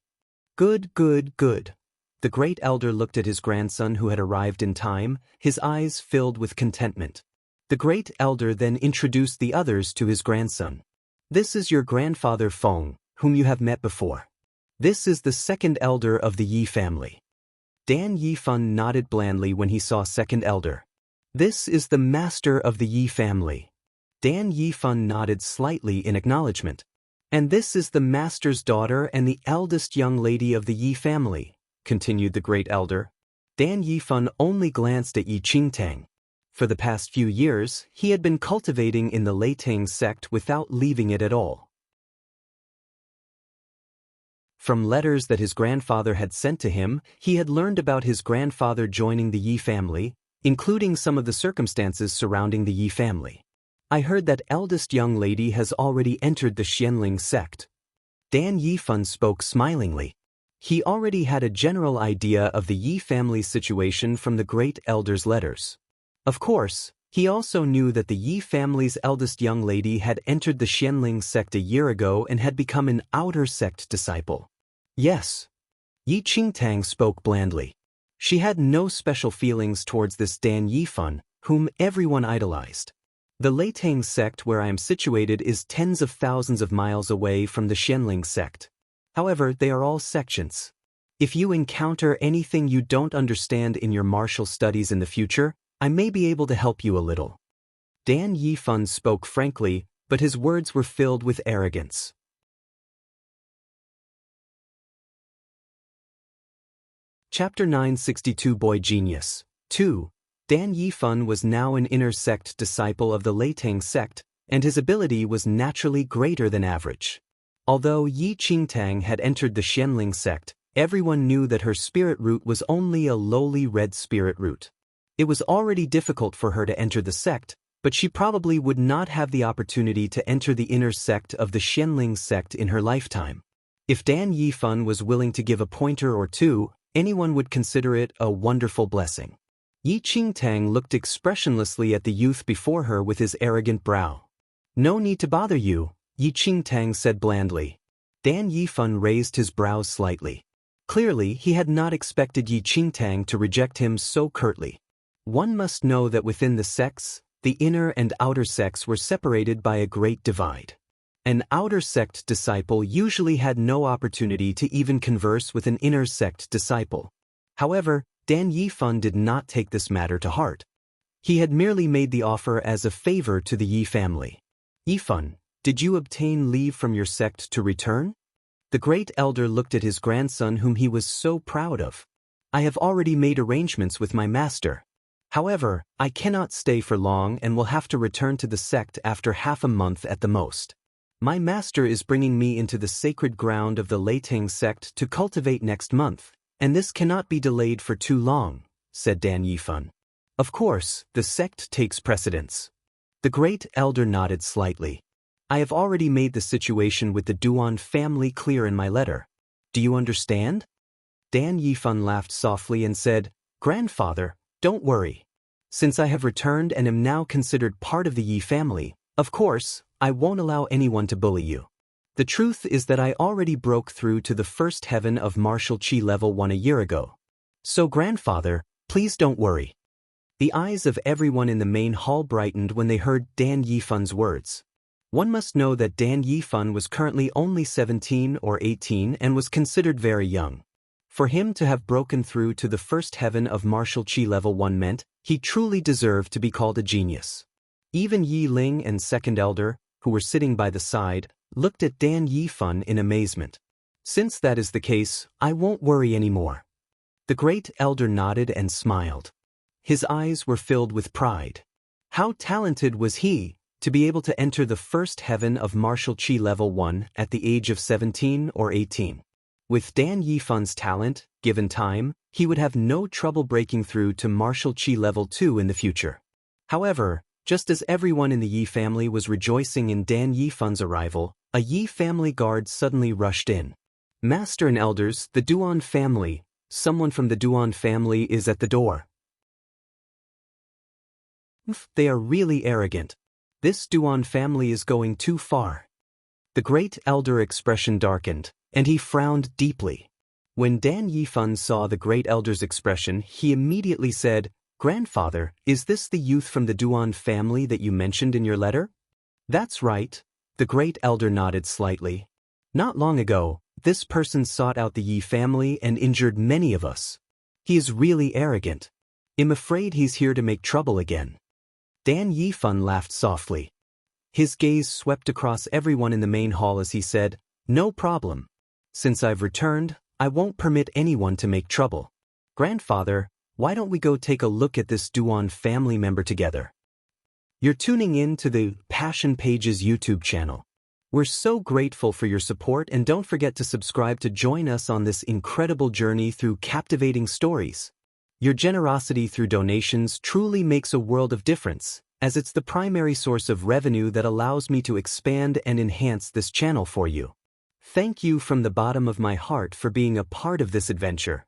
"Good, good, good." The great elder looked at his grandson who had arrived in time, his eyes filled with contentment. The great elder then introduced the others to his grandson. "This is your grandfather Feng, whom you have met before. This is the second elder of the Yi family." Dan Yifun nodded blandly when he saw second elder. "This is the master of the Yi family." Dan Yifun nodded slightly in acknowledgement. "And this is the master's daughter and the eldest young lady of the Yi family," continued the great elder. Dan Yifun only glanced at Yi Qingtang. For the past few years, he had been cultivating in the Leitang sect without leaving it at all. From letters that his grandfather had sent to him, he had learned about his grandfather joining the Yi family, including some of the circumstances surrounding the Yi family. "I heard that eldest young lady has already entered the Xianling sect." Dan Yifun spoke smilingly. He already had a general idea of the Yi family's situation from the great elder's letters. Of course, he also knew that the Yi family's eldest young lady had entered the Xianling sect a year ago and had become an outer sect disciple. "Yes." Yi Qingtang spoke blandly. She had no special feelings towards this Dan Yifun, whom everyone idolized. "The Leitang sect where I am situated is tens of thousands of miles away from the Xianling sect. However, they are all sections. If you encounter anything you don't understand in your martial studies in the future, I may be able to help you a little." Dan Yifun spoke frankly, but his words were filled with arrogance. Chapter 962 Boy Genius 2. Dan Yifun was now an inner sect disciple of the Leitang sect, and his ability was naturally greater than average. Although Yi Qingtang had entered the Xianling sect, everyone knew that her spirit root was only a lowly red spirit root. It was already difficult for her to enter the sect, but she probably would not have the opportunity to enter the inner sect of the Xianling sect in her lifetime. If Dan Yifun was willing to give a pointer or two, anyone would consider it a wonderful blessing. Yi Qingtang looked expressionlessly at the youth before her with his arrogant brow. "No need to bother you," Yi Qingtang said blandly. Dan Yifun raised his brows slightly. Clearly, he had not expected Yi Qingtang to reject him so curtly. One must know that within the sects, the inner and outer sects were separated by a great divide. An outer sect disciple usually had no opportunity to even converse with an inner sect disciple. However, Dan Yifun did not take this matter to heart. He had merely made the offer as a favor to the Yi family. "Yifun, did you obtain leave from your sect to return?" The great elder looked at his grandson whom he was so proud of. "I have already made arrangements with my master. However, I cannot stay for long and will have to return to the sect after half a month at the most. My master is bringing me into the sacred ground of the Leitang sect to cultivate next month, and this cannot be delayed for too long," said Dan Yifun. "Of course, the sect takes precedence." The great elder nodded slightly. "I have already made the situation with the Duan family clear in my letter. Do you understand?" Dan Yifun laughed softly and said, "Grandfather, don't worry. Since I have returned and am now considered part of the Yi family, Of course, I won't allow anyone to bully you. The truth is that I already broke through to the first heaven of martial chi level 1 a year ago. So grandfather, please don't worry. The eyes of everyone in the main hall brightened when they heard Dan Yifun's words. One must know that Dan Yifun was currently only 17 or 18 and was considered very young. For him to have broken through to the first heaven of martial chi level 1 meant he truly deserved to be called a genius. Even Yi Ling and Second Elder, who were sitting by the side, looked at Dan Yifun in amazement. Since that is the case, I won't worry anymore. The Great Elder nodded and smiled. His eyes were filled with pride. How talented was he to be able to enter the first heaven of martial chi level 1 at the age of 17 or 18. With Dan Yifun's talent, given time, he would have no trouble breaking through to martial chi level 2 in the future. However, just as everyone in the Yi family was rejoicing in Dan Yifun's arrival, a Yi family guard suddenly rushed in. Master and elders, the Duan family, someone from the Duan family is at the door. They are really arrogant. This Duan family is going too far. The Great Elder expression darkened, and he frowned deeply. When Dan Yifun saw the Great Elder's expression, he immediately said, "Grandfather, is this the youth from the Duan family that you mentioned in your letter?" "That's right." The Great Elder nodded slightly. "Not long ago, this person sought out the Yi family and injured many of us. He is really arrogant. I'm afraid he's here to make trouble again." Dan Yifun laughed softly. His gaze swept across everyone in the main hall as he said, "No problem. Since I've returned, I won't permit anyone to make trouble. Grandfather, why don't we go take a look at this Duan family member together?" You're tuning in to the Passion Pages YouTube channel. We're so grateful for your support, and don't forget to subscribe to join us on this incredible journey through captivating stories. Your generosity through donations truly makes a world of difference, as it's the primary source of revenue that allows me to expand and enhance this channel for you. Thank you from the bottom of my heart for being a part of this adventure.